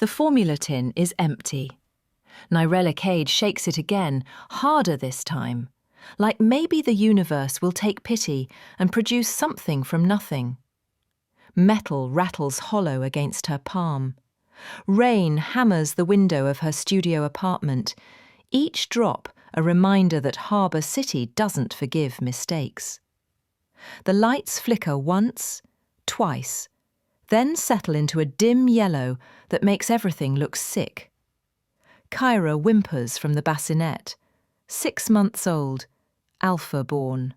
The formula tin is empty. Nyrella Cade shakes it again, harder this time, like maybe the universe will take pity and produce something from nothing. Metal rattles hollow against her palm. Rain hammers the window of her studio apartment, each drop a reminder that Harbour City doesn't forgive mistakes. The lights flicker once, twice, then settle into a dim yellow that makes everything look sick. Kyra whimpers from the bassinet, 6 months old, alpha born.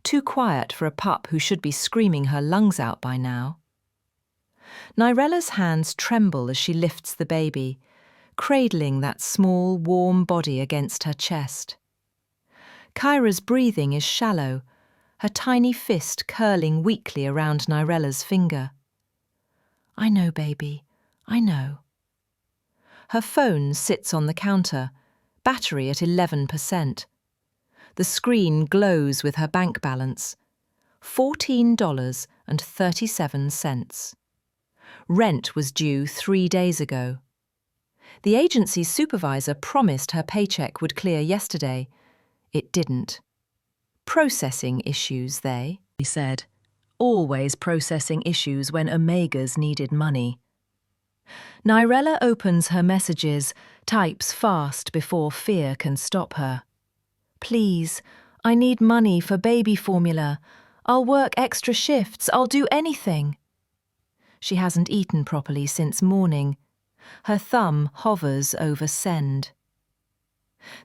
Too quiet for a pup who should be screaming her lungs out by now. Nyrella's hands tremble as she lifts the baby, cradling that small, warm body against her chest. Kyra's breathing is shallow, her tiny fist curling weakly around Nyrella's finger. "I know, baby, I know." Her phone sits on the counter, battery at 11%. The screen glows with her bank balance, $14.37. Rent was due 3 days ago. The agency's supervisor promised her paycheck would clear yesterday. It didn't. Processing issues, they said. Always processing issues when Omegas needed money. Nyrella opens her messages, types fast before fear can stop her. "Please, I need money for baby formula. I'll work extra shifts, I'll do anything." She hasn't eaten properly since morning. Her thumb hovers over send.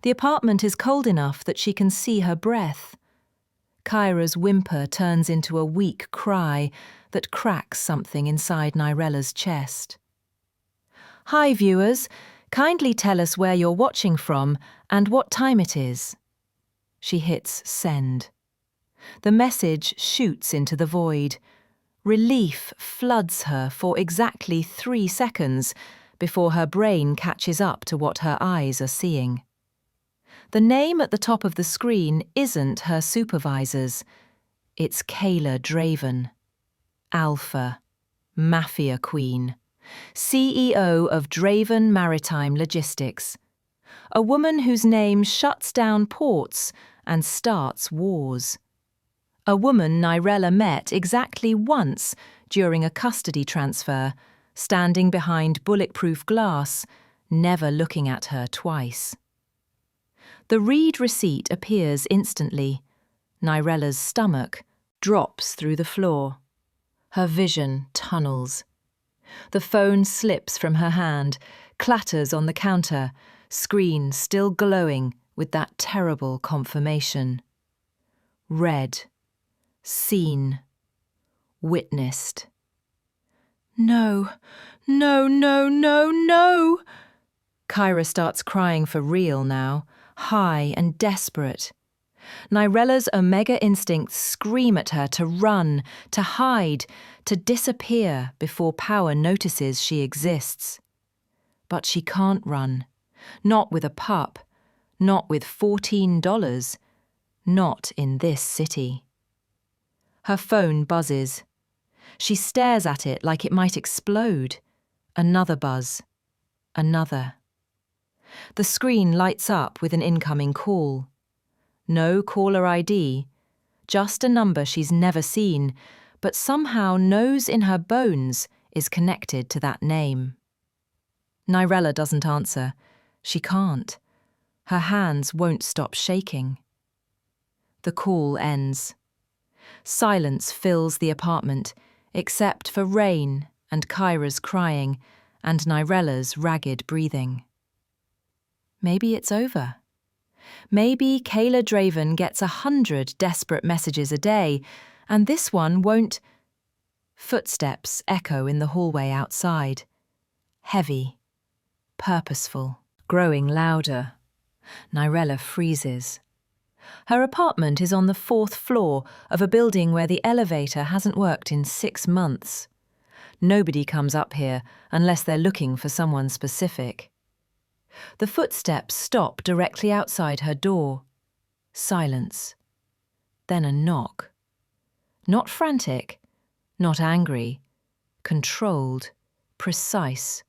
The apartment is cold enough that she can see her breath. Kyra's whimper turns into a weak cry that cracks something inside Nyrella's chest. "Hi viewers, kindly tell us where you're watching from and what time it is." She hits send. The message shoots into the void. Relief floods her for exactly 3 seconds before her brain catches up to what her eyes are seeing. The name at the top of the screen isn't her supervisor's. It's Kaela Draven. Alpha. Mafia queen. CEO of Draven Maritime Logistics. A woman whose name shuts down ports and starts wars. A woman Nyrella met exactly once during a custody transfer, standing behind bulletproof glass, never looking at her twice. The read receipt appears instantly. Nyrella's stomach drops through the floor. Her vision tunnels. The phone slips from her hand, clatters on the counter, screen still glowing with that terrible confirmation. Read. Seen. Witnessed. "No, no, no, no, no!" Kyra starts crying for real now, high and desperate. Nyrella's Omega instincts scream at her to run, to hide, to disappear before power notices she exists. But she can't run. Not with a pup. Not with $14. Not in this city. Her phone buzzes. She stares at it like it might explode. Another buzz. Another. The screen lights up with an incoming call. No caller ID, just a number she's never seen, but somehow knows in her bones is connected to that name. Nyrella doesn't answer. She can't. Her hands won't stop shaking. The call ends. Silence fills the apartment, except for rain and Kyra's crying and Nyrella's ragged breathing. Maybe it's over. Maybe Kaela Draven gets 100 desperate messages a day, and this one won't. Footsteps echo in the hallway outside. Heavy. Purposeful. Growing louder. Nyrella freezes. Her apartment is on the 4th floor of a building where the elevator hasn't worked in 6 months. Nobody comes up here unless they're looking for someone specific. The footsteps stop directly outside her door. Silence. Then a knock. Not frantic, not angry, controlled, precise.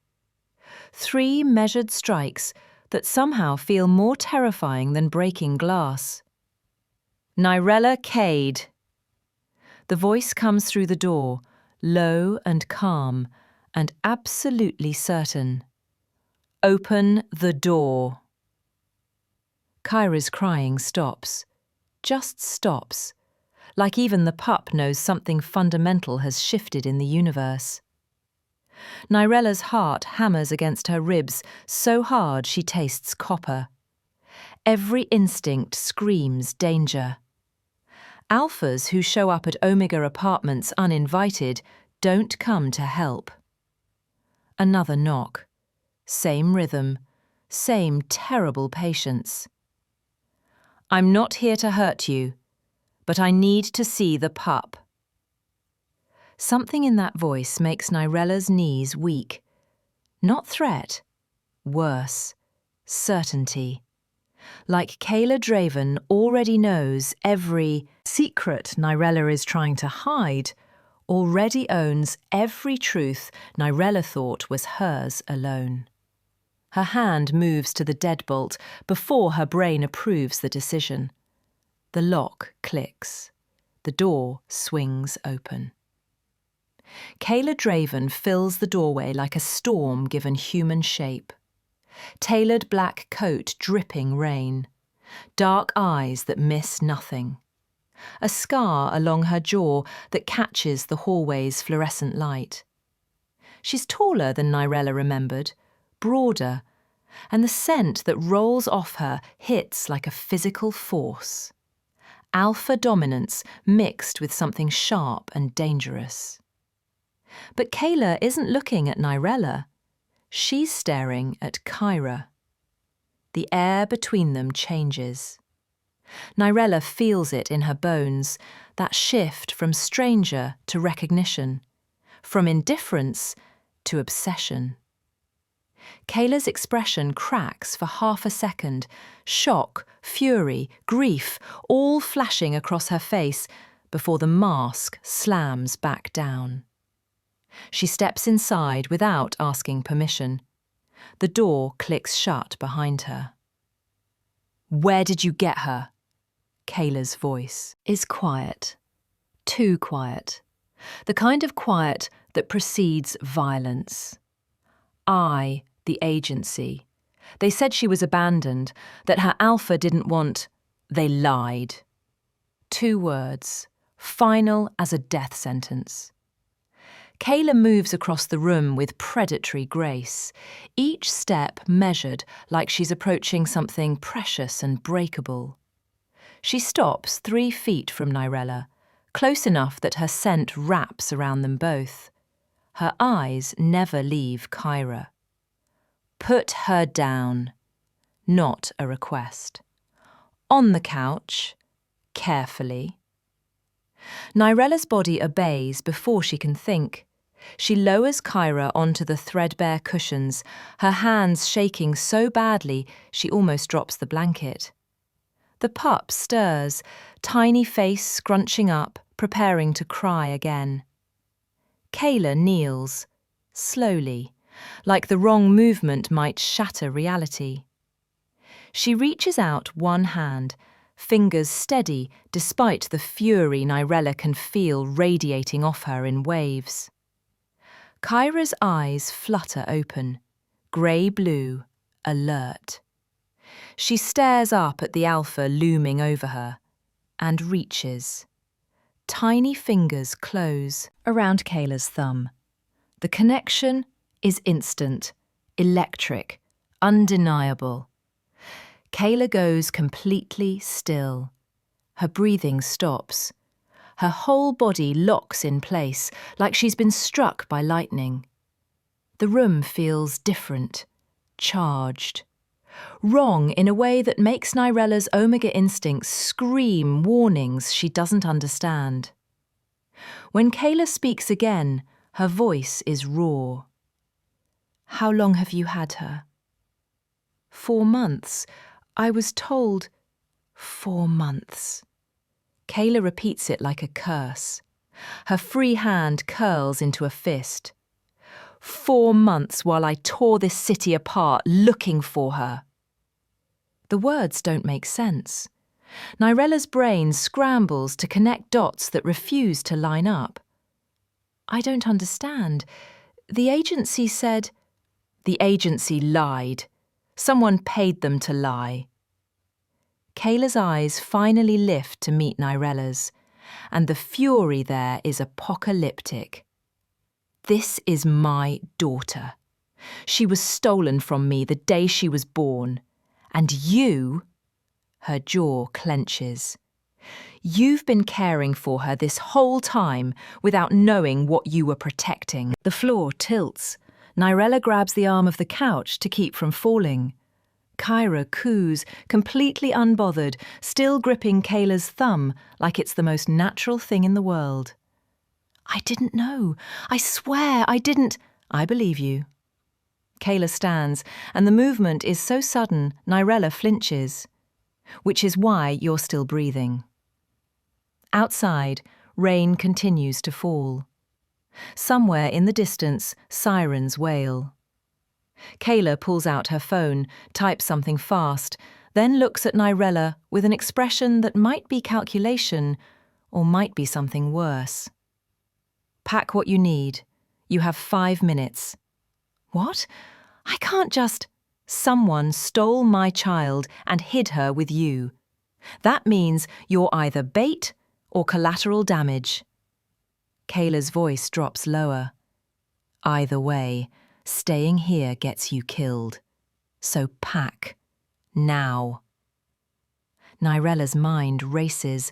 3 measured strikes that somehow feel more terrifying than breaking glass. Nyrella Cade. The voice comes through the door, low and calm, and absolutely certain. Open the door. Kyra's crying stops. Just stops. Like even the pup knows something fundamental has shifted in the universe. Nyrella's heart hammers against her ribs so hard she tastes copper. Every instinct screams danger. Alphas who show up at Omega apartments uninvited don't come to help. Another knock. Same rhythm, same terrible patience. I'm not here to hurt you, but I need to see the pup. Something in that voice makes Nyrella's knees weak. Not threat, worse, certainty. Like Kaela Draven already knows every secret Nyrella is trying to hide, already owns every truth Nyrella thought was hers alone. Her hand moves to the deadbolt before her brain approves the decision. The lock clicks. The door swings open. Kaela Draven fills the doorway like a storm given human shape. Tailored black coat dripping rain. Dark eyes that miss nothing. A scar along her jaw that catches the hallway's fluorescent light. She's taller than Nyrella remembered, broader, and the scent that rolls off her hits like a physical force. Alpha dominance mixed with something sharp and dangerous. But Kaela isn't looking at Nyrella. She's staring at Kyra. The air between them changes. Nyrella feels it in her bones, that shift from stranger to recognition, from indifference to obsession. Kaela's expression cracks for half a second, shock, fury, grief, all flashing across her face before the mask slams back down. She steps inside without asking permission. The door clicks shut behind her. Where did you get her? Kaela's voice is quiet. Too quiet. The kind of quiet that precedes violence. I, the agency. They said she was abandoned, that her alpha didn't want... They lied. 2 words, final as a death sentence. Kaela moves across the room with predatory grace, each step measured like she's approaching something precious and breakable. She stops 3 feet from Nyrella, close enough that her scent wraps around them both. Her eyes never leave Kyra. Put her down. Not a request. On the couch, carefully. Nyrella's body obeys before she can think. She lowers Kyra onto the threadbare cushions, her hands shaking so badly she almost drops the blanket. The pup stirs, tiny face scrunching up, preparing to cry again. Kaela kneels, slowly, like the wrong movement might shatter reality. She reaches out one hand, fingers steady despite the fury Nyrella can feel radiating off her in waves. Kyra's eyes flutter open, grey-blue, alert. She stares up at the alpha looming over her, and reaches. Tiny fingers close around Kaela's thumb. The connection is instant, electric, undeniable. Kaela goes completely still. Her breathing stops. Her whole body locks in place, like she's been struck by lightning. The room feels different, charged. Wrong in a way that makes Nyrella's Omega instincts scream warnings she doesn't understand. When Kaela speaks again, her voice is raw. How long have you had her? 4 months. I was told 4 months. Kaela repeats it like a curse. Her free hand curls into a fist. 4 months while I tore this city apart looking for her. The words don't make sense. Nyrella's brain scrambles to connect dots that refuse to line up. I don't understand. The agency said... The agency lied. Someone paid them to lie. Kaela's eyes finally lift to meet Nyrella's, and the fury there is apocalyptic. This is my daughter. She was stolen from me the day she was born. And you... Her jaw clenches. You've been caring for her this whole time without knowing what you were protecting. The floor tilts. Nyrella grabs the arm of the couch to keep from falling. Kyra coos, completely unbothered, still gripping Kaela's thumb like it's the most natural thing in the world. I didn't know. I swear I didn't. I believe you. Kaela stands, and the movement is so sudden, Nyrella flinches. Which is why you're still breathing. Outside, rain continues to fall. Somewhere in the distance, sirens wail. Kaela pulls out her phone, types something fast, then looks at Nyrella with an expression that might be calculation or might be something worse. Pack what you need. You have 5 minutes. What? I can't just... Someone stole my child and hid her with you. That means you're either bait or collateral damage. Kaela's voice drops lower. Either way, staying here gets you killed. So pack. Now. Nyrella's mind races.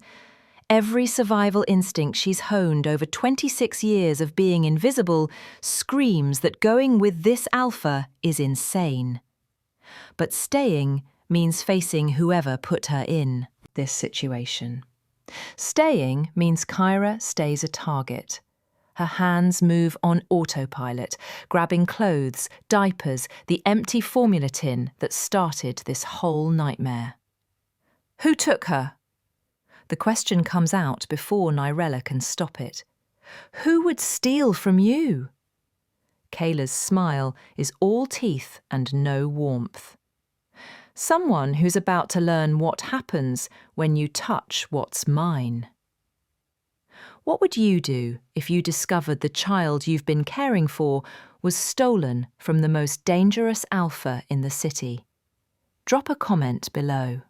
Every survival instinct she's honed over 26 years of being invisible screams that going with this alpha is insane. But staying means facing whoever put her in this situation. Staying means Kyra stays a target. Her hands move on autopilot, grabbing clothes, diapers, the empty formula tin that started this whole nightmare. Who took her? The question comes out before Nyrella can stop it. Who would steal from you? Kaela's smile is all teeth and no warmth. Someone who's about to learn what happens when you touch what's mine. What would you do if you discovered the child you've been caring for was stolen from the most dangerous alpha in the city? Drop a comment below.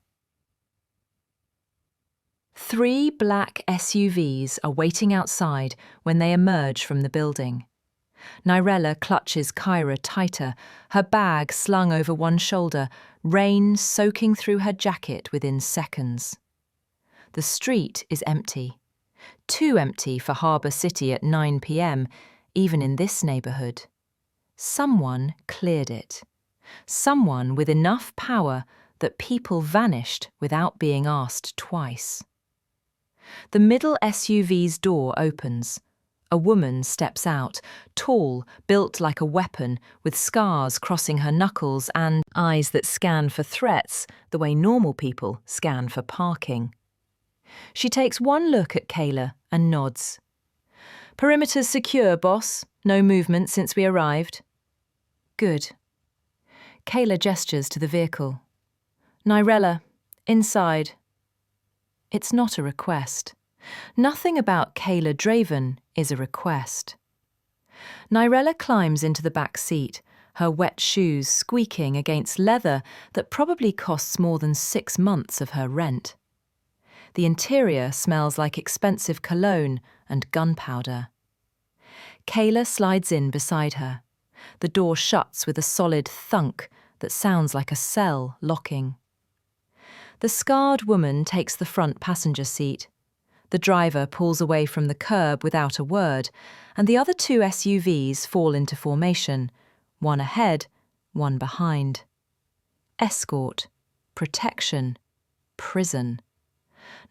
3 black SUVs are waiting outside when they emerge from the building. Nyrella clutches Kyra tighter, her bag slung over one shoulder, rain soaking through her jacket within seconds. The street is empty. Too empty for Harbour City at 9 p.m, even in this neighbourhood. Someone cleared it. Someone with enough power that people vanished without being asked twice. The middle SUV's door opens. A woman steps out, tall, built like a weapon, with scars crossing her knuckles and eyes that scan for threats the way normal people scan for parking. She takes one look at Kaela and nods. Perimeter's secure, boss. No movement since we arrived. Good. Kaela gestures to the vehicle. Nyrella, inside. It's not a request. Nothing about Kaela Draven is a request. Nyrella climbs into the back seat, her wet shoes squeaking against leather that probably costs more than 6 months of her rent. The interior smells like expensive cologne and gunpowder. Kaela slides in beside her. The door shuts with a solid thunk that sounds like a cell locking. The scarred woman takes the front passenger seat. The driver pulls away from the curb without a word, and the other 2 SUVs fall into formation, one ahead, one behind. Escort, protection, prison.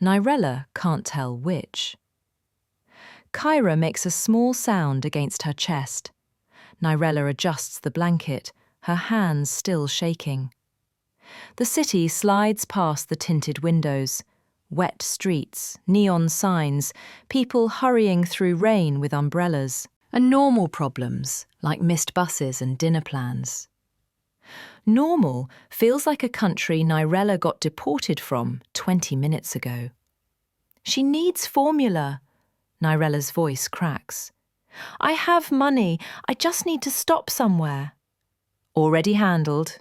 Nyrella can't tell which. Kyra makes a small sound against her chest. Nyrella adjusts the blanket, her hands still shaking. The city slides past the tinted windows. Wet streets, neon signs, people hurrying through rain with umbrellas. and normal problems like missed buses and dinner plans. Normal feels like a country Nyrella got deported from 20 minutes ago. She needs formula. Nyrella's voice cracks. I have money, I just need to stop somewhere. Already handled.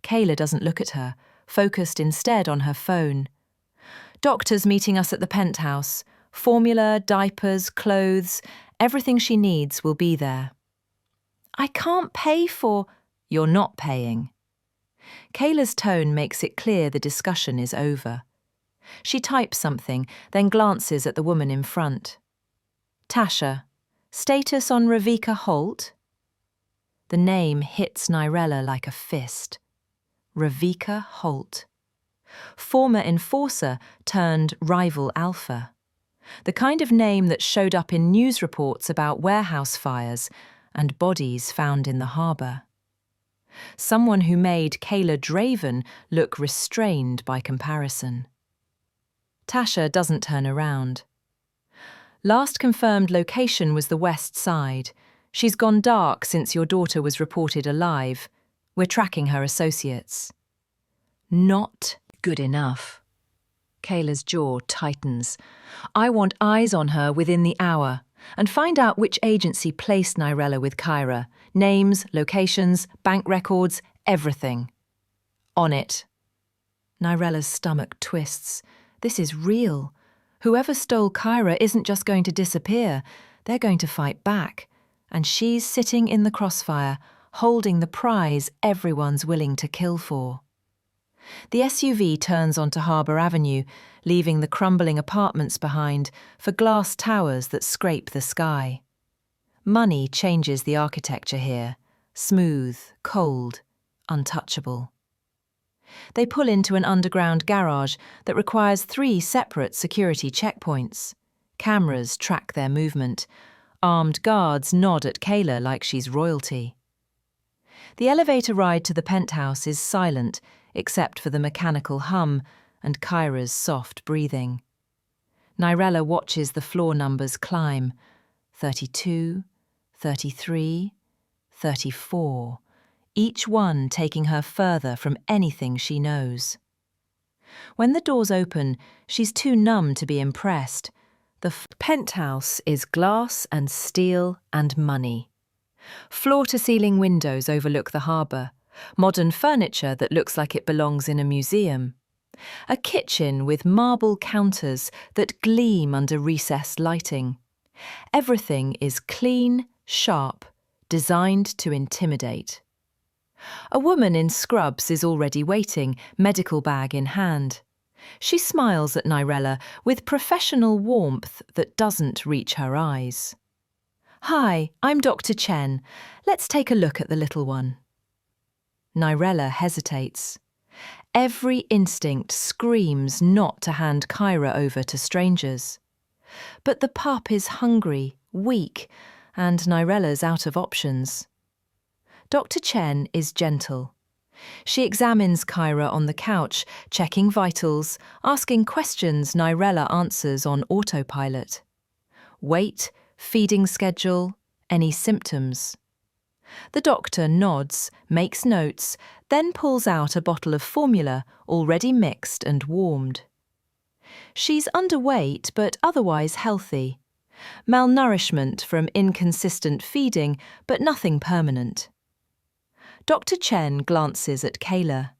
Kaela doesn't look at her, focused instead on her phone. Doctors meeting us at the penthouse. Formula, diapers, clothes, everything she needs will be there. I can't pay for... You're not paying. Kaela's tone makes it clear the discussion is over. She types something, then glances at the woman in front. Tasha, status on Ravika Holt? The name hits Nyrella like a fist. Ravika Holt. Former enforcer turned rival alpha. The kind of name that showed up in news reports about warehouse fires and bodies found in the harbour. Someone who made Kaela Draven look restrained by comparison. Tasha doesn't turn around. Last confirmed location was the west side. She's gone dark since your daughter was reported alive. We're tracking her associates. Not good enough. Kaela's jaw tightens. I want eyes on her within the hour and find out which agency placed Nyrella with Kyra. Names, locations, bank records, everything. On it. Nyrella's stomach twists. This is real. Whoever stole Kyra isn't just going to disappear. They're going to fight back. And she's sitting in the crossfire, holding the prize everyone's willing to kill for. The SUV turns onto Harbour Avenue, leaving the crumbling apartments behind for glass towers that scrape the sky. Money changes the architecture here, smooth, cold, untouchable. They pull into an underground garage that requires 3 separate security checkpoints. Cameras track their movement. Armed guards nod at Kaela like she's royalty. The elevator ride to the penthouse is silent, except for the mechanical hum and Kyra's soft breathing. Nyrella watches the floor numbers climb. 32, 33, 34, each one taking her further from anything she knows. When the doors open, she's too numb to be impressed. The penthouse is glass and steel and money. Floor-to-ceiling windows overlook the harbour. Modern furniture that looks like it belongs in a museum. A kitchen with marble counters that gleam under recessed lighting. Everything is clean, sharp, designed to intimidate. A woman in scrubs is already waiting, medical bag in hand. She smiles at Nyrella with professional warmth that doesn't reach her eyes. Hi, I'm Dr. Chen. Let's take a look at the little one. Nyrella hesitates. Every instinct screams not to hand Kyra over to strangers. But the pup is hungry, weak, and Nyrella's out of options. Dr. Chen is gentle. She examines Kyra on the couch, checking vitals, asking questions Nyrella answers on autopilot. Weight, feeding schedule, any symptoms. The doctor nods, makes notes, then pulls out a bottle of formula already mixed and warmed. She's underweight but otherwise healthy. Malnourishment from inconsistent feeding, but nothing permanent. Dr. Chen glances at Kaela.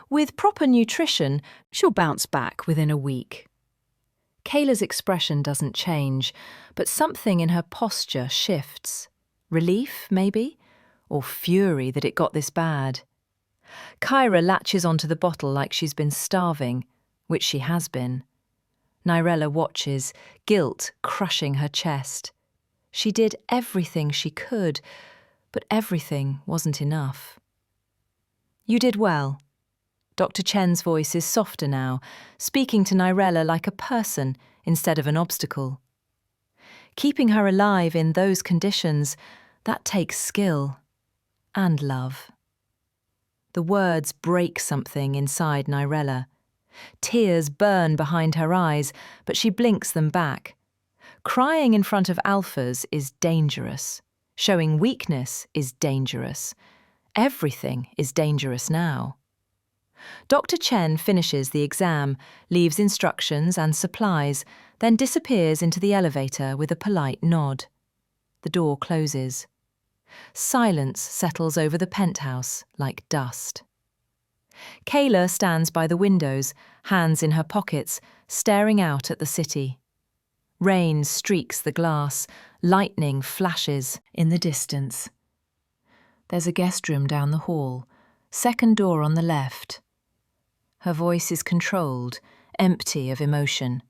With proper nutrition, she'll bounce back within a week. Kayla's expression doesn't change, but something in her posture shifts. Relief, maybe? Or fury that it got this bad. Kyra latches onto the bottle like she's been starving, which she has been. Nyrella watches, guilt crushing her chest. She did everything she could, but everything wasn't enough. You did well. Dr. Chen's voice is softer now, speaking to Nyrella like a person instead of an obstacle. Keeping her alive in those conditions, that takes skill and love. The words break something inside Nyrella. Tears burn behind her eyes, but she blinks them back. Crying in front of alphas is dangerous. Showing weakness is dangerous. Everything is dangerous now. Dr. Chen finishes the exam, leaves instructions and supplies, then disappears into the elevator with a polite nod. The door closes. Silence settles over the penthouse like dust. Kaela stands by the windows, hands in her pockets, staring out at the city. Rain streaks the glass, lightning flashes in the distance. There's a guest room down the hall, second door on the left. Her voice is controlled, empty of emotion.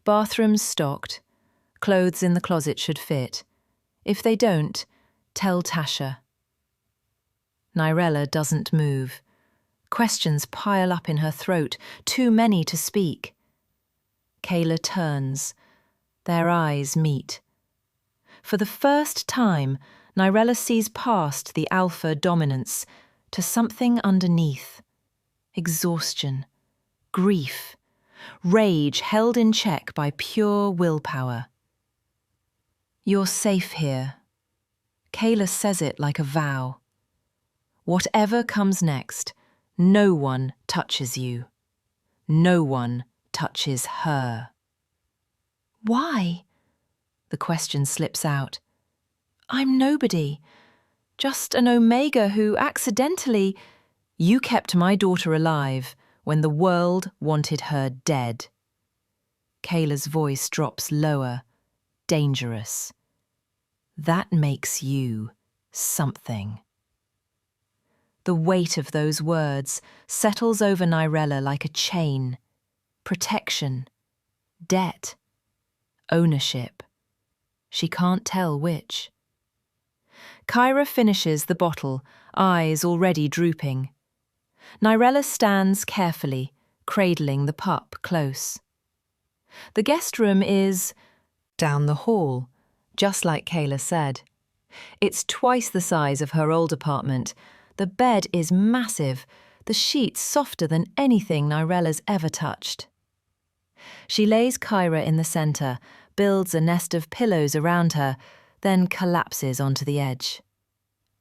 Bathrooms stocked. Clothes in the closet should fit. If they don't, tell Tasha. Nyrella doesn't move. Questions pile up in her throat, too many to speak. Kaela turns. Their eyes meet. For the first time, Nyrella sees past the alpha dominance to something underneath. Exhaustion, grief, rage held in check by pure willpower. You're safe here. Kaela says it like a vow. Whatever comes next, no one touches you. No one touches her. Why? The question slips out. I'm nobody. Just an Omega who accidentally... You kept my daughter alive when the world wanted her dead. Kaela's voice drops lower, dangerous. That makes you something. The weight of those words settles over Nyrella like a chain. Protection, debt, ownership. She can't tell which. Kyra finishes the bottle, eyes already drooping. Nyrella stands carefully, cradling the pup close. The guest room is down the hall, just like Kaela said. It's twice the size of her old apartment. The bed is massive, the sheets softer than anything Nyrella's ever touched. She lays Kyra in the centre, builds a nest of pillows around her, then collapses onto the edge.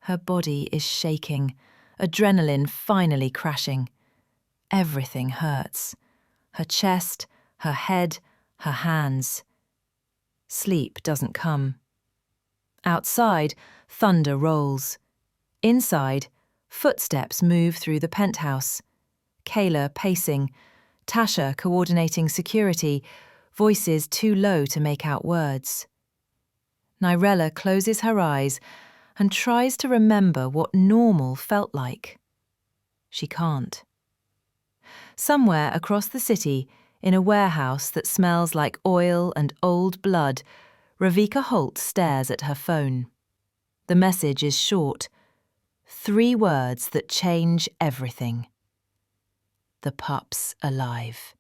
Her body is shaking, adrenaline finally crashing. Everything hurts. Her chest, her head, her hands. Sleep doesn't come. Outside, thunder rolls. Inside, footsteps move through the penthouse. Kaela pacing, Tasha coordinating security, voices too low to make out words. Nyrella closes her eyes and tries to remember what normal felt like. She can't. Somewhere across the city, in a warehouse that smells like oil and old blood, Ravika Holt stares at her phone. The message is short. 3 words that change everything. The pup's alive.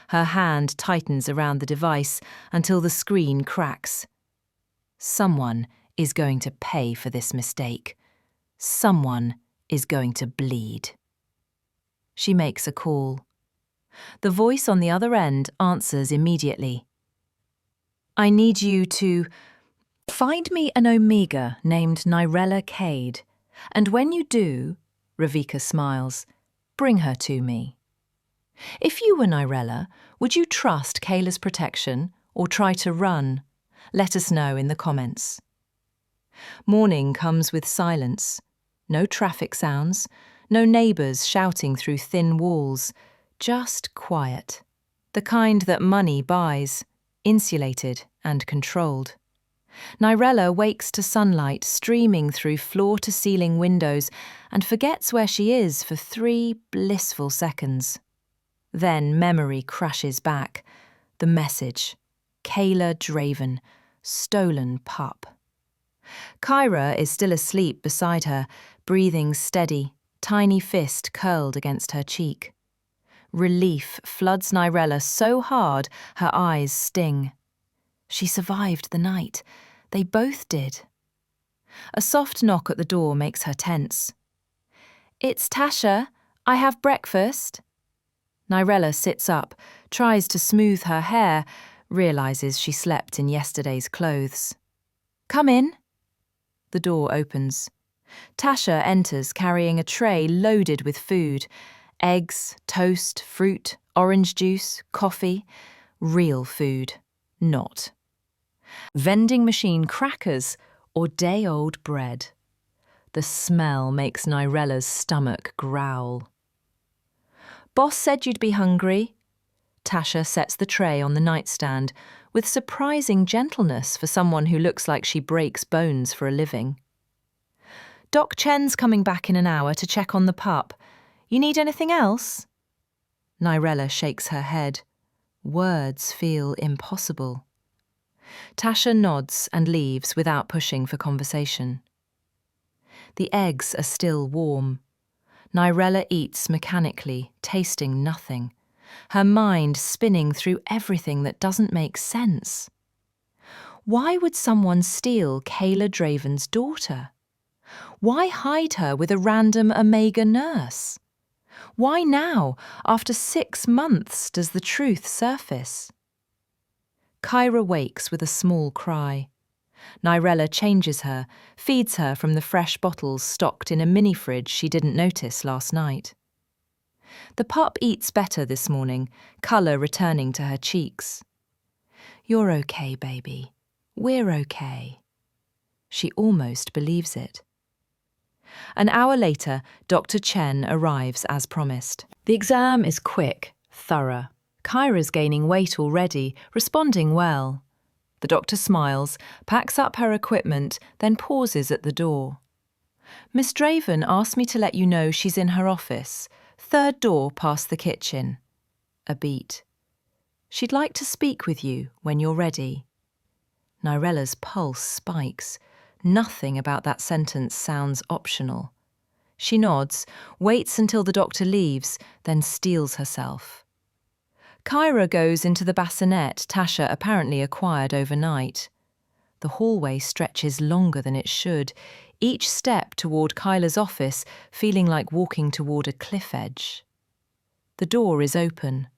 Her hand tightens around the device until the screen cracks. Someone is going to pay for this mistake. Someone is going to bleed. She makes a call. The voice on the other end answers immediately. I need you to find me an Omega named Nyrella Cade, and when you do, Ravika smiles, bring her to me. If you were Nyrella, would you trust Kaela's protection or try to run? Let us know in the comments. Morning comes with silence. No traffic sounds, no neighbours shouting through thin walls, just quiet. The kind that money buys, insulated and controlled. Nyrella wakes to sunlight streaming through floor-to-ceiling windows and forgets where she is for 3 blissful seconds. Then memory crashes back. The message. Kaela Draven, stolen pup. Kyra is still asleep beside her, breathing steady, tiny fist curled against her cheek. Relief floods Nyrella so hard her eyes sting. She survived the night. They both did. A soft knock at the door makes her tense. It's Tasha. I have breakfast. Nyrella sits up, tries to smooth her hair. realizes she slept in yesterday's clothes. "Come in." The door opens. Tasha enters carrying a tray loaded with food. Eggs, toast, fruit, orange juice, coffee. Real food. Not. Vending machine crackers or day-old bread. The smell makes Nyrella's stomach growl. "Boss said you'd be hungry." Tasha sets the tray on the nightstand with surprising gentleness for someone who looks like she breaks bones for a living. "Doc Chen's coming back in an hour to check on the pup. You need anything else?" Nyrella shakes her head. Words feel impossible. Tasha nods and leaves without pushing for conversation. The eggs are still warm. Nyrella eats mechanically, tasting nothing, her mind spinning through everything that doesn't make sense. Why would someone steal Kaela Draven's daughter? Why hide her with a random Omega nurse? Why now, after 6 months, does the truth surface? Kyra wakes with a small cry. Nyrella changes her, feeds her from the fresh bottles stocked in a mini-fridge she didn't notice last night. The pup eats better this morning, colour returning to her cheeks. "You're okay, baby. We're okay." She almost believes it. An hour later, Dr. Chen arrives as promised. The exam is quick, thorough. Kyra's gaining weight already, responding well. The doctor smiles, packs up her equipment, then pauses at the door. "Miss Draven asked me to let you know she's in her office. 3rd door past the kitchen." A beat. "She'd like to speak with you when you're ready." Nyrella's pulse spikes. Nothing about that sentence sounds optional. She nods, waits until the doctor leaves, then steels herself. Kyra goes into the bassinet Tasha apparently acquired overnight. The hallway stretches longer than it should, each step toward Kyla's office feeling like walking toward a cliff edge. The door is open.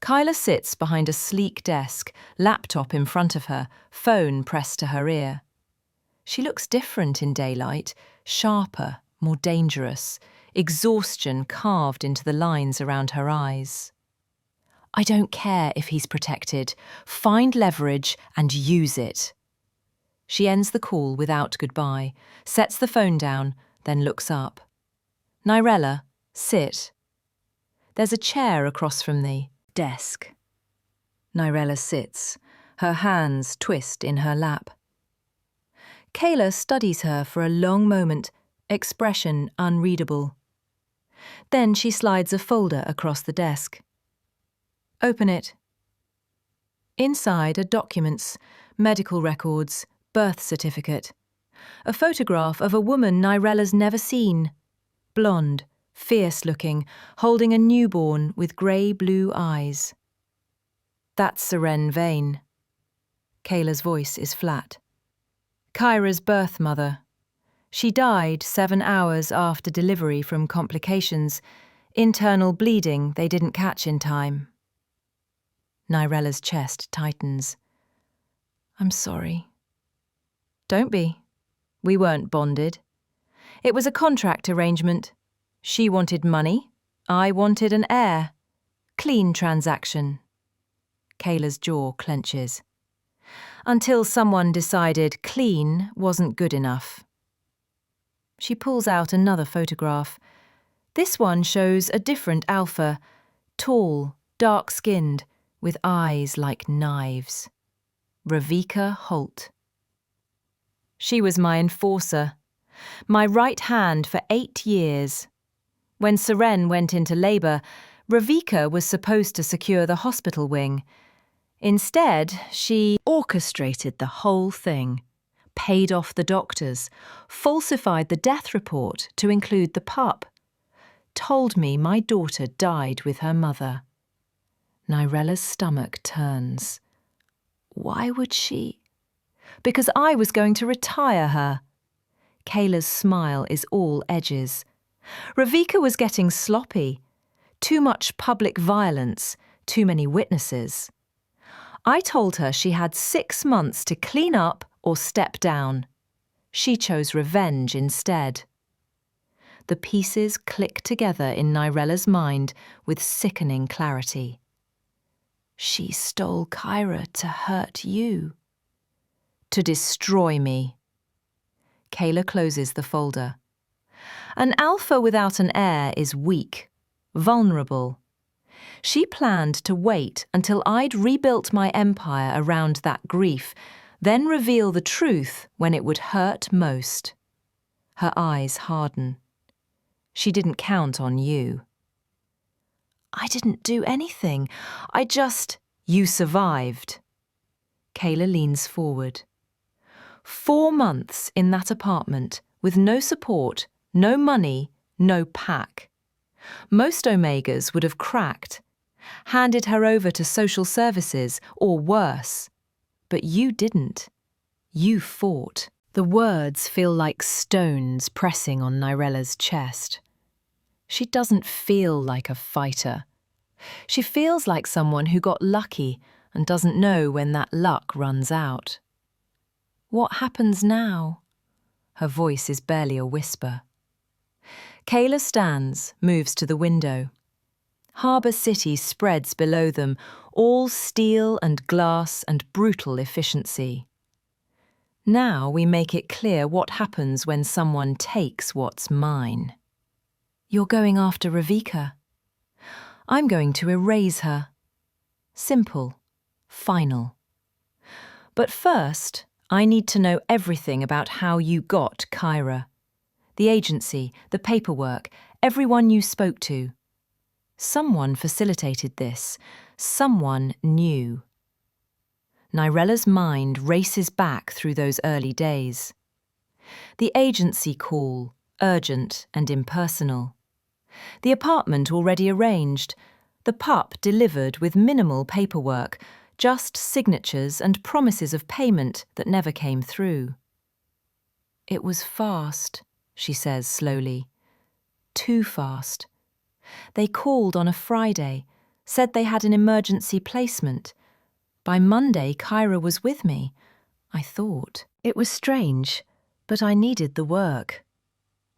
Kyla sits behind a sleek desk, laptop in front of her, phone pressed to her ear. She looks different in daylight, sharper, more dangerous, exhaustion carved into the lines around her eyes. "I don't care if he's protected. Find leverage and use it." She ends the call without goodbye, sets the phone down, then looks up. "Nyrella, sit." There's a chair across from the desk. Nyrella sits, her hands twist in her lap. Kaela studies her for a long moment, expression unreadable. Then she slides a folder across the desk. "Open it." Inside are documents, medical records, birth certificate. A photograph of a woman Nyrella's never seen. Blonde, fierce-looking, holding a newborn with grey-blue eyes. "That's Seren Vane." Kaela's voice is flat. "Kyra's birth mother. She died 7 hours after delivery from complications, internal bleeding they didn't catch in time." Nyrella's chest tightens. "I'm sorry." "Don't be. We weren't bonded. It was a contract arrangement. She wanted money, I wanted an heir. Clean transaction." Kaela's jaw clenches. Until someone decided clean wasn't good enough. She pulls out another photograph. This one shows a different Alpha, tall, dark-skinned, with eyes like knives. Ravika Holt. "She was my enforcer, my right hand for 8 years. When Seren went into labour, Ravika was supposed to secure the hospital wing. Instead, she orchestrated the whole thing, paid off the doctors, falsified the death report to include the pup, told me my daughter died with her mother." Nyrella's stomach turns. Why would she? Because I was going to retire her. Kaela's smile is all edges. Ravika was getting sloppy. Too much public violence, too many witnesses. I told her she had 6 months to clean up or step down. She chose revenge instead. The pieces click together in Nyrella's mind with sickening clarity. She stole Kyra to hurt you. To destroy me. Kaela closes the folder. An alpha without an heir is weak, vulnerable. She planned to wait until I'd rebuilt my empire around that grief, then reveal the truth when it would hurt most. Her eyes harden. She didn't count on you. I didn't do anything. You survived. Kaela leans forward. 4 months in that apartment with no support, no money, no pack. Most Omegas would have cracked, handed her over to social services or worse. But you didn't. You fought. The words feel like stones pressing on Nyrella's chest. She doesn't feel like a fighter. She feels like someone who got lucky and doesn't know when that luck runs out. What happens now? Her voice is barely a whisper. Kaela stands, moves to the window. Harbour City spreads below them, all steel and glass and brutal efficiency. Now we make it clear what happens when someone takes what's mine. You're going after Ravika. I'm going to erase her. Simple. Final. But first, I need to know everything about how you got Kyra. The agency, the paperwork, everyone you spoke to. Someone facilitated this. Someone knew. Nyrella's mind races back through those early days. The agency call, urgent and impersonal. The apartment already arranged. The pup delivered with minimal paperwork, just signatures and promises of payment that never came through. It was fast, she says slowly. Too fast. They called on a Friday, said they had an emergency placement. By Monday, Kyra was with me, I thought. It was strange, but I needed the work.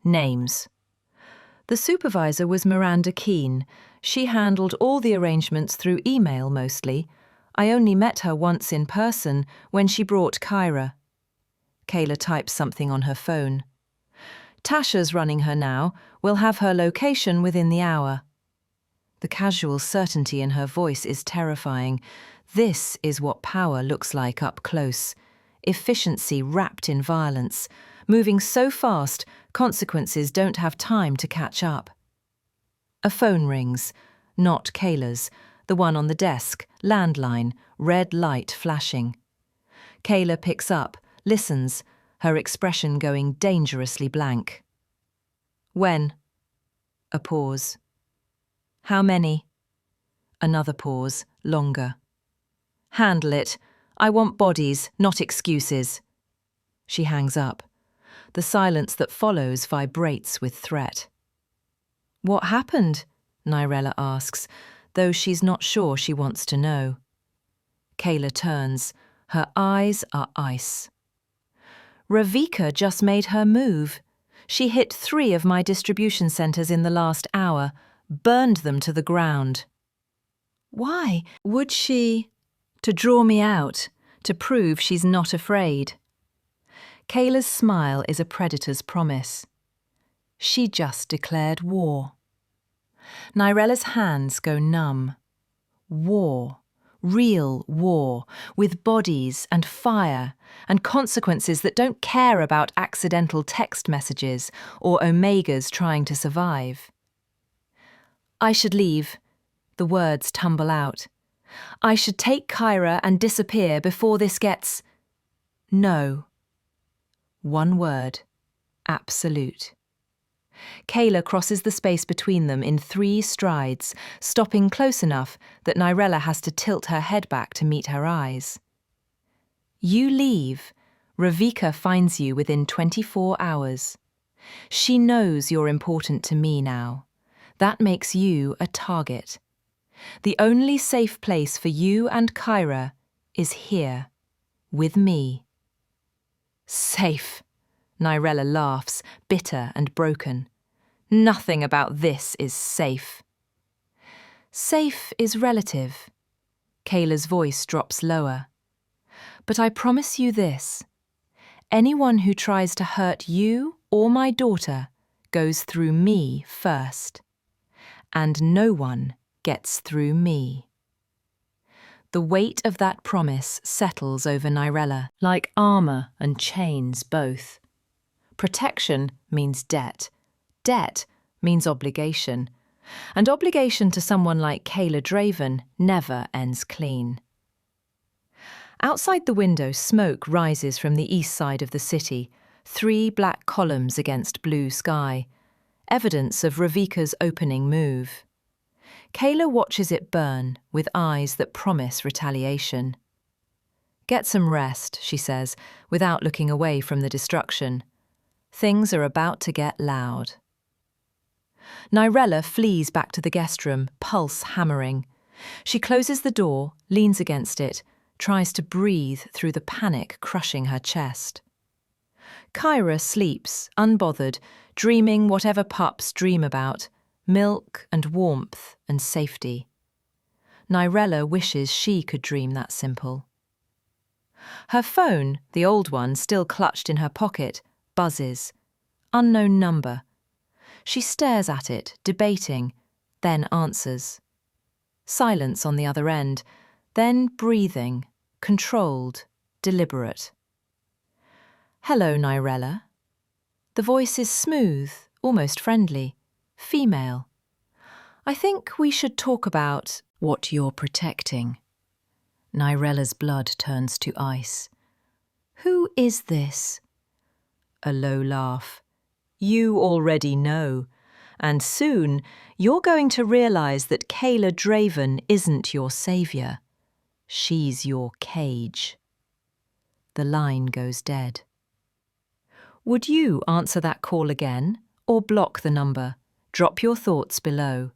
Names. The supervisor was Miranda Keane. She handled all the arrangements through email mostly. I only met her once in person when she brought Kyra. Kaela types something on her phone. Tasha's running her now. We'll have her location within the hour. The casual certainty in her voice is terrifying. This is what power looks like up close. Efficiency wrapped in violence. Moving so fast, consequences don't have time to catch up. A phone rings. Not Kaela's. The one on the desk, landline, red light flashing. Kaela picks up, listens, her expression going dangerously blank. When? A pause. How many? Another pause, longer. Handle it. I want bodies, not excuses. She hangs up. The silence that follows vibrates with threat. What happened? Nyrella asks, though she's not sure she wants to know. Kaela turns. Her eyes are ice. Ravika just made her move. She hit 3 of my distribution centres in the last hour, burned them to the ground. Why? Would she? To draw me out, to prove she's not afraid. Kaela's smile is a predator's promise. She just declared war. Nyrella's hands go numb. War. Real war, with bodies and fire, and consequences that don't care about accidental text messages or Omegas trying to survive. I should leave. The words tumble out. I should take Kyra and disappear before this gets... No. One word. Absolute. Kaela crosses the space between them in 3 strides, stopping close enough that Nyrella has to tilt her head back to meet her eyes. You leave. Ravika finds you within 24 hours. She knows you're important to me now. That makes you a target. The only safe place for you and Kyra is here, with me. Safe, Nyrella laughs, bitter and broken. Nothing about this is safe. Safe is relative. Kaela's voice drops lower. But I promise you this. Anyone who tries to hurt you or my daughter goes through me first. And no one gets through me. The weight of that promise settles over Nyrella, like armour and chains both. Protection means debt. Debt means obligation. And obligation to someone like Kaela Draven never ends clean. Outside the window, smoke rises from the east side of the city, 3 black columns against blue sky, evidence of Ravika's opening move. Kaela watches it burn with eyes that promise retaliation. Get some rest, she says, without looking away from the destruction. Things are about to get loud. Nyrella flees back to the guest room, pulse hammering. She closes the door, leans against it, tries to breathe through the panic crushing her chest. Kyra sleeps, unbothered, dreaming whatever pups dream about, milk and warmth and safety. Nyrella wishes she could dream that simple. Her phone, the old one still clutched in her pocket, buzzes. Unknown number. She stares at it, debating, then answers. Silence on the other end, then breathing, controlled, deliberate. Hello, Nyrella. The voice is smooth, almost friendly, female. I think we should talk about what you're protecting. Nyrella's blood turns to ice. Who is this? A low laugh. You already know, and soon you're going to realise that Kaela Draven isn't your saviour. She's your cage. The line goes dead. Would you answer that call again, or block the number? Drop your thoughts below.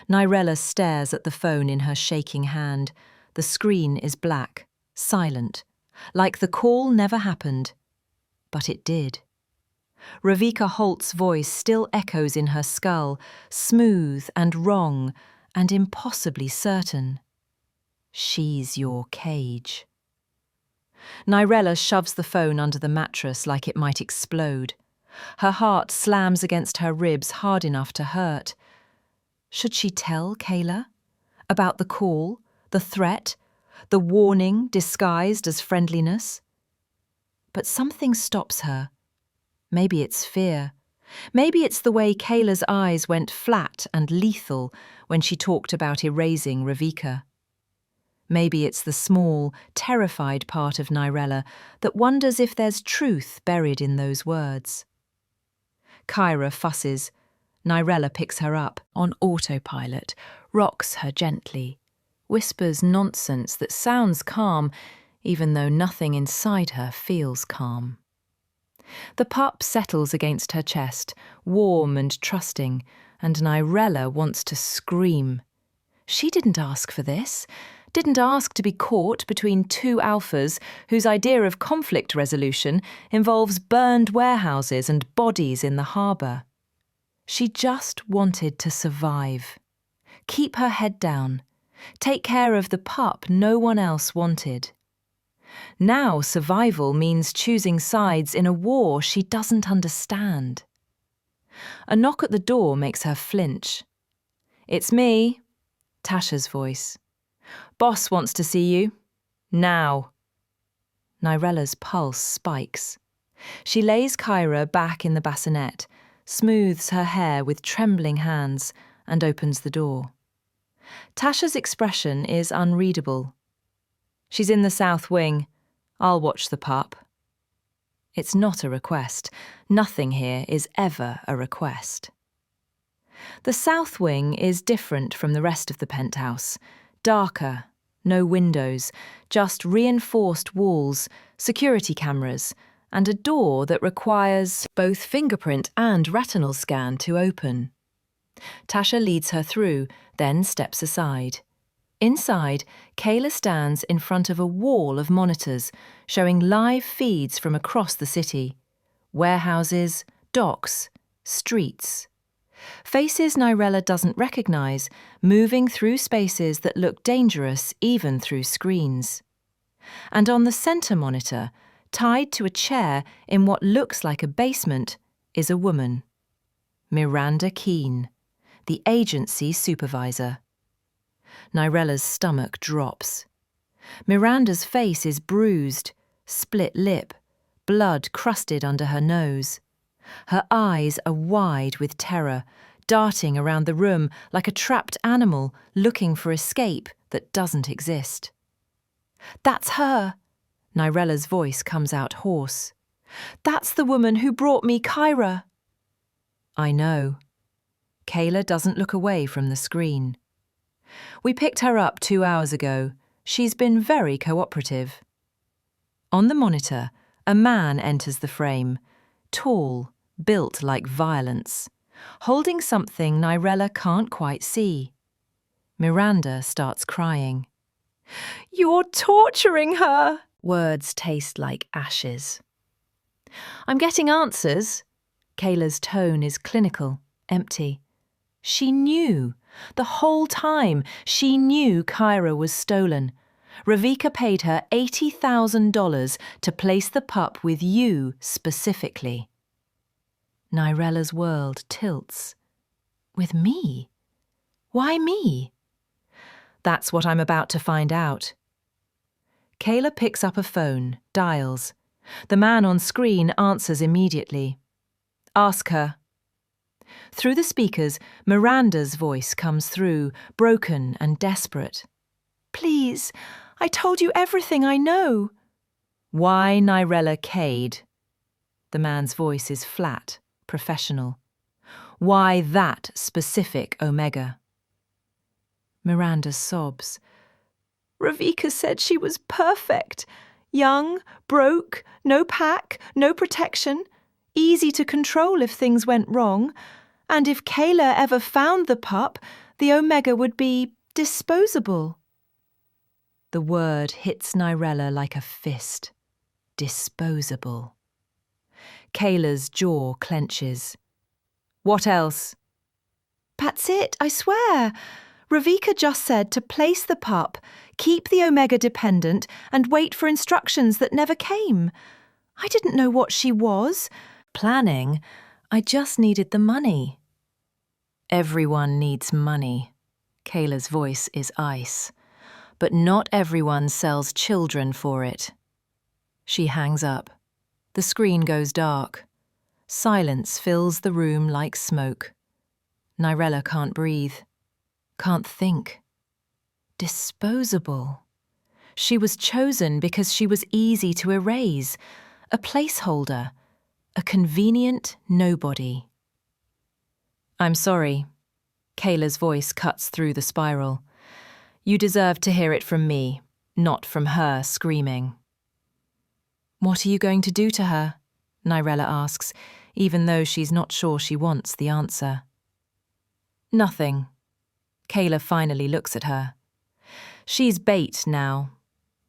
Nyrella stares at the phone in her shaking hand. The screen is black, silent, like the call never happened. But it did. Ravika Holt's voice still echoes in her skull, smooth and wrong and impossibly certain. She's your cage. Nyrella shoves the phone under the mattress like it might explode. Her heart slams against her ribs hard enough to hurt. Should she tell Kaela? About the call, the threat, the warning disguised as friendliness? But something stops her. Maybe it's fear. Maybe it's the way Kaela's eyes went flat and lethal when she talked about erasing Ravika. Maybe it's the small, terrified part of Nyrella that wonders if there's truth buried in those words. Kyra fusses. Nyrella picks her up on autopilot, rocks her gently, whispers nonsense that sounds calm, even though nothing inside her feels calm. The pup settles against her chest, warm and trusting, and Nyrella wants to scream. She didn't ask for this, didn't ask to be caught between 2 alphas whose idea of conflict resolution involves burned warehouses and bodies in the harbour. She just wanted to survive. Keep her head down. Take care of the pup no one else wanted. Now survival means choosing sides in a war she doesn't understand. A knock at the door makes her flinch. It's me, Tasha's voice. Boss wants to see you. Now. Nyrella's pulse spikes. She lays Kyra back in the bassinet, smooths her hair with trembling hands, and opens the door. Tasha's expression is unreadable. She's in the south wing. I'll watch the pup. It's not a request. Nothing here is ever a request. The south wing is different from the rest of the penthouse. Darker, no windows, just reinforced walls, security cameras, and a door that requires both fingerprint and retinal scan to open. Tasha leads her through, then steps aside. Inside, Kaela stands in front of a wall of monitors showing live feeds from across the city. Warehouses, docks, streets. Faces Nyrella doesn't recognise, moving through spaces that look dangerous even through screens. And on the centre monitor, tied to a chair in what looks like a basement, is a woman. Nyrella Cade, the agency supervisor. Nyrella's stomach drops. Miranda's face is bruised, split lip, blood crusted under her nose. Her eyes are wide with terror, darting around the room like a trapped animal looking for escape that doesn't exist. "That's her!" Nyrella's voice comes out hoarse. "That's the woman who brought me Kyra." "I know." Kaela doesn't look away from the screen. "We picked her up 2 hours ago. She's been very cooperative." On the monitor, a man enters the frame, tall, built like violence, holding something Nyrella can't quite see. Miranda starts crying. "You're torturing her!" Words taste like ashes. "I'm getting answers." Kaela's tone is clinical, empty. She knew. The whole time, she knew Kyra was stolen. Ravika paid her $80,000 to place the pup with you specifically. Nyrella's world tilts. With me? Why me? That's what I'm about to find out. Kaela picks up a phone, dials. The man on screen answers immediately. "Ask her." Through the speakers, Miranda's voice comes through, broken and desperate. "Please, I told you everything I know." "Why Nyrella Cade?" The man's voice is flat, professional. "Why that specific Omega?" Miranda sobs. "Ravika said she was perfect. Young, broke, no pack, no protection. Easy to control if things went wrong. And if Kaela ever found the pup, the Omega would be disposable." The word hits Nyrella like a fist. Disposable. Kaela's jaw clenches. "What else?" "That's it, I swear. Ravika just said to place the pup, keep the Omega dependent, and wait for instructions that never came. I didn't know what she was planning. I just needed the money." "Everyone needs money." Kaela's voice is ice. "But not everyone sells children for it." She hangs up. The screen goes dark. Silence fills the room like smoke. Nyrella can't breathe. Can't think. Disposable. She was chosen because she was easy to erase. A placeholder. A convenient nobody. "I'm sorry." Kaela's voice cuts through the spiral. "You deserve to hear it from me, not from her screaming." "What are you going to do to her?" Nyrella asks, even though she's not sure she wants the answer. "Nothing." Kaela finally looks at her. "She's bait now.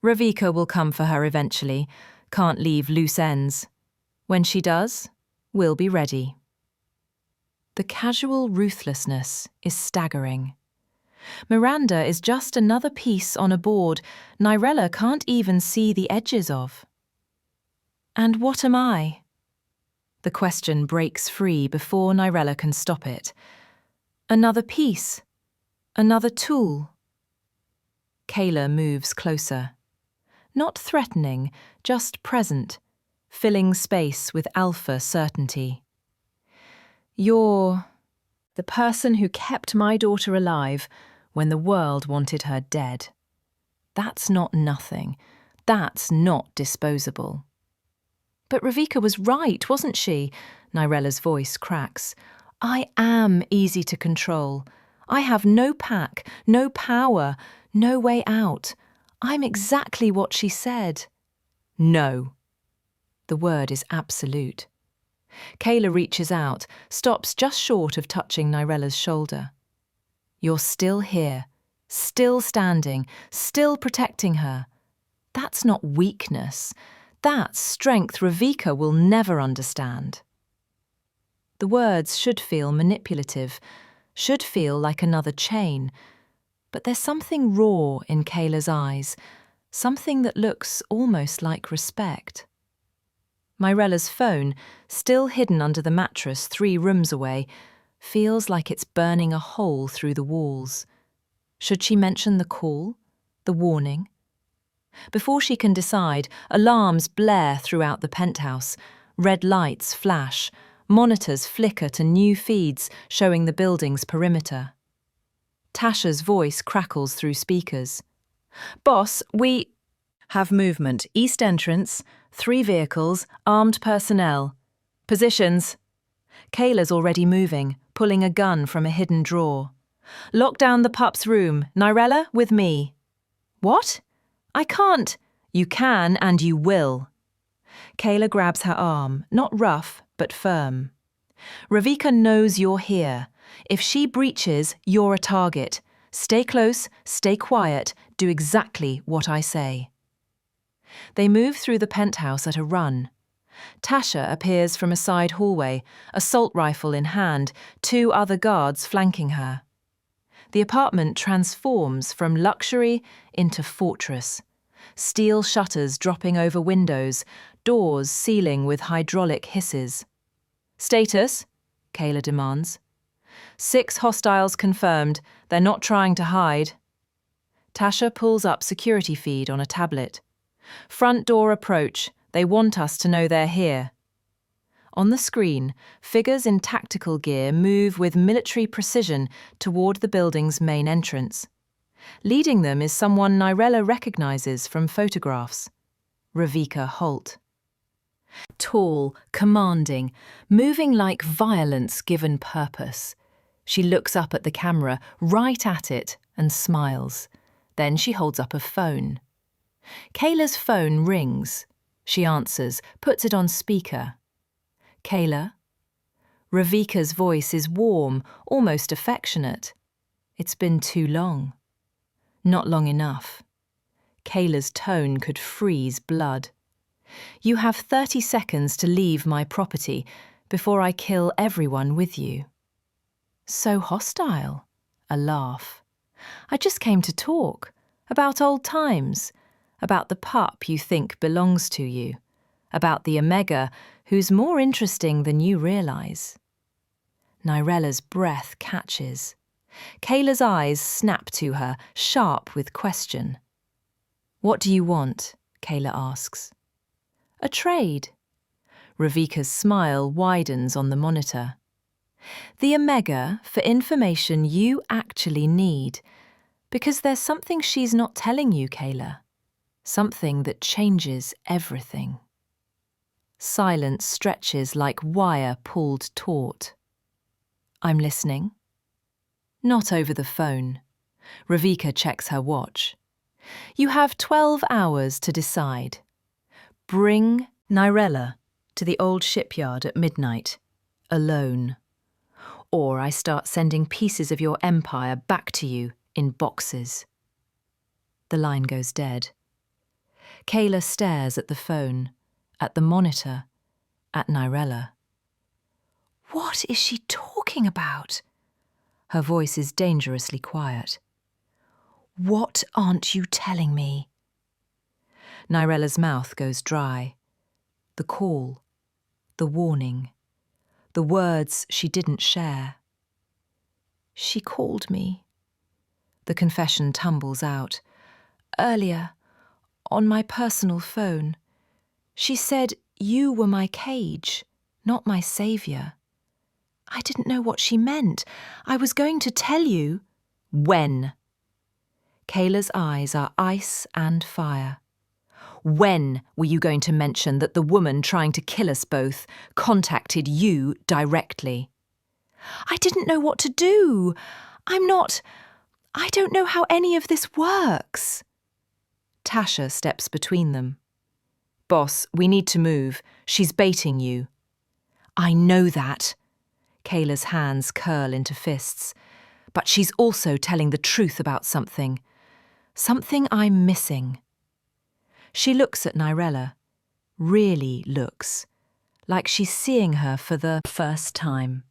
Ravika will come for her eventually. Can't leave loose ends. When she does, we'll be ready." The casual ruthlessness is staggering. Miranda is just another piece on a board Nyrella can't even see the edges of. And what am I? The question breaks free before Nyrella can stop it. Another piece. Another tool. Kaela moves closer. Not threatening, just present, filling space with alpha certainty. "You're the person who kept my daughter alive when the world wanted her dead. That's not nothing. That's not disposable." "But Ravika was right, wasn't she?" Nyrella's voice cracks. "I am easy to control. I have no pack, no power, no way out. I'm exactly what she said." "No." The word is absolute. Kaela reaches out, stops just short of touching Nyrella's shoulder. "You're still here, still standing, still protecting her. That's not weakness. That's strength Ravika will never understand. The words should feel manipulative, should feel like another chain, but there's something raw in Kaela's eyes, something that looks almost like respect. Nyrella's phone, still hidden under the mattress 3 rooms away, feels like it's burning a hole through the walls. Should she mention the call, the warning? Before she can decide, alarms blare throughout the penthouse, red lights flash, monitors flicker to new feeds showing the building's perimeter. Tasha's voice crackles through speakers. "Boss, we have movement. East entrance, 3 vehicles, armed personnel. Positions." Kaela's already moving, pulling a gun from a hidden drawer. "Lock down the pup's room. Nyrella, with me." "What? I can't." "You can and you will." Kaela grabs her arm, not rough, but firm. "Ravika knows you're here. If she breaches, you're a target. Stay close, stay quiet, do exactly what I say." They move through the penthouse at a run. Tasha appears from a side hallway, assault rifle in hand, 2 other guards flanking her. The apartment transforms from luxury into fortress. Steel shutters dropping over windows, doors sealing with hydraulic hisses. "Status?" Kaela demands. 6 hostiles confirmed. They're not trying to hide. Tasha pulls up security feed on a tablet. "Front door approach. They want us to know they're here." On the screen, figures in tactical gear move with military precision toward the building's main entrance. Leading them is someone Nyrella recognizes from photographs. Ravika Holt. Tall, commanding, moving like violence given purpose. She looks up at the camera, right at it, and smiles. Then she holds up a phone. Kaela's phone rings. She answers, puts it on speaker. "Kaela?" Ravika's voice is warm, almost affectionate. "It's been too long." "Not long enough." Kaela's tone could freeze blood. "You have 30 seconds to leave my property before I kill everyone with you." "So hostile." A laugh. "I just came to talk. About old times. About the pup you think belongs to you. About the Omega, who's more interesting than you realise." Nyrella's breath catches. Kaela's eyes snap to her, sharp with question. "What do you want?" Kaela asks. "A trade." Ravika's smile widens on the monitor. "The Omega for information you actually need, because there's something she's not telling you, Kaela. Something that changes everything." Silence stretches like wire pulled taut. "I'm listening." Not over the phone. Ravika checks her watch. "You have 12 hours to decide. Bring Nyrella to the old shipyard at midnight, alone. Or I start sending pieces of your empire back to you in boxes." The line goes dead. Kaela stares at the phone, at the monitor, at Nyrella. "What is she talking about?" Her voice is dangerously quiet. "What aren't you telling me?" Nyrella's mouth goes dry. The call, the warning, the words she didn't share. "She called me." The confession tumbles out. "Earlier, on my personal phone. She said you were my cage, not my saviour. I didn't know what she meant. I was going to tell you." "When?" Kaela's eyes are ice and fire. "When were you going to mention that the woman trying to kill us both contacted you directly?" "I didn't know what to do. I don't know how any of this works." Tasha steps between them. "Boss, we need to move. She's baiting you." "I know that." Kaela's hands curl into fists. But she's also telling the truth about something. Something I'm missing. She looks at Nyrella. Really looks. Like she's seeing her for the first time.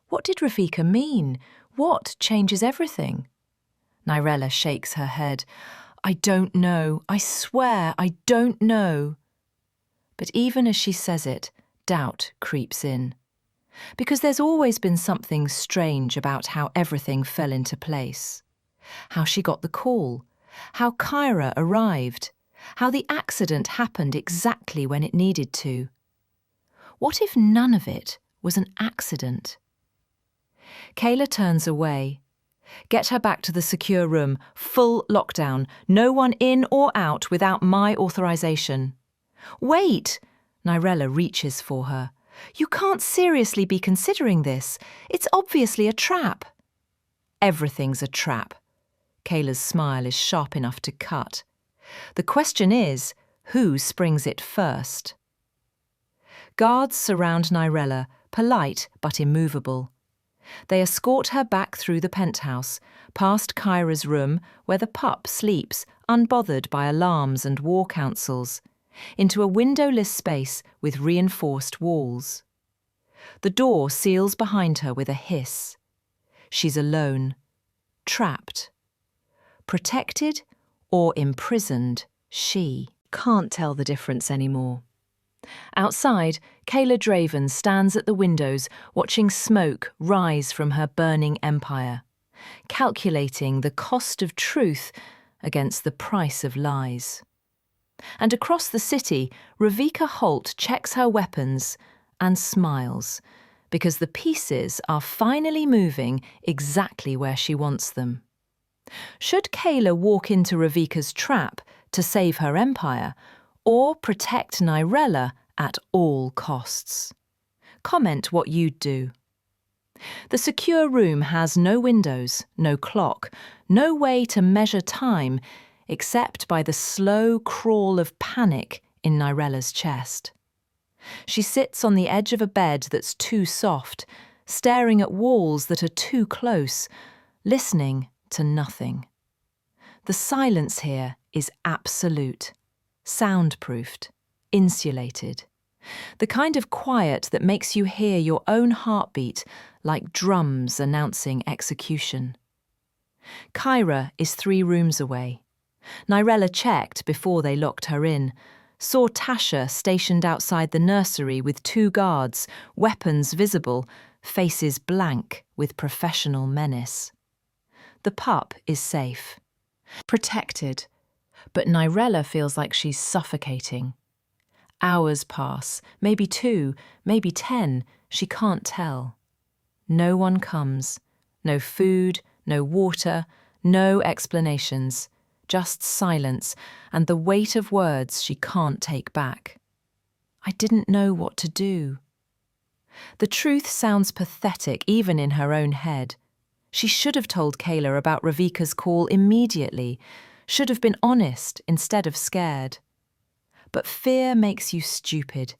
What did Ravika mean? What changes everything? Nyrella shakes her head. I don't know. I swear, I don't know. But even as she says it, doubt creeps in. Because there's always been something strange about how everything fell into place. How she got the call. How Kyra arrived. How the accident happened exactly when it needed to. What if none of it was an accident? Kaela turns away. Get her back to the secure room, full lockdown, no one in or out without my authorization. Wait! Nyrella reaches for her. You can't seriously be considering this. It's obviously a trap. Everything's a trap. Kaela's smile is sharp enough to cut. The question is, who springs it first? Guards surround Nyrella, polite but immovable. They escort her back through the penthouse, past Kyra's room where the pup sleeps, unbothered by alarms and war councils, into a windowless space with reinforced walls. The door seals behind her with a hiss. She's alone, trapped. Protected or imprisoned, she can't tell the difference anymore. Outside, Kaela Draven stands at the windows watching smoke rise from her burning empire, calculating the cost of truth against the price of lies. And across the city, Ravika Holt checks her weapons and smiles, because the pieces are finally moving exactly where she wants them. Should Kaela walk into Ravika's trap to save her empire, or protect Nyrella at all costs? Comment what you'd do. The secure room has no windows, no clock, no way to measure time except by the slow crawl of panic in Nyrella's chest. She sits on the edge of a bed that's too soft, staring at walls that are too close, listening to nothing. The silence here is absolute, soundproofed, insulated. The kind of quiet that makes you hear your own heartbeat like drums announcing execution. Kyra is 3 rooms away. Nyrella checked before they locked her in, saw Tasha stationed outside the nursery with 2 guards, weapons visible, faces blank with professional menace. The pup is safe, protected, but Nyrella feels like she's suffocating. Hours pass, maybe 2, maybe 10, she can't tell. No one comes, no food, no water, no explanations, just silence and the weight of words she can't take back. I didn't know what to do. The truth sounds pathetic even in her own head. She should have told Kaela about Ravika's call immediately, should have been honest instead of scared. But fear makes you stupid,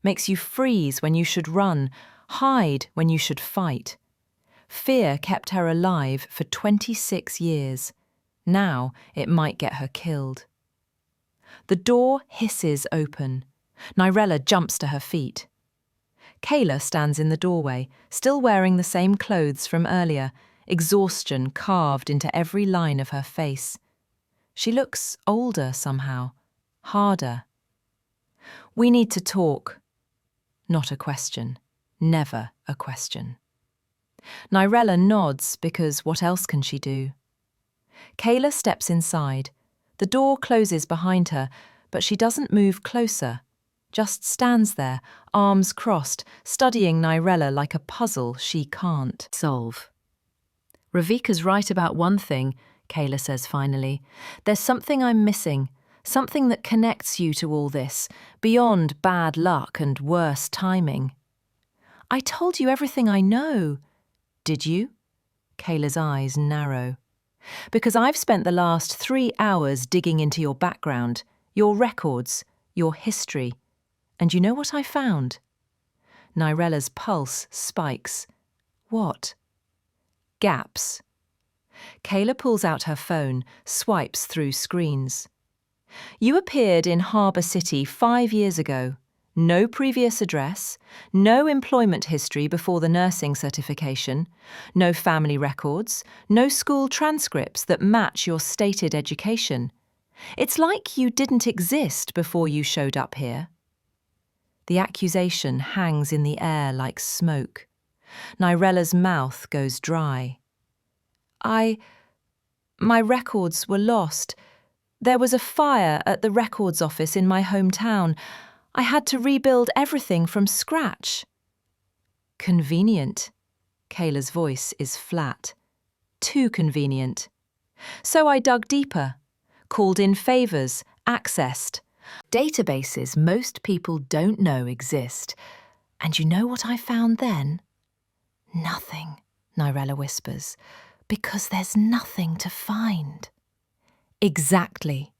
makes you freeze when you should run, hide when you should fight. Fear kept her alive for 26 years. Now it might get her killed. The door hisses open. Nyrella jumps to her feet. Kaela stands in the doorway, still wearing the same clothes from earlier, exhaustion carved into every line of her face. She looks older somehow, harder. We need to talk. Not a question. Never a question. Nyrella nods because what else can she do? Kaela steps inside. The door closes behind her, but she doesn't move closer, just stands there, arms crossed, studying Nyrella like a puzzle she can't solve. Ravika's right about one thing, Kaela says finally. There's something I'm missing, something that connects you to all this, beyond bad luck and worse timing. I told you everything I know. Did you? Kaela's eyes narrow. Because I've spent the last 3 hours digging into your background, your records, your history. And you know what I found? Nyrella's pulse spikes. What? Gaps. Kaela pulls out her phone, swipes through screens. You appeared in Harbour City 5 years ago. No previous address, no employment history before the nursing certification, no family records, no school transcripts that match your stated education. It's like you didn't exist before you showed up here. The accusation hangs in the air like smoke. Nyrella's mouth goes dry. My records were lost. There was a fire at the records office in my hometown. I had to rebuild everything from scratch. Convenient. Kaela's voice is flat. Too convenient. So I dug deeper, called in favours, accessed. Databases most people don't know exist. And you know what I found then? Nothing, Nyrella whispers, because there's nothing to find. Exactly.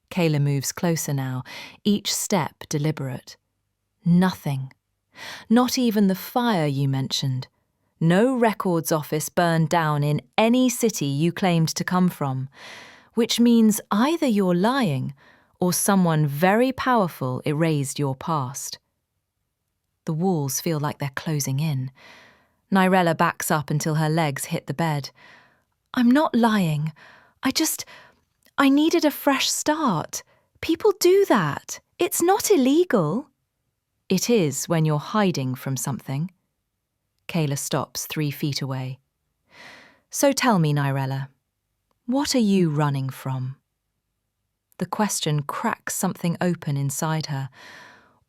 Kaela moves closer now, each step deliberate. Nothing. Not even the fire you mentioned. No records office burned down in any city you claimed to come from, which means either you're lying or someone very powerful erased your past. The walls feel like they're closing in. Nyrella backs up until her legs hit the bed. I'm not lying. I needed a fresh start. People do that. It's not illegal. It is when you're hiding from something. Kaela stops 3 feet away. So tell me, Nyrella, what are you running from? The question cracks something open inside her.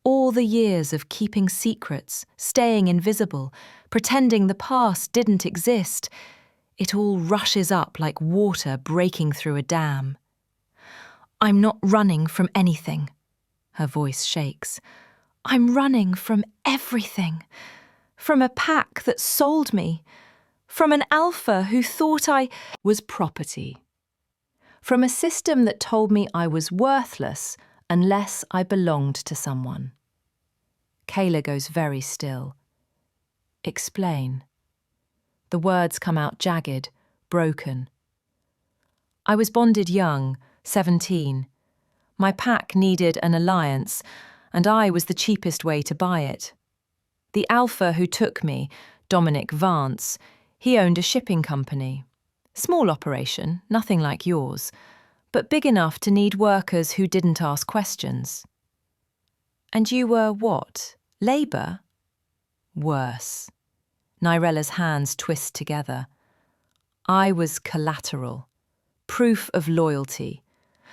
All the years of keeping secrets, staying invisible, pretending the past didn't exist, it all rushes up like water breaking through a dam. I'm not running from anything. Her voice shakes. I'm running from everything. From a pack that sold me. From an alpha who thought I was property. From a system that told me I was worthless unless I belonged to someone. Kaela goes very still. Explain. The words come out jagged, broken. I was bonded young, 17. My pack needed an alliance, and I was the cheapest way to buy it. The alpha who took me, Dominic Vance, he owned a shipping company. Small operation, nothing like yours, but big enough to need workers who didn't ask questions. And you were what? Labour? Worse. Nyrella's hands twist together. I was collateral, proof of loyalty,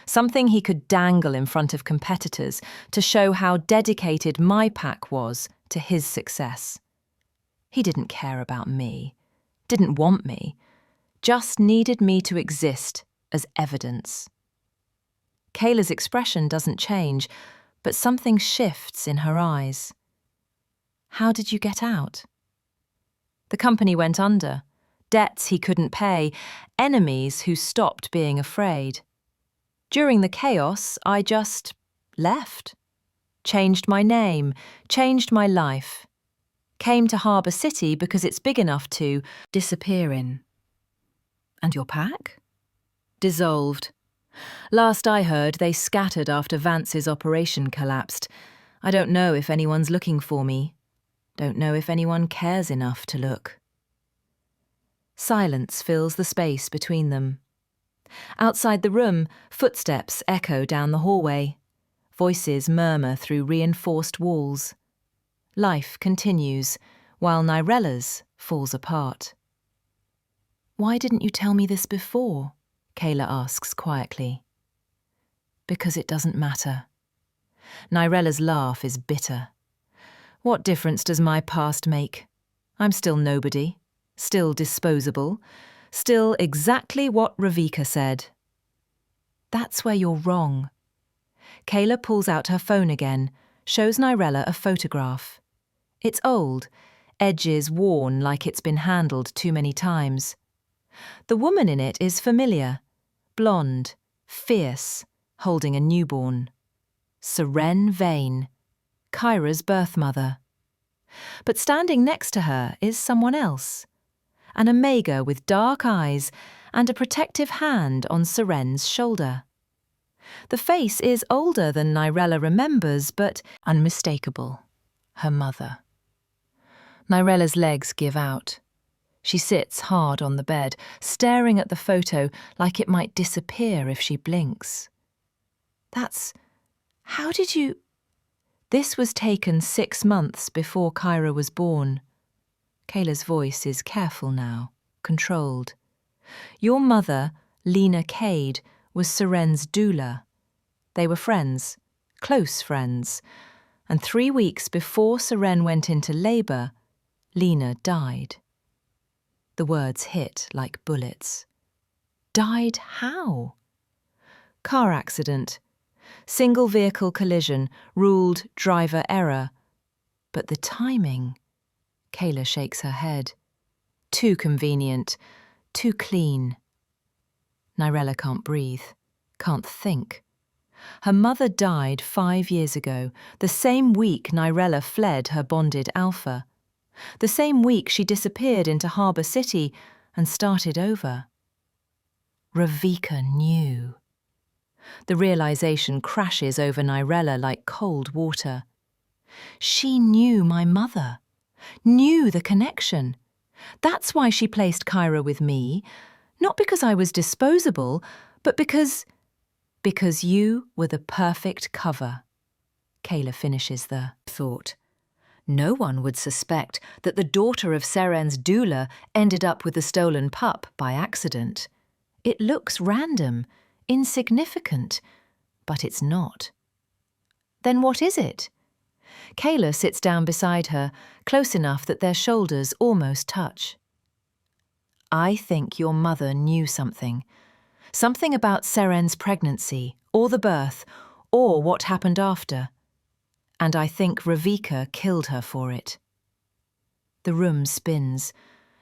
something he could dangle in front of competitors to show how dedicated my pack was to his success. He didn't care about me, didn't want me, just needed me to exist as evidence. Kaela's expression doesn't change, but something shifts in her eyes. How did you get out? The company went under. Debts he couldn't pay, enemies who stopped being afraid. During the chaos, I just left. Changed my name, changed my life. Came to Harbour City because it's big enough to disappear in. And your pack? Dissolved. Last I heard, they scattered after Vance's operation collapsed. I don't know if anyone's looking for me. Don't know if anyone cares enough to look. Silence fills the space between them. Outside the room, footsteps echo down the hallway. Voices murmur through reinforced walls. Life continues, while Nyrella's falls apart. Why didn't you tell me this before? Kaela asks quietly. Because it doesn't matter. Nyrella's laugh is bitter. What difference does my past make? I'm still nobody, still disposable, still exactly what Ravika said. That's where you're wrong. Kaela pulls out her phone again, shows Nyrella a photograph. It's old, edges worn like it's been handled too many times. The woman in it is familiar, blonde, fierce, holding a newborn. Seren Vane, Kyra's birth mother. But standing next to her is someone else. an omega with dark eyes and a protective hand on Seren's shoulder. The face is older than Nyrella remembers, but unmistakable. Her mother. Nyrella's legs give out. She sits hard on the bed, staring at the photo like it might disappear if she blinks. How did you... This was taken 6 months before Kyra was born. Kaela's voice is careful now, controlled. Your mother, Nyrella Cade, was Seren's doula. They were friends, close friends, and 3 weeks before Seren went into labour, Lena died. The words hit like bullets. Died how? Car accident. Single vehicle collision, ruled driver error. But the timing... Kaela shakes her head. Too convenient, too clean. Nyrella can't breathe, can't think. Her mother died 5 years ago, the same week Nyrella fled her bonded alpha. The same week she disappeared into Harbour City and started over. Ravika knew. The realization crashes over Nyrella like cold water. She knew my mother, knew the connection. That's why she placed Kyra with me, not because I was disposable, but because you were the perfect cover. Kaela finishes the thought. No one would suspect that the daughter of Seren's doula ended up with the stolen pup by accident. It looks random, insignificant, but it's not. Then what is it? Kaela sits down beside her, close enough that their shoulders almost touch. I think your mother knew something. Something about Seren's pregnancy, or the birth, or what happened after. And I think Ravika killed her for it. The room spins.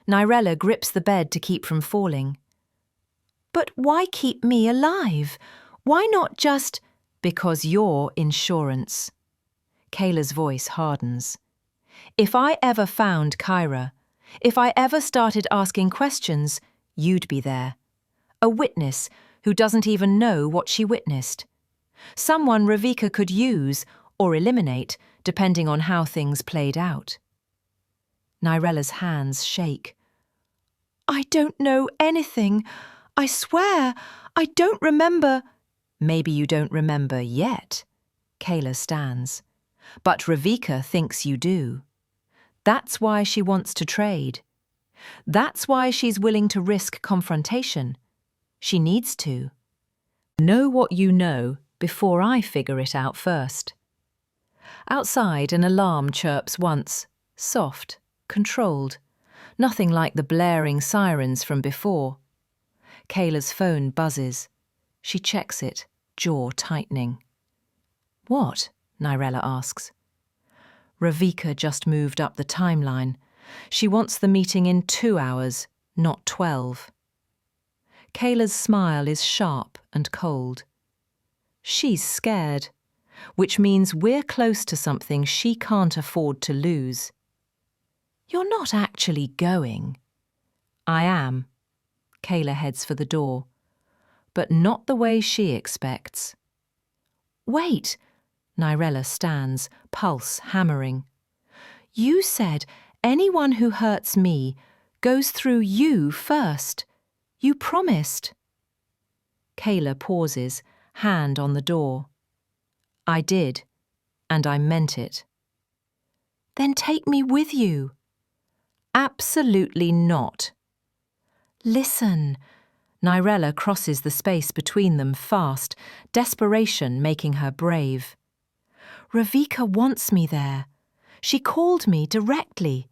Nyrella grips the bed to keep from falling. But why keep me alive? Why not just... Because you're insurance. Kaela's voice hardens. If I ever found Kyra, if I ever started asking questions, you'd be there. A witness who doesn't even know what she witnessed. Someone Ravika could use or eliminate, depending on how things played out. Nyrella's hands shake. I don't know anything. I swear, I don't remember. Maybe you don't remember yet. Kaela stands. But Ravika thinks you do. That's why she wants to trade. That's why she's willing to risk confrontation. She needs to. Know what you know before I figure it out first. Outside, an alarm chirps once, soft, controlled, nothing like the blaring sirens from before. Kaela's phone buzzes. She checks it, jaw tightening. What? Nyrella asks. Ravika just moved up the timeline. She wants the meeting in 2 hours, not 12. Kaela's smile is sharp and cold. She's scared, which means we're close to something she can't afford to lose. You're not actually going. I am. Kaela heads for the door, but not the way she expects. Wait, Nyrella stands, pulse hammering. You said anyone who hurts me goes through you first. You promised. Kaela pauses, hand on the door. I did, and I meant it. Then take me with you. Absolutely not. Listen. Nyrella crosses the space between them fast, desperation making her brave. Ravika wants me there. She called me directly.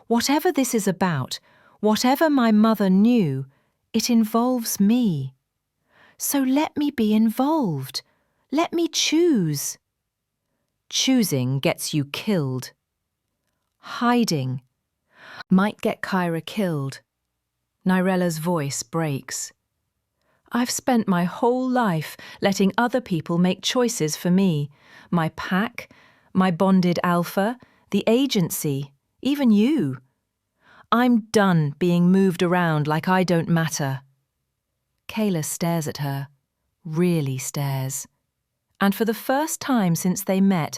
Whatever this is about, whatever my mother knew, it involves me. So let me be involved. Let me choose. Choosing gets you killed. Hiding might get Kyra killed. Nyrella's voice breaks. I've spent my whole life letting other people make choices for me. My pack, my bonded alpha, the agency, even you. I'm done being moved around like I don't matter. Kaela stares at her, really stares. And for the first time since they met,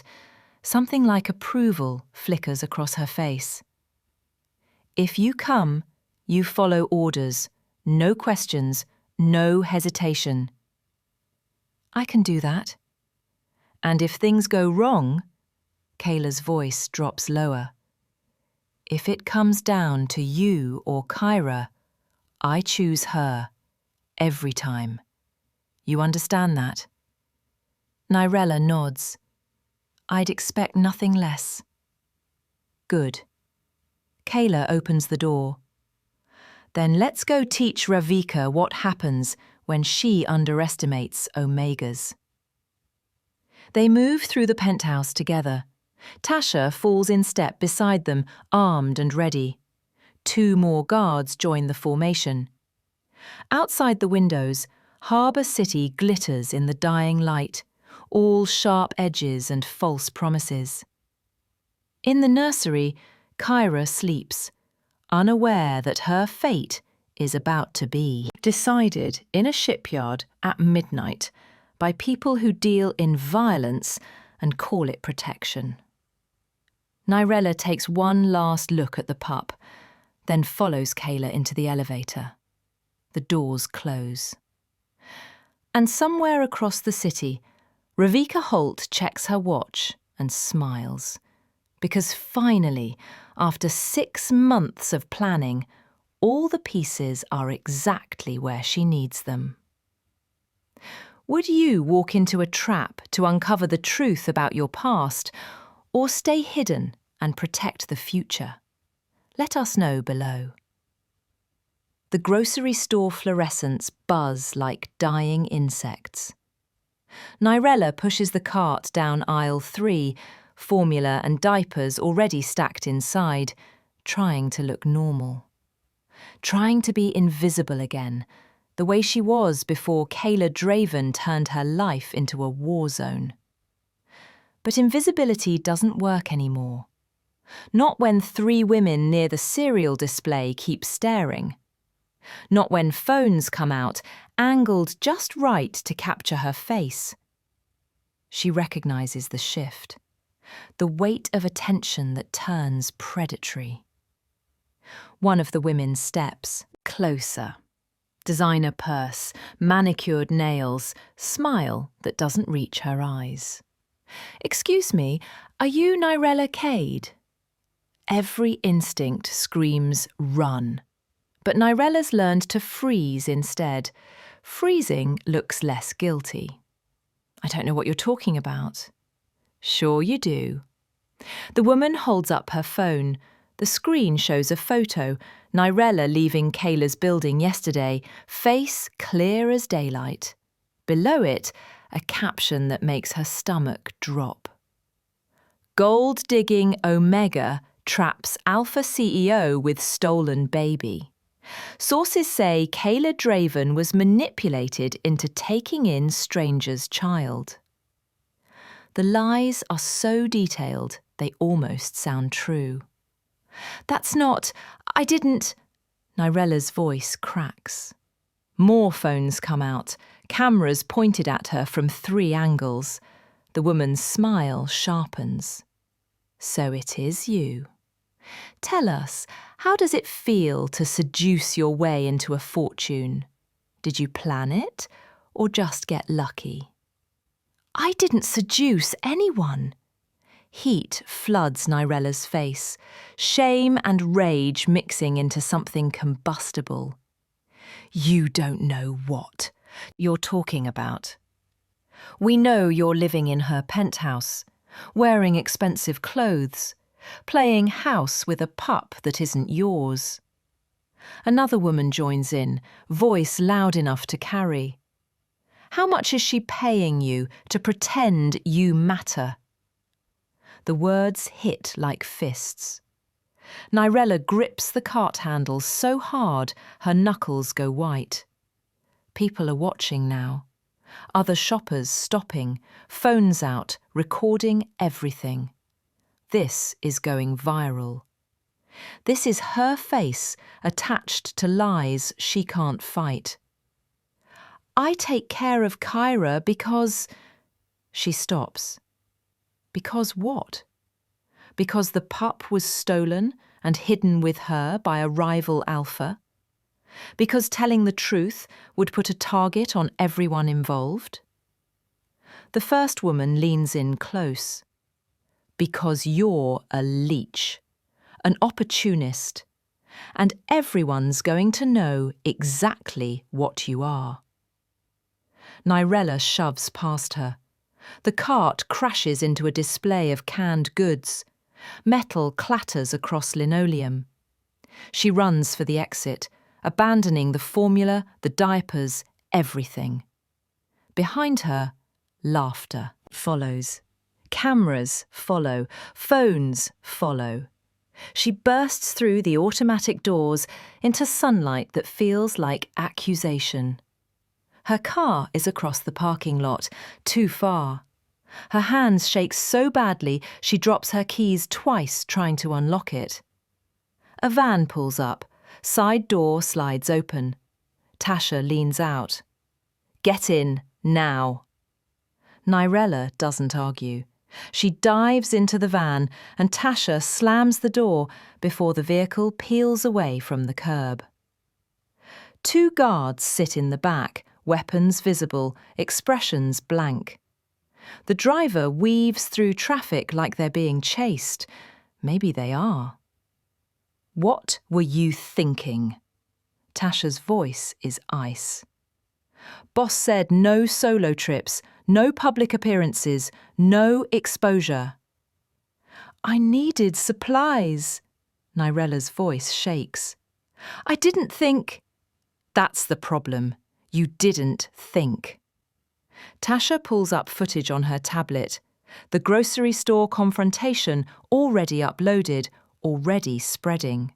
something like approval flickers across her face. If you come, you follow orders, no questions, no hesitation. I can do that. And if things go wrong, Kaela's voice drops lower. If it comes down to you or Kyra, I choose her, every time. You understand that? Nyrella nods. I'd expect nothing less. Good. Kaela opens the door. Then let's go teach Ravika what happens when she underestimates Omegas. They move through the penthouse together. Tasha falls in step beside them, armed and ready. 2 more guards join the formation. Outside the windows, Harbour City glitters in the dying light, all sharp edges and false promises. In the nursery, Kyra sleeps, unaware that her fate is about to be decided in a shipyard at midnight by people who deal in violence and call it protection. Nyrella takes one last look at the pup, then follows Kaela into the elevator. The doors close. And somewhere across the city, Ravika Holt checks her watch and smiles. Because finally, after 6 months of planning, all the pieces are exactly where she needs them. Would you walk into a trap to uncover the truth about your past, or stay hidden and protect the future? Let us know below. The grocery store fluorescents buzz like dying insects. Nyrella pushes the cart down aisle 3, formula and diapers already stacked inside, trying to look normal. Trying to be invisible again, the way she was before Kaela Draven turned her life into a war zone. But invisibility doesn't work anymore. Not when 3 women near the cereal display keep staring. Not when phones come out, angled just right to capture her face. She recognizes the shift, the weight of attention that turns predatory. One of the women steps closer. Designer purse, manicured nails, smile that doesn't reach her eyes. Excuse me, are you Nyrella Cade? Every instinct screams run. But Nyrella's learned to freeze instead. Freezing looks less guilty. I don't know what you're talking about. Sure you do. The woman holds up her phone. The screen shows a photo. Nyrella leaving Kaela's building yesterday, face clear as daylight. Below it, a caption that makes her stomach drop. Gold-digging Omega traps Alpha CEO with stolen baby. Sources say Kaela Draven was manipulated into taking in stranger's child. The lies are so detailed they almost sound true. That's not, I didn't. Nyrella's voice cracks. More phones come out, cameras pointed at her from 3 angles. The woman's smile sharpens. So it is you. Tell us, how does it feel to seduce your way into a fortune? Did you plan it, or just get lucky? I didn't seduce anyone. Heat floods Nyrella's face, shame and rage mixing into something combustible. You don't know what you're talking about. We know you're living in her penthouse, wearing expensive clothes, playing house with a pup that isn't yours. Another woman joins in, voice loud enough to carry. How much is she paying you to pretend you matter? The words hit like fists. Nyrella grips the cart handle so hard her knuckles go white. People are watching now. Other shoppers stopping, phones out, recording everything. This is going viral. This is her face attached to lies she can't fight. I take care of Kyra because... She stops. Because what? Because the pup was stolen and hidden with her by a rival alpha? Because telling the truth would put a target on everyone involved? The first woman leans in close. Because you're a leech, an opportunist, and everyone's going to know exactly what you are. Nyrella shoves past her. The cart crashes into a display of canned goods. Metal clatters across linoleum. She runs for the exit, abandoning the formula, the diapers, everything. Behind her, laughter follows. Cameras follow. Phones follow. She bursts through the automatic doors into sunlight that feels like accusation. Her car is across the parking lot, too far. Her hands shake so badly she drops her keys twice trying to unlock it. A van pulls up. Side door slides open. Tasha leans out. Get in, now. Nyrella doesn't argue. She dives into the van and Tasha slams the door before the vehicle peels away from the curb. Two guards sit in the back, weapons visible, expressions blank. The driver weaves through traffic like they're being chased. Maybe they are. What were you thinking? Tasha's voice is ice. Boss said no solo trips, no public appearances, no exposure. I needed supplies. Nyrella's voice shakes. I didn't think... That's the problem. You didn't think. Tasha pulls up footage on her tablet. The grocery store confrontation already uploaded, already spreading.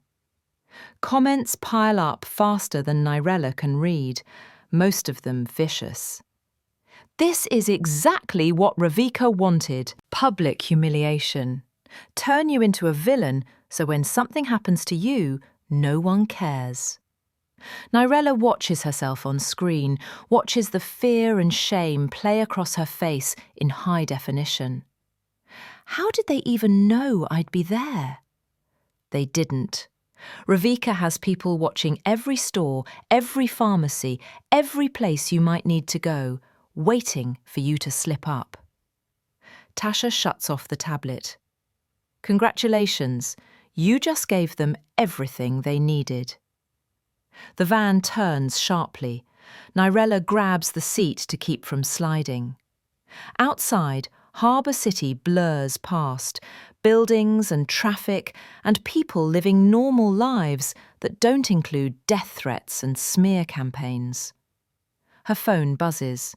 Comments pile up faster than Nyrella can read, most of them vicious. This is exactly what Ravika wanted. Public humiliation. Turn you into a villain so when something happens to you, no one cares. Nyrella watches herself on screen, watches the fear and shame play across her face in high definition. How did they even know I'd be there? They didn't. Ravika has people watching every store, every pharmacy, every place you might need to go, waiting for you to slip up. Tasha shuts off the tablet. Congratulations, you just gave them everything they needed. The van turns sharply. Nyrella grabs the seat to keep from sliding. Outside, Harbour City blurs past, buildings and traffic and people living normal lives that don't include death threats and smear campaigns. Her phone buzzes.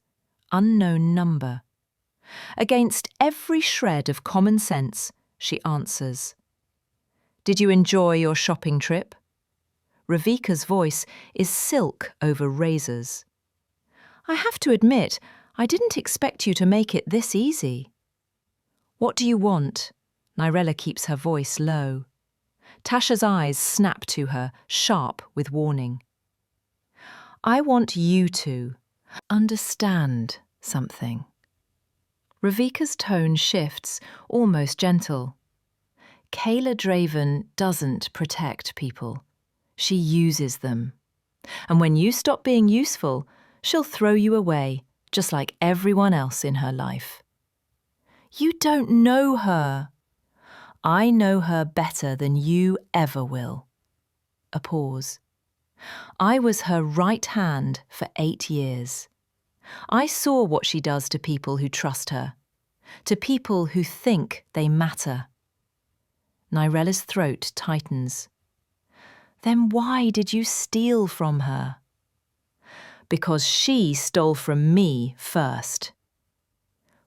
Unknown number. Against every shred of common sense, she answers. Did you enjoy your shopping trip? Ravika's voice is silk over razors. I have to admit, I didn't expect you to make it this easy. What do you want? Nyrella keeps her voice low. Tasha's eyes snap to her, sharp with warning. I want you to understand something. Ravika's tone shifts, almost gentle. Kaela Draven doesn't protect people. She uses them. And when you stop being useful, she'll throw you away, just like everyone else in her life. You don't know her. I know her better than you ever will. A pause. I was her right hand for 8 years. I saw what she does to people who trust her, to people who think they matter. Nyrella's throat tightens. Then why did you steal from her? Because she stole from me first.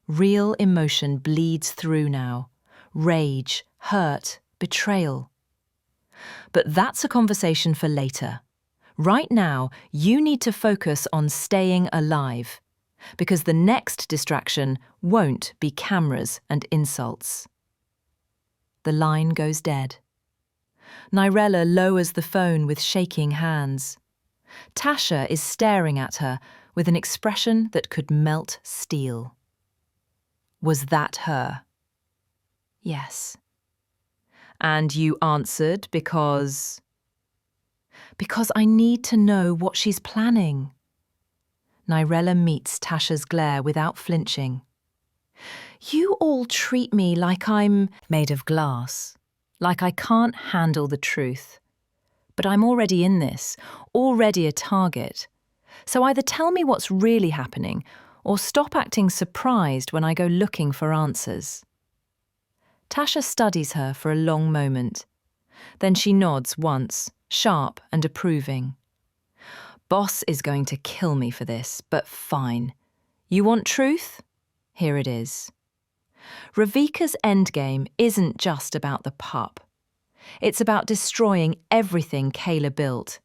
Real emotion bleeds through now. Rage, hurt, betrayal. But that's a conversation for later. Right now, you need to focus on staying alive, because the next distraction won't be cameras and insults. The line goes dead. Nyrella lowers the phone with shaking hands. Tasha is staring at her with an expression that could melt steel. Was that her? Yes. And you answered because... Because I need to know what she's planning. Nyrella meets Tasha's glare without flinching. You all treat me like I'm made of glass, like I can't handle the truth. But I'm already in this, already a target. So either tell me what's really happening, or stop acting surprised when I go looking for answers. Tasha studies her for a long moment. Then she nods once, sharp and approving. Boss is going to kill me for this, but fine. You want truth? Here it is. Ravika's endgame isn't just about the pup. It's about destroying everything Kaela built.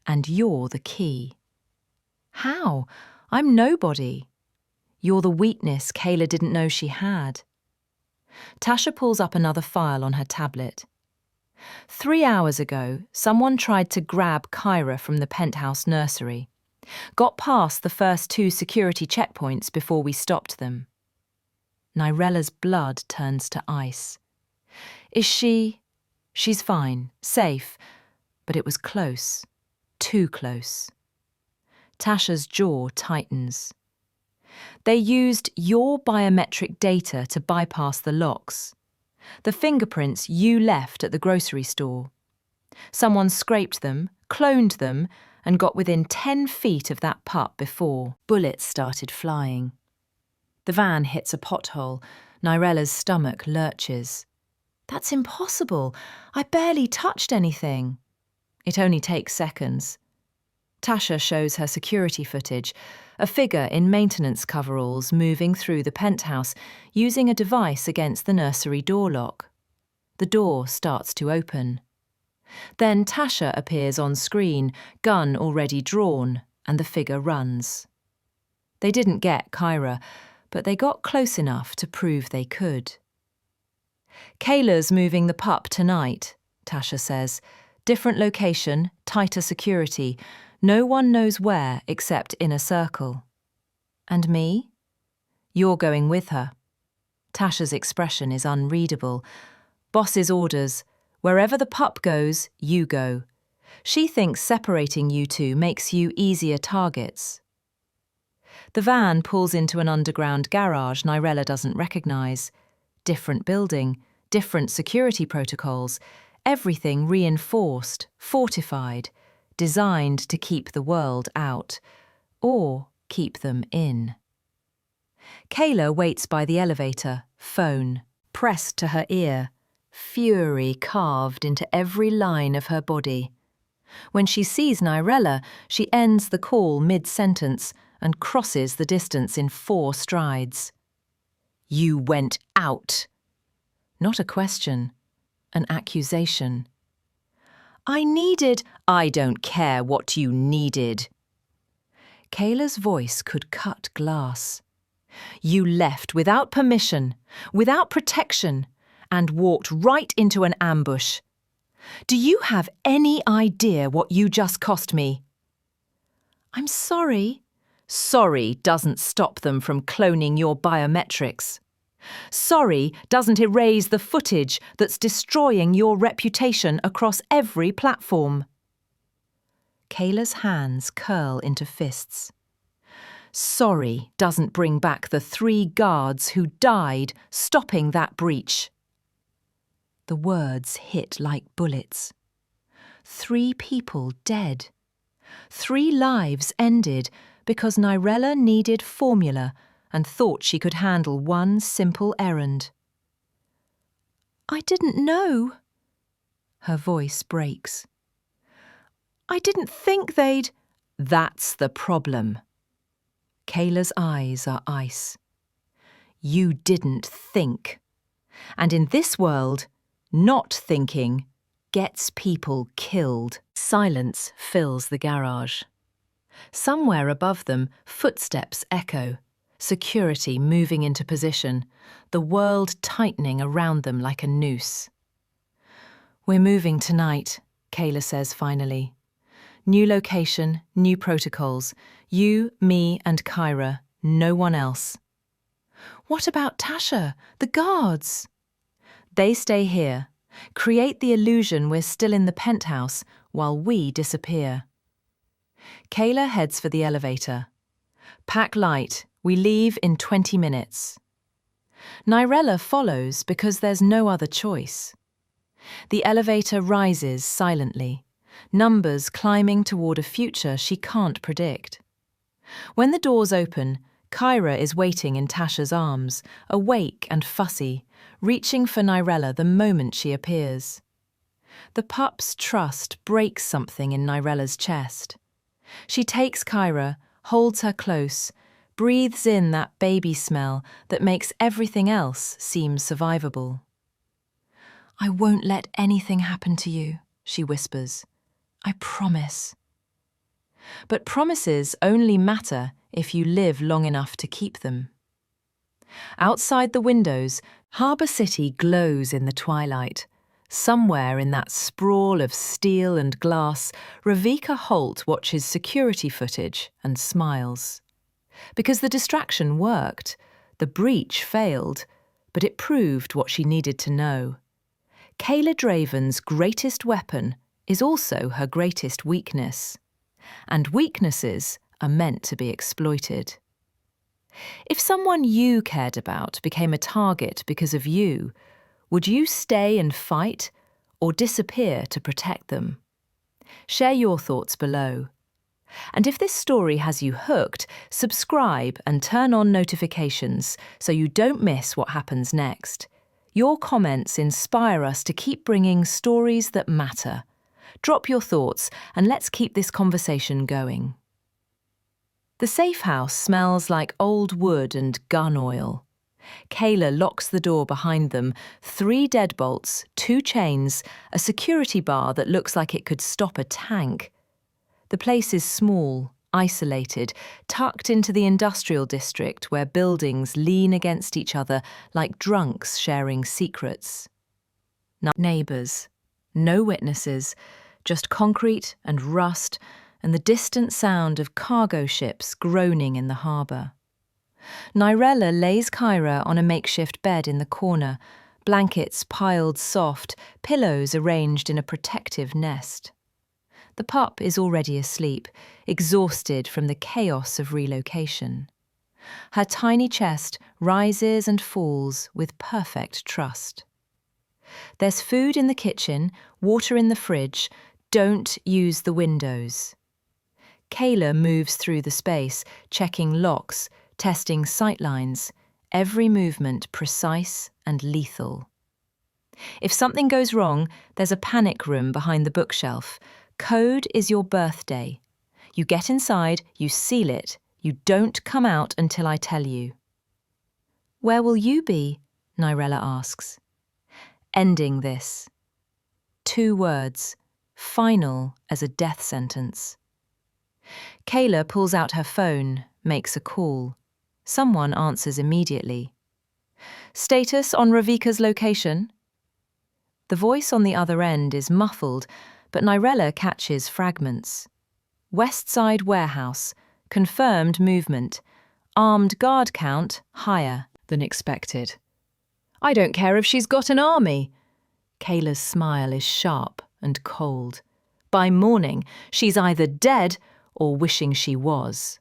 And you're the key. How? I'm nobody. You're the weakness Kaela didn't know she had. Tasha pulls up another file on her tablet. 3 hours ago, someone tried to grab Kyra from the penthouse nursery. Got past the first 2 security checkpoints before we stopped them. Nyrella's blood turns to ice. Is she... She's fine, safe, but it was close. Too close. Tasha's jaw tightens. They used your biometric data to bypass the locks. The fingerprints you left at the grocery store. Someone scraped them, cloned them, and got within 10 feet of that pup before bullets started flying. The van hits a pothole. Nyrella's stomach lurches. That's impossible. I barely touched anything. It only takes seconds. Tasha shows her security footage, a figure in maintenance coveralls moving through the penthouse, using a device against the nursery door lock. The door starts to open. Then Tasha appears on screen, gun already drawn, and the figure runs. They didn't get Kyra, but they got close enough to prove they could. Kaela's moving the pup tonight, Tasha says. Different location, tighter security. No one knows where except Inner Circle. And me? You're going with her. Tasha's expression is unreadable. Boss's orders. Wherever the pup goes, you go. She thinks separating you two makes you easier targets. The van pulls into an underground garage Nyrella doesn't recognise. Different building, different security protocols, everything reinforced, fortified, designed to keep the world out, or keep them in. Kaela waits by the elevator, phone, pressed to her ear, fury carved into every line of her body. When she sees Nyrella, she ends the call mid-sentence and crosses the distance in 4 strides. You went out. Not a question, an accusation. I don't care what you needed. Kaela's voice could cut glass. You left without permission, without protection, and walked right into an ambush. Do you have any idea what you just cost me? I'm sorry. Sorry doesn't stop them from cloning your biometrics. Sorry doesn't erase the footage that's destroying your reputation across every platform. Kaela's hands curl into fists. Sorry doesn't bring back the 3 guards who died stopping that breach. The words hit like bullets. 3 people dead. 3 lives ended because Nyrella needed formula and thought she could handle one simple errand. I didn't know. Her voice breaks. I didn't think they'd... That's the problem. Kaela's eyes are ice. You didn't think. And in this world, not thinking gets people killed. Silence fills the garage. Somewhere above them, footsteps echo. Security moving into position, the world tightening around them like a noose. We're moving tonight, Kaela says finally. New location, new protocols. You, me, and Kyra. No one else. What about Tasha? The guards? They stay here. Create the illusion we're still in the penthouse while we disappear. Kaela heads for the elevator. Pack light. We leave in 20 minutes. Nyrella follows because there's no other choice. The elevator rises silently, numbers climbing toward a future she can't predict. When the doors open, Kyra is waiting in Tasha's arms, awake and fussy, reaching for Nyrella the moment she appears. The pup's trust breaks something in Nyrella's chest. She takes Kyra, holds her close, breathes in that baby smell that makes everything else seem survivable. I won't let anything happen to you, she whispers. I promise. But promises only matter if you live long enough to keep them. Outside the windows, Harbour City glows in the twilight. Somewhere in that sprawl of steel and glass, Ravika Holt watches security footage and smiles. Because the distraction worked, the breach failed, but it proved what she needed to know. Kaela Draven's greatest weapon is also her greatest weakness. And weaknesses are meant to be exploited. If someone you cared about became a target because of you, would you stay and fight or disappear to protect them? Share your thoughts below. And if this story has you hooked, subscribe and turn on notifications so you don't miss what happens next. Your comments inspire us to keep bringing stories that matter. Drop your thoughts and let's keep this conversation going. The safe house smells like old wood and gun oil. Kaela locks the door behind them, 3 deadbolts, 2 chains, a security bar that looks like it could stop a tank. The place is small, isolated, tucked into the industrial district where buildings lean against each other like drunks sharing secrets. No neighbours, no witnesses, just concrete and rust and the distant sound of cargo ships groaning in the harbour. Nyrella lays Kyra on a makeshift bed in the corner, blankets piled soft, pillows arranged in a protective nest. The pup is already asleep, exhausted from the chaos of relocation. Her tiny chest rises and falls with perfect trust. There's food in the kitchen, water in the fridge. Don't use the windows. Kaela moves through the space, checking locks, testing sightlines, every movement precise and lethal. If something goes wrong, there's a panic room behind the bookshelf. Code is your birthday. You get inside, you seal it, you don't come out until I tell you. Where will you be? Nyrella asks. Ending this. 2 words, final as a death sentence. Kaela pulls out her phone, makes a call. Someone answers immediately. Status on Ravika's location? The voice on the other end is muffled, but Nyrella catches fragments. West Side Warehouse, confirmed movement. Armed guard count higher than expected. I don't care if she's got an army. Kayla's smile is sharp and cold. By morning, she's either dead or wishing she was.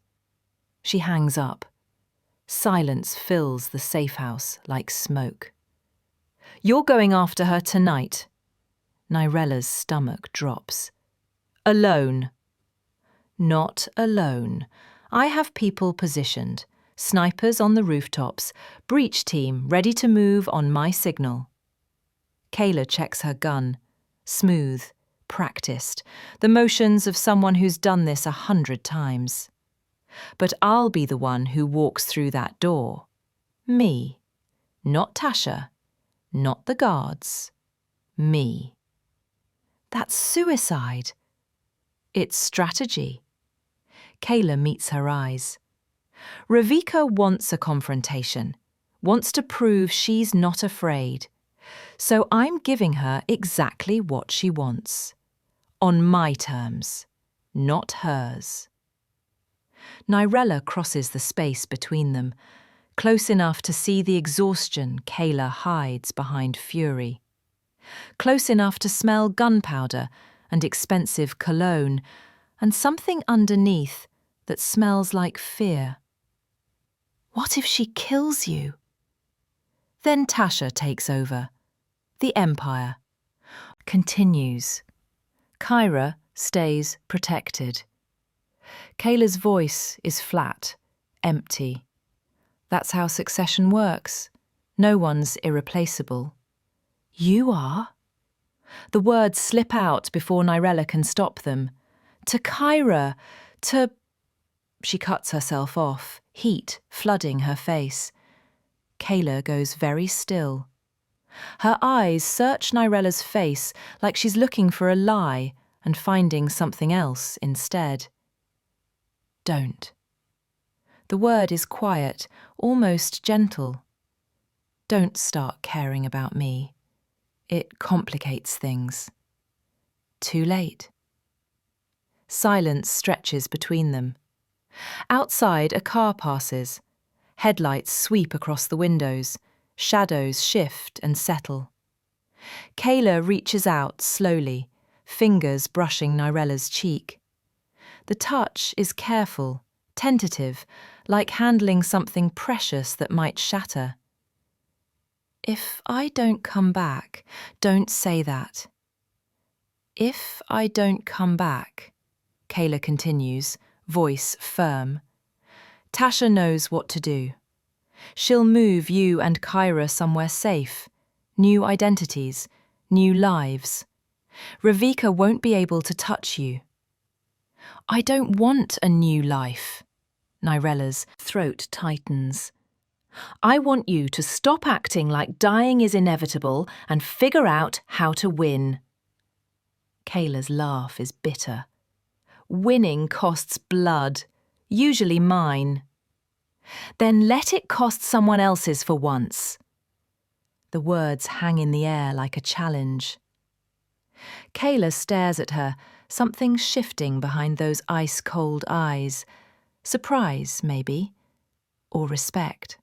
She hangs up. Silence fills the safe house like smoke. You're going after her tonight. Nyrella's stomach drops. Alone. Not alone. I have people positioned. Snipers on the rooftops. Breach team ready to move on my signal. Kaela checks her gun. Smooth. Practiced. The motions of someone who's done this 100 times. But I'll be the one who walks through that door. Me. Not Tasha. Not the guards. Me. That's suicide. It's strategy. Kaela meets her eyes. Ravika wants a confrontation, wants to prove she's not afraid. So I'm giving her exactly what she wants. On my terms, not hers. Nyrella crosses the space between them, close enough to see the exhaustion Kaela hides behind fury. Close enough to smell gunpowder and expensive cologne, and something underneath that smells like fear. What if she kills you? Then Tasha takes over. The Empire continues. Kyra stays protected. Kaela's voice is flat, empty. That's how succession works. No one's irreplaceable. You are? The words slip out before Nyrella can stop them. To Kyra, to... She cuts herself off, heat flooding her face. Kaela goes very still. Her eyes search Nyrella's face like she's looking for a lie and finding something else instead. Don't. The word is quiet, almost gentle. Don't start caring about me. It complicates things. Too late. Silence stretches between them. Outside, a car passes. Headlights sweep across the windows. Shadows shift and settle. Kaela reaches out slowly, fingers brushing Nyrella's cheek. The touch is careful, tentative, like handling something precious that might shatter. If I don't come back, don't say that. If I don't come back, Kaela continues, voice firm. Tasha knows what to do. She'll move you and Kyra somewhere safe. New identities, new lives. Ravika won't be able to touch you. I don't want a new life. Nyrella's throat tightens. I want you to stop acting like dying is inevitable and figure out how to win. Kaela's laugh is bitter. Winning costs blood, usually mine. Then let it cost someone else's for once. The words hang in the air like a challenge. Kaela stares at her, something shifting behind those ice-cold eyes. Surprise, maybe, or respect.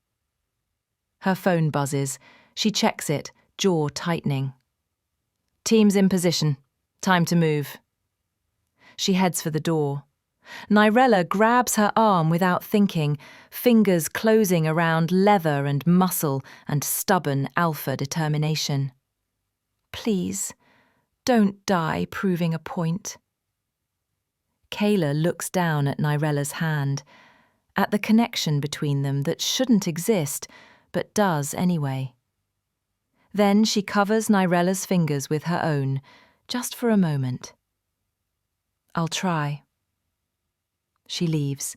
Her phone buzzes. She checks it, jaw tightening. Team's in position. Time to move. She heads for the door. Nyrella grabs her arm without thinking, fingers closing around leather and muscle and stubborn alpha determination. Please, don't die proving a point. Kaela looks down at Nyrella's hand, at the connection between them that shouldn't exist, but does anyway. Then she covers Nyrella's fingers with her own, just for a moment. I'll try. She leaves.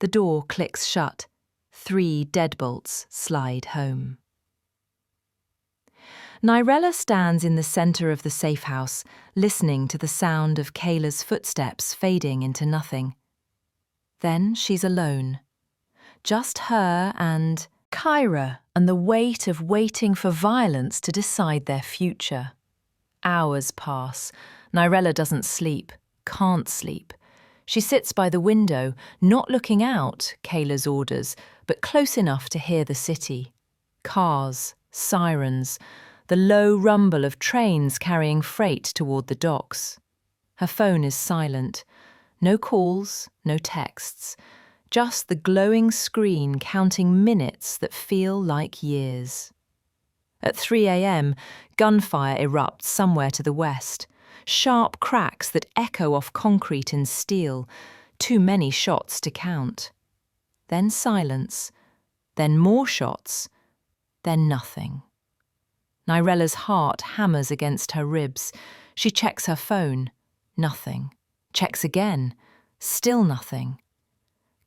The door clicks shut. 3 deadbolts slide home. Nyrella stands in the centre of the safe house, listening to the sound of Kaela's footsteps fading into nothing. Then she's alone. Just her and Kyra, and the weight of waiting for violence to decide their future. Hours pass. Nyrella doesn't sleep, can't sleep. She sits by the window, not looking out, Kaela's orders, but close enough to hear the city. Cars, sirens, the low rumble of trains carrying freight toward the docks. Her phone is silent. No calls, no texts. Just the glowing screen counting minutes that feel like years. At 3 a.m, gunfire erupts somewhere to the west. Sharp cracks that echo off concrete and steel. Too many shots to count. Then silence. Then more shots. Then nothing. Nyrella's heart hammers against her ribs. She checks her phone. Nothing. Checks again. Still nothing.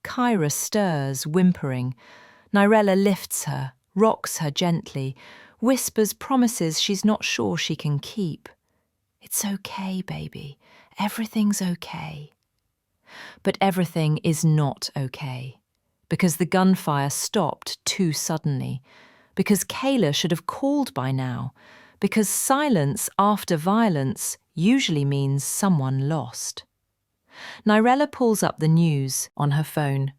Kyra stirs, whimpering. Nyrella lifts her, rocks her gently, whispers promises she's not sure she can keep. It's okay, baby. Everything's okay. But everything is not okay. Because the gunfire stopped too suddenly. Because Kaela should have called by now. because silence after violence usually means someone lost. Nyrella pulls up the news on her phone.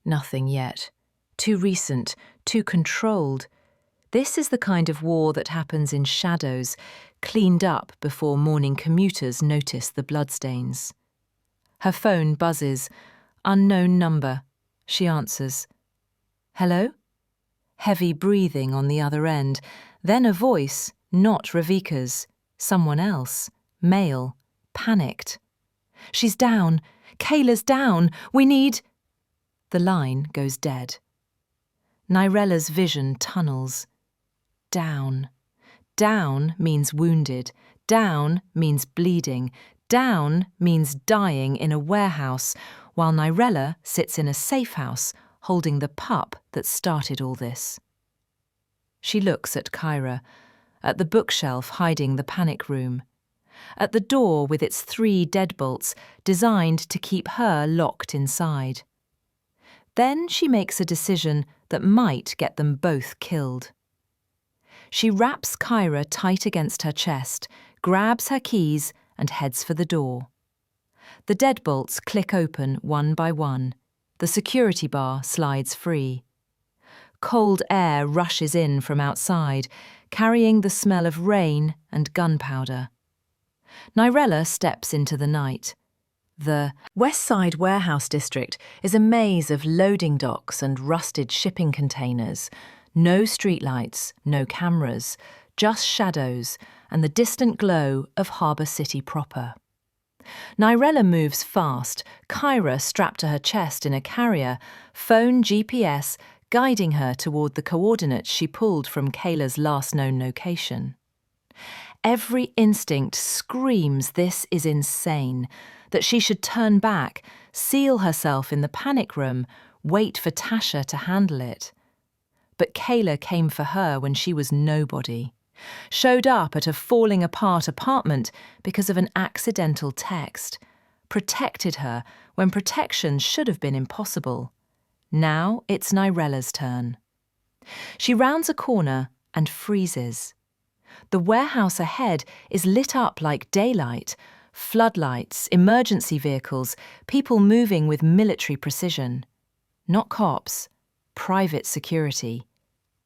Nothing yet. Too recent, too controlled. This is the kind of war that happens in shadows, cleaned up before morning commuters notice the bloodstains. Her phone buzzes. Unknown number. She answers. Hello? Heavy breathing on the other end. Then a voice, not Ravika's. Someone else. Male. Panicked. She's down. Kaela's down. We need... The line goes dead. Nyrella's vision tunnels. Down. Down means wounded. Down means bleeding. Down means dying in a warehouse, while Nyrella sits in a safe house holding the pup that started all this. She looks at Kyra, at the bookshelf hiding the panic room, at the door with its 3 deadbolts designed to keep her locked inside. Then she makes a decision that might get them both killed. She wraps Kyra tight against her chest, grabs her keys and heads for the door. The deadbolts click open one by one. The security bar slides free. Cold air rushes in from outside, carrying the smell of rain and gunpowder. Nyrella steps into the night. The West Side Warehouse District is a maze of loading docks and rusted shipping containers. No streetlights, no cameras, just shadows and the distant glow of Harbour City proper. Nyrella moves fast, Kyra strapped to her chest in a carrier, phone GPS guiding her toward the coordinates she pulled from Kaela's last known location. Every instinct screams this is insane, that she should turn back, seal herself in the panic room, wait for Tasha to handle it. But Kaela came for her when she was nobody. Showed up at a falling apart apartment because of an accidental text. Protected her when protection should have been impossible. Now it's Nyrella's turn. She rounds a corner and freezes. The warehouse ahead is lit up like daylight. Floodlights, emergency vehicles, people moving with military precision. Not cops, private security.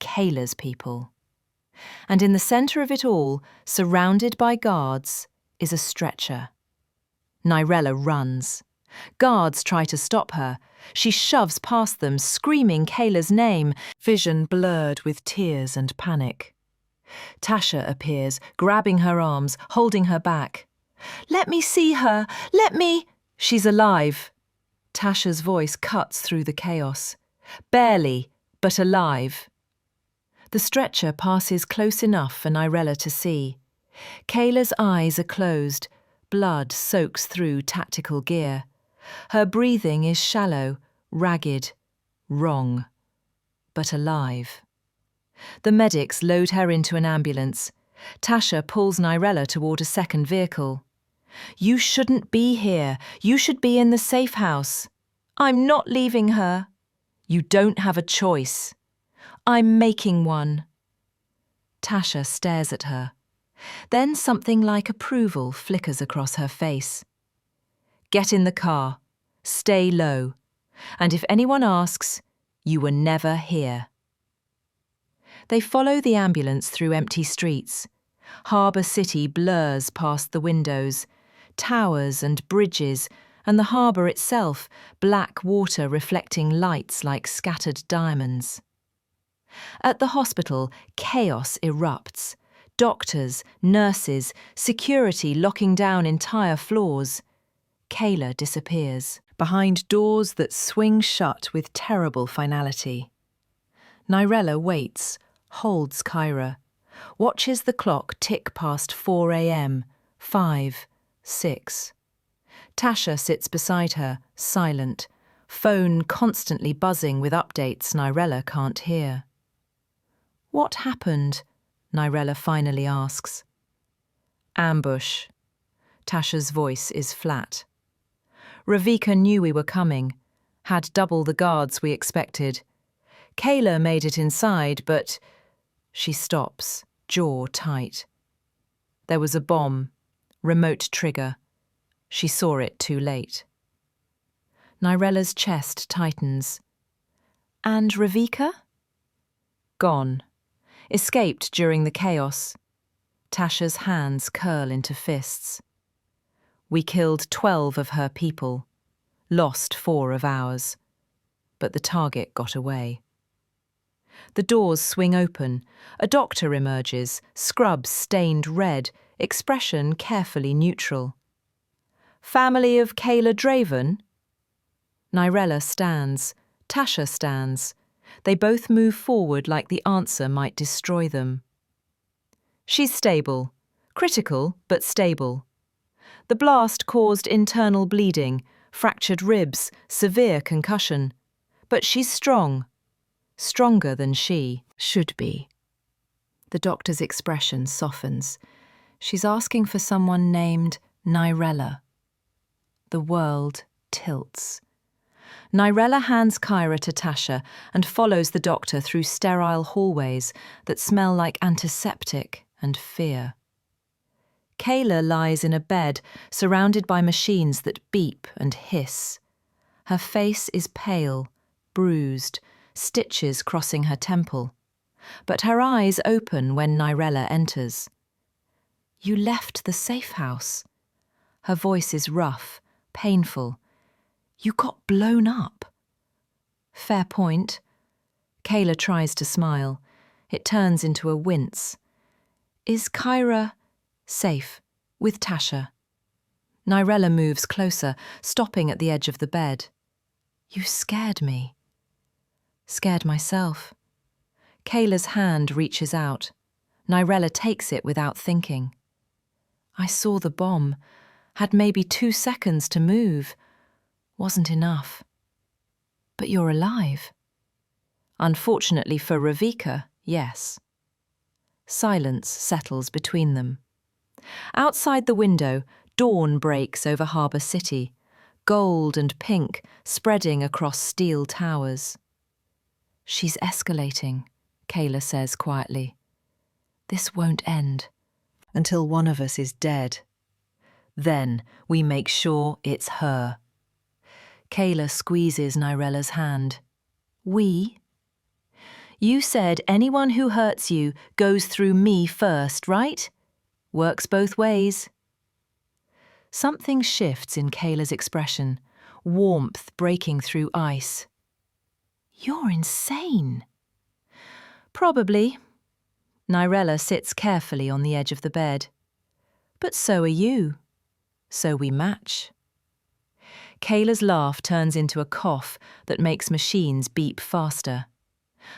Kaela's people. And in the centre of it all, surrounded by guards, is a stretcher. Nyrella runs. Guards try to stop her. She shoves past them, screaming Kaela's name, vision blurred with tears and panic. Tasha appears, grabbing her arms, holding her back. "Let me see her! Let me—" "She's alive." Tasha's voice cuts through the chaos. "Barely, but alive." The stretcher passes close enough for Nyrella to see. Kaela's eyes are closed. Blood soaks through tactical gear. Her breathing is shallow, ragged, wrong, but alive. The medics load her into an ambulance. Tasha pulls Nyrella toward a second vehicle. "You shouldn't be here. You should be in the safe house." "I'm not leaving her." "You don't have a choice." "I'm making one." Tasha stares at her. Then something like approval flickers across her face. "Get in the car. Stay low. And if anyone asks, you were never here." They follow the ambulance through empty streets. Harbour City blurs past the windows. Towers and bridges, and the harbour itself, black water reflecting lights like scattered diamonds. At the hospital, chaos erupts. Doctors, nurses, security locking down entire floors. Kaela disappears, behind doors that swing shut with terrible finality. Nyrella waits, holds Kyra, watches the clock tick past 4 a.m, 5, 6. Tasha sits beside her, silent, phone constantly buzzing with updates Nyrella can't hear. "What happened?" Nyrella finally asks. "Ambush." Tasha's voice is flat. "Ravika knew we were coming, had double the guards we expected. Kaela made it inside, but..." She stops, jaw tight. There was a bomb, remote trigger. She saw it too late. Nyrella's chest tightens. And Ravika? Gone. Escaped during the chaos. Tasha's hands curl into fists. We killed 12 of her people, lost 4 of ours. But the target got away. The doors swing open. A doctor emerges, scrubs stained red, expression carefully neutral. Family of Kaela Draven? Nyrella stands. Tasha stands. They both move forward like the answer might destroy them. She's stable. Critical, but stable. The blast caused internal bleeding, fractured ribs, severe concussion. But she's strong. Stronger than she should be. The doctor's expression softens. She's asking for someone named Nyrella. The world tilts. Nyrella hands Kyra to Tasha and follows the doctor through sterile hallways that smell like antiseptic and fear. Kaela lies in a bed surrounded by machines that beep and hiss. Her face is pale, bruised, stitches crossing her temple. But her eyes open when Nyrella enters. You left the safe house. Her voice is rough, painful. You got blown up. Fair point. Kaela tries to smile. It turns into a wince. Is Kyra safe with Tasha? Nyrella moves closer, stopping at the edge of the bed. You scared me. Scared myself. Kayla's hand reaches out. Nyrella takes it without thinking. I saw the bomb. Had maybe 2 seconds to move. Wasn't enough. But you're alive. Unfortunately for Ravika, yes. Silence settles between them. Outside the window, dawn breaks over Harbour City, gold and pink spreading across steel towers. She's escalating, Kaela says quietly. This won't end until one of us is dead. Then we make sure it's her. Kaela squeezes Nyrella's hand. We? You said anyone who hurts you goes through me first, right? Works both ways. Something shifts in Kaela's expression, warmth breaking through ice. You're insane. Probably. Nyrella sits carefully on the edge of the bed. But so are you. So we match. Kaela's laugh turns into a cough that makes machines beep faster.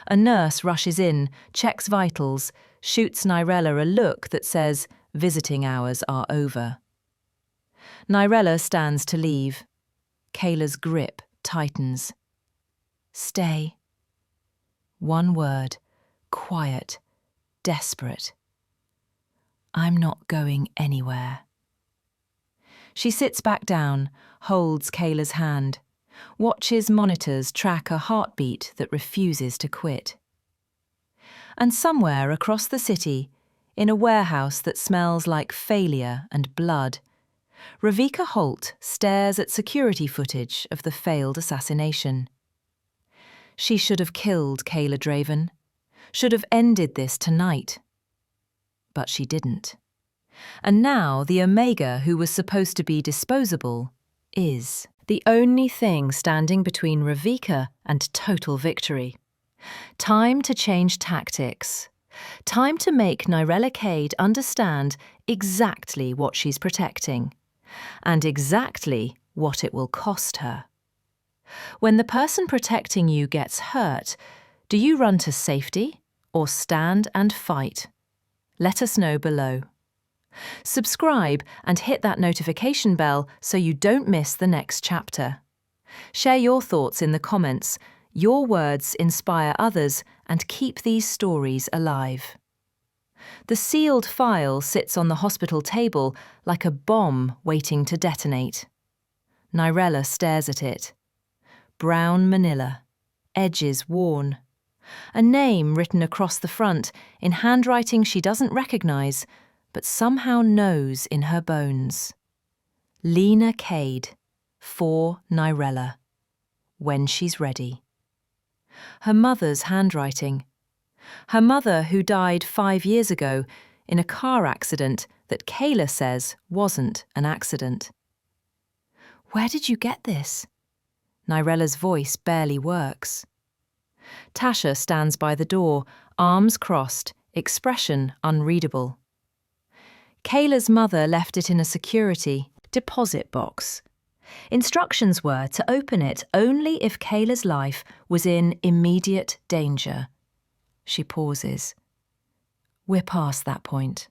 A nurse rushes in, checks vitals, shoots Nyrella a look that says, visiting hours are over. Nyrella stands to leave. Kaela's grip tightens. Stay. One word, quiet, desperate. I'm not going anywhere. She sits back down, holds Kaela's hand, watches monitors track a heartbeat that refuses to quit. And somewhere across the city, in a warehouse that smells like failure and blood, Ravika Holt stares at security footage of the failed assassination. She should have killed Kaela Draven, should have ended this tonight. But she didn't. And now the Omega who was supposed to be disposable is the only thing standing between Ravika and total victory. Time to change tactics. Time to make Nyrella Cade understand exactly what she's protecting, and exactly what it will cost her. When the person protecting you gets hurt, do you run to safety or stand and fight? Let us know below. Subscribe and hit that notification bell so you don't miss the next chapter. Share your thoughts in the comments. Your words inspire others and keep these stories alive. The sealed file sits on the hospital table like a bomb waiting to detonate. Nyrella stares at it. Brown manila, edges worn. A name written across the front in handwriting she doesn't recognize, but somehow knows in her bones. Nyrella Cade, for Nyrella, when she's ready. Her mother's handwriting. Her mother, who died 5 years ago in a car accident that Kaela says wasn't an accident. Where did you get this? Nyrella's voice barely works. Tasha stands by the door, arms crossed, expression unreadable. Kaela's mother left it in a security deposit box. Instructions were to open it only if Kaela's life was in immediate danger. She pauses. We're past that point.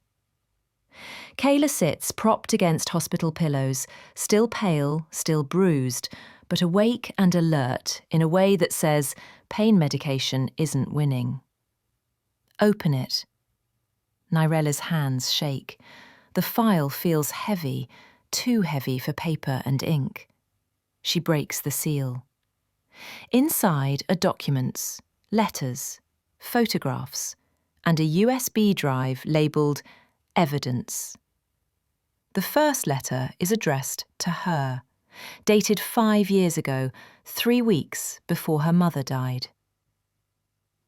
Kaela sits propped against hospital pillows, still pale, still bruised, but awake and alert in a way that says pain medication isn't winning. Open it. Nyrella's hands shake. The file feels heavy, too heavy for paper and ink. She breaks the seal. Inside are documents, letters, photographs, and a USB drive labelled Evidence. The first letter is addressed to her, dated 5 years ago, 3 weeks before her mother died.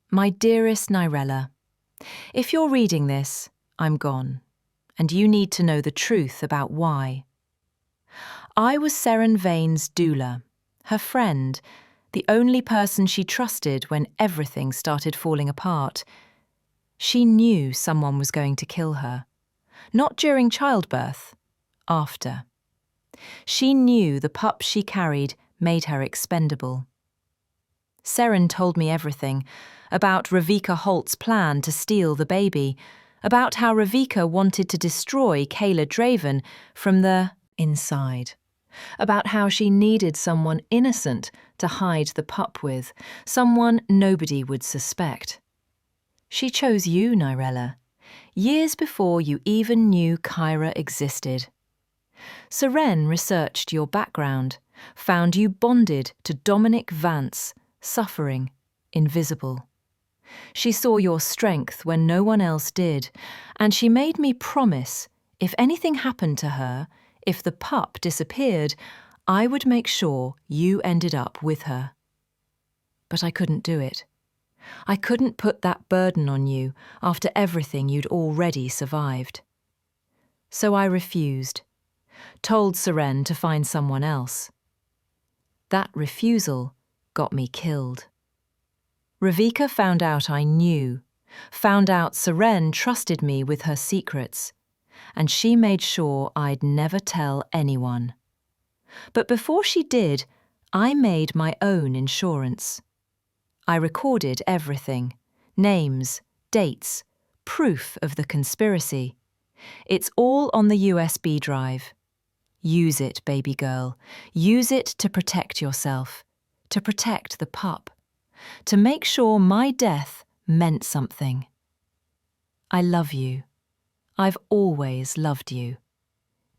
My dearest Nyrella, if you're reading this, I'm gone, and you need to know the truth about why. I was Seren Vane's doula, her friend, the only person she trusted when everything started falling apart. She knew someone was going to kill her. Not during childbirth, after. She knew the pup she carried made her expendable. Seren told me everything, about Ravika Holt's plan to steal the baby, about how Ravika wanted to destroy Kaela Draven from the inside, about how she needed someone innocent to hide the pup with, someone nobody would suspect. She chose you, Nyrella, years before you even knew Kyra existed. Seren researched your background, found you bonded to Dominic Vance, suffering, invisible. She saw your strength when no one else did, and she made me promise, if anything happened to her, if the pup disappeared, I would make sure you ended up with her. But I couldn't do it. I couldn't put that burden on you after everything you'd already survived. So I refused, told Seren to find someone else. That refusal got me killed. Ravika found out I knew, found out Seren trusted me with her secrets, and she made sure I'd never tell anyone. But before she did, I made my own insurance. I recorded everything, names, dates, proof of the conspiracy. It's all on the USB drive. Use it, baby girl. Use it to protect yourself, to protect the pup, to make sure my death meant something. I love you. I've always loved you,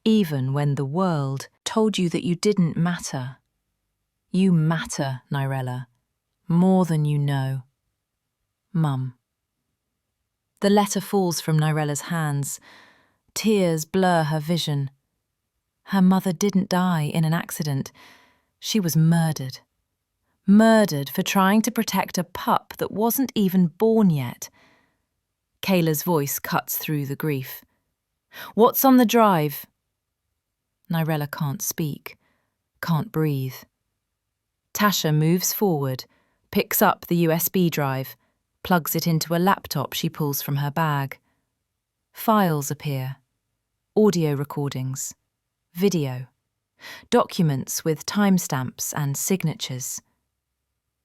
even when the world told you that you didn't matter. You matter, Nyrella. More than you know. Mum. The letter falls from Nyrella's hands. Tears blur her vision. Her mother didn't die in an accident. She was murdered. Murdered for trying to protect a pup that wasn't even born yet. Kaela's voice cuts through the grief. What's on the drive? Nyrella can't speak, can't breathe. Tasha moves forward, picks up the USB drive, plugs it into a laptop she pulls from her bag. Files appear. Audio recordings. Video. Documents with timestamps and signatures.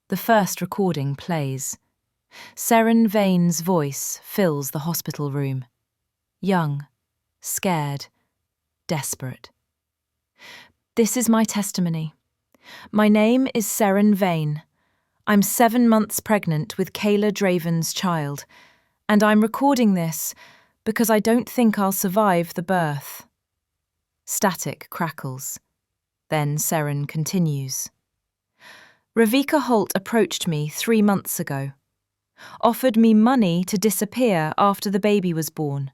The first recording plays. Seren Vane's voice fills the hospital room. Young, scared, desperate. This is my testimony. My name is Seren Vane. I'm 7 months pregnant with Kaela Draven's child, and I'm recording this because I don't think I'll survive the birth. Static crackles. Then Seren continues. Ravika Holt approached me 3 months ago, offered me money to disappear after the baby was born.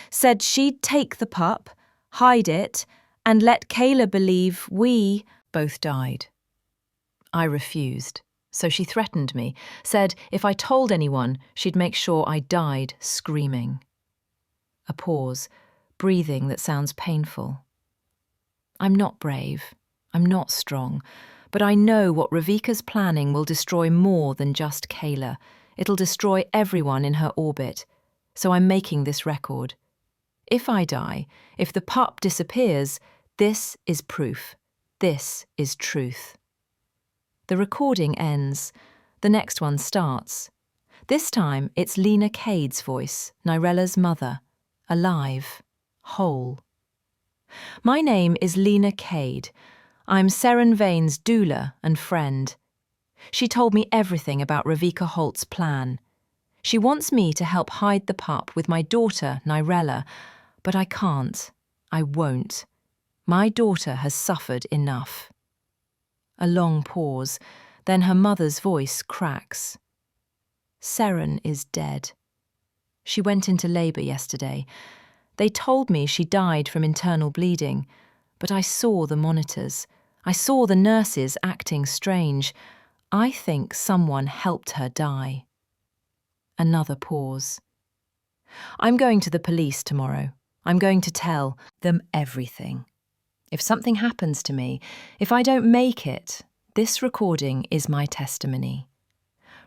Said she'd take the pup, hide it, and let Kaela believe we both died. I refused, so she threatened me, said if I told anyone, she'd make sure I died screaming. A pause, breathing that sounds painful. I'm not brave, I'm not strong, but I know what Ravika's planning will destroy more than just Kaela. It'll destroy everyone in her orbit, so I'm making this record. If I die, if the pup disappears, this is proof. This is truth. The recording ends. The next one starts. This time it's Nyrella Cade's voice, Nyrella's mother, alive, whole. My name is Nyrella Cade. I'm Seren Vane's doula and friend. She told me everything about Ravika Holt's plan. She wants me to help hide the pup with my daughter, Nyrella, but I can't. I won't. My daughter has suffered enough. A long pause, then her mother's voice cracks. Seren is dead. She went into labour yesterday. They told me she died from internal bleeding, but I saw the monitors. I saw the nurses acting strange. I think someone helped her die. Another pause. I'm going to the police tomorrow. I'm going to tell them everything. If something happens to me, if I don't make it, this recording is my testimony.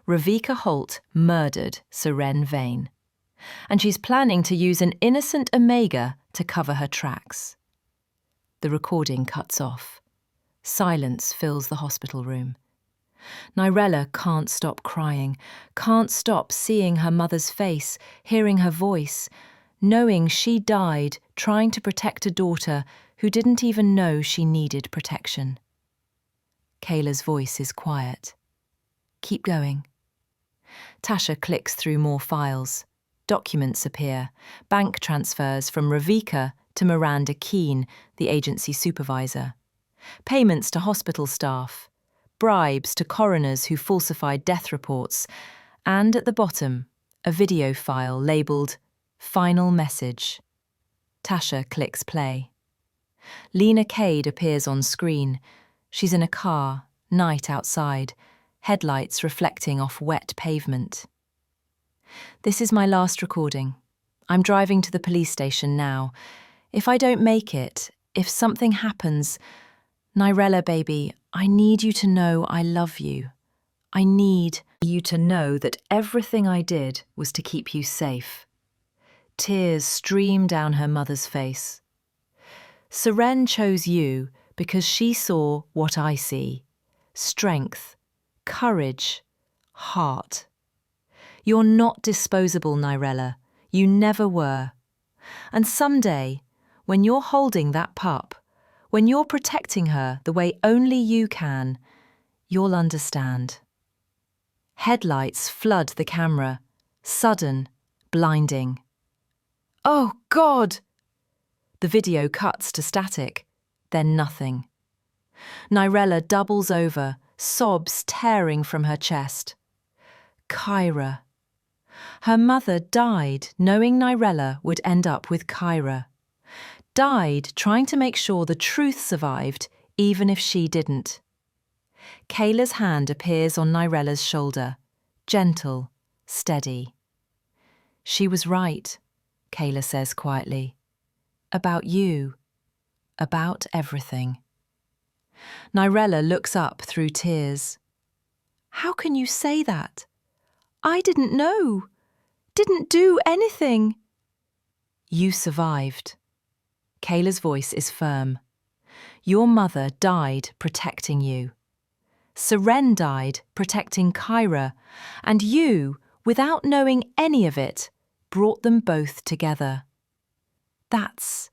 Ravika Holt murdered Seren Vane, and she's planning to use an innocent Omega to cover her tracks. The recording cuts off. Silence fills the hospital room. Nyrella can't stop crying, can't stop seeing her mother's face, hearing her voice, knowing she died trying to protect a daughter who didn't even know she needed protection. Kaela's voice is quiet. Keep going. Tasha clicks through more files. Documents appear, bank transfers from Ravika to Miranda Keane, the agency supervisor. Payments to hospital staff, bribes to coroners who falsified death reports, and at the bottom, a video file labelled Final Message. Tasha clicks play. Nyrella Cade appears on screen. She's in a car, night outside, headlights reflecting off wet pavement. This is my last recording. I'm driving to the police station now. If I don't make it, if something happens, Nyrella, baby, I need you to know I love you. I need you to know that everything I did was to keep you safe. Tears stream down her mother's face. Seren chose you because she saw what I see. Strength, courage, heart. You're not disposable, Nyrella. You never were. And someday, when you're holding that pup, when you're protecting her the way only you can, you'll understand. Headlights flood the camera. Sudden, blinding. Oh, God! The video cuts to static, then nothing. Nyrella doubles over, sobs tearing from her chest. Kyra. Her mother died knowing Nyrella would end up with Kyra. Died trying to make sure the truth survived, even if she didn't. Kaela's hand appears on Nyrella's shoulder, gentle, steady. She was right, Kaela says quietly. About you. About everything. Nyrella looks up through tears. How can you say that? I didn't know. Didn't do anything. You survived. Kaela's voice is firm. Your mother died protecting you. Seren died protecting Kyra, and you, without knowing any of it, brought them both together. That's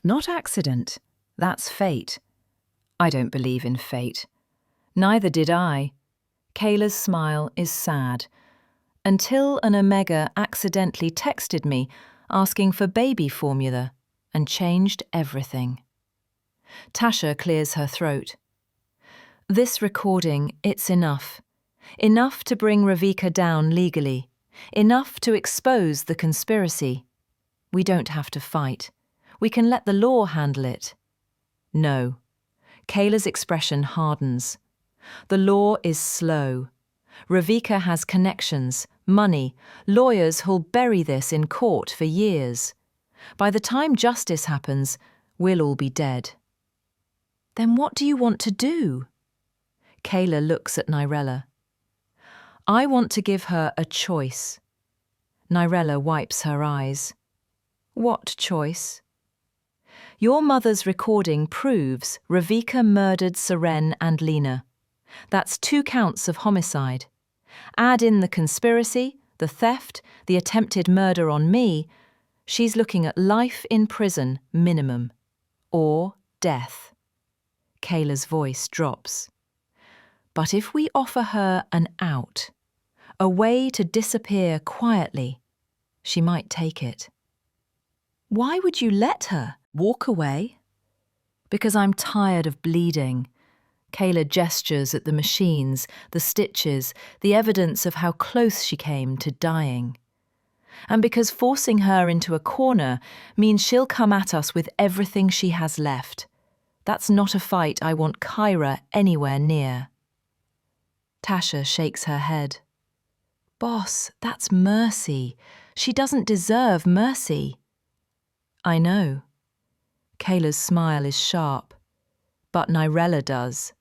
not accident, that's fate. I don't believe in fate. Neither did I. Kaela's smile is sad. Until an Omega accidentally texted me asking for baby formula and changed everything. Tasha clears her throat. This recording, it's enough. Enough to bring Ravika down legally. Enough to expose the conspiracy. We don't have to fight. We can let the law handle it. No. Kaela's expression hardens. The law is slow. Ravika has connections, money, lawyers who'll bury this in court for years. By the time justice happens, we'll all be dead. Then what do you want to do? Kaela looks at Nyrella. I want to give her a choice. Nyrella wipes her eyes. What choice? Your mother's recording proves Ravika murdered Seren and Lena. That's 2 counts of homicide. Add in the conspiracy, the theft, the attempted murder on me. She's looking at life in prison, minimum. Or death. Kaela's voice drops. But if we offer her an out, a way to disappear quietly, she might take it. Why would you let her walk away? Because I'm tired of bleeding. Kaela gestures at the machines, the stitches, the evidence of how close she came to dying. And because forcing her into a corner means she'll come at us with everything she has left. That's not a fight I want Kyra anywhere near. Tasha shakes her head. Boss, that's mercy. She doesn't deserve mercy. I know. Kaela's smile is sharp. But Nyrella does.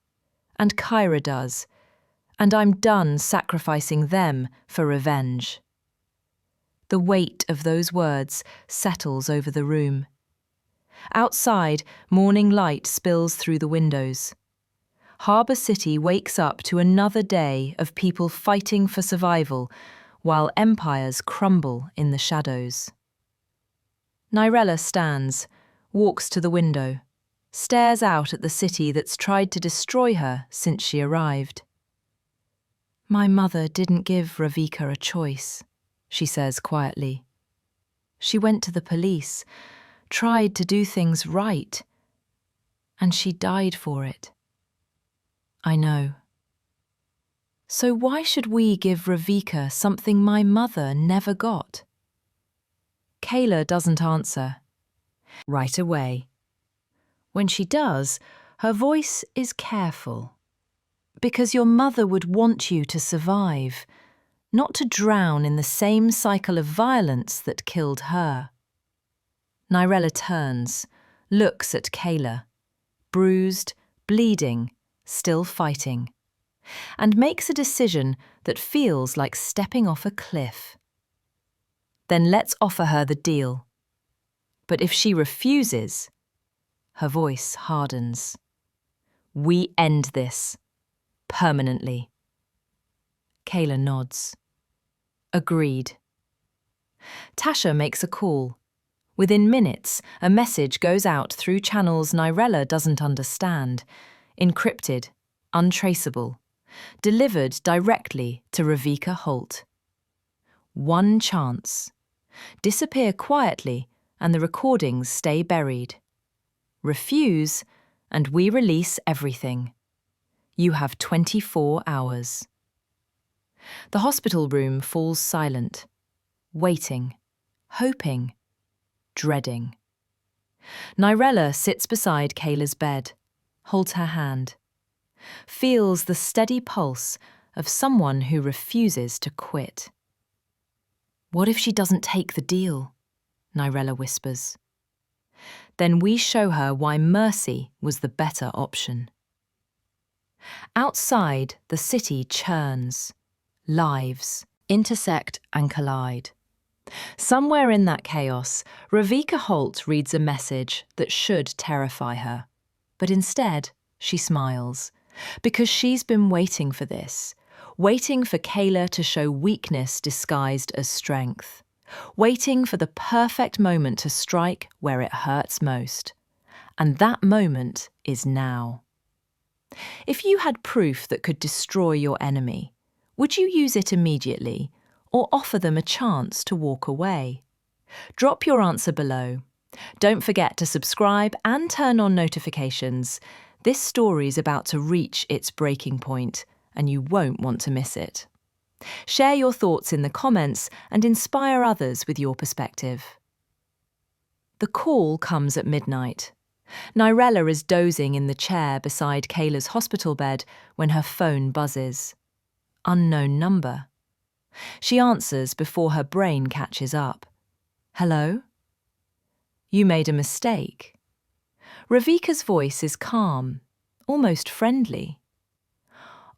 And Kyra does. And I'm done sacrificing them for revenge. The weight of those words settles over the room. Outside, morning light spills through the windows. Harbour City wakes up to another day of people fighting for survival, while empires crumble in the shadows. Nyrella stands, walks to the window, stares out at the city that's tried to destroy her since she arrived. My mother didn't give Ravika a choice, she says quietly. She went to the police, tried to do things right, and she died for it. I know. So why should we give Ravika something my mother never got? Kaela doesn't answer. Right away. When she does, her voice is careful. Because your mother would want you to survive, not to drown in the same cycle of violence that killed her. Nyrella turns, looks at Kaela, bruised, bleeding, still fighting, and makes a decision that feels like stepping off a cliff. Then let's offer her the deal. But if she refuses, her voice hardens. We end this. Permanently. Kaela nods. Agreed. Tasha makes a call. Within minutes, a message goes out through channels Nyrella doesn't understand. Encrypted, untraceable, delivered directly to Ravika Holt. One chance. Disappear quietly and the recordings stay buried. Refuse and we release everything. You have 24 hours. The hospital room falls silent, waiting, hoping, dreading. Nyrella sits beside Kaela's bed, holds her hand, feels the steady pulse of someone who refuses to quit. What if she doesn't take the deal? Nyrella whispers. Then we show her why mercy was the better option. Outside, the city churns. Lives intersect and collide. Somewhere in that chaos, Ravika Holt reads a message that should terrify her. But instead, she smiles, because she's been waiting for this, waiting for Kaela to show weakness disguised as strength, waiting for the perfect moment to strike where it hurts most. And that moment is now. If you had proof that could destroy your enemy, would you use it immediately or offer them a chance to walk away? Drop your answer below. Don't forget to subscribe and turn on notifications. This story is about to reach its breaking point, and you won't want to miss it. Share your thoughts in the comments and inspire others with your perspective. The call comes at midnight. Nyrella is dozing in the chair beside Kaela's hospital bed when her phone buzzes. Unknown number. She answers before her brain catches up. Hello? You made a mistake. Ravika's voice is calm, almost friendly.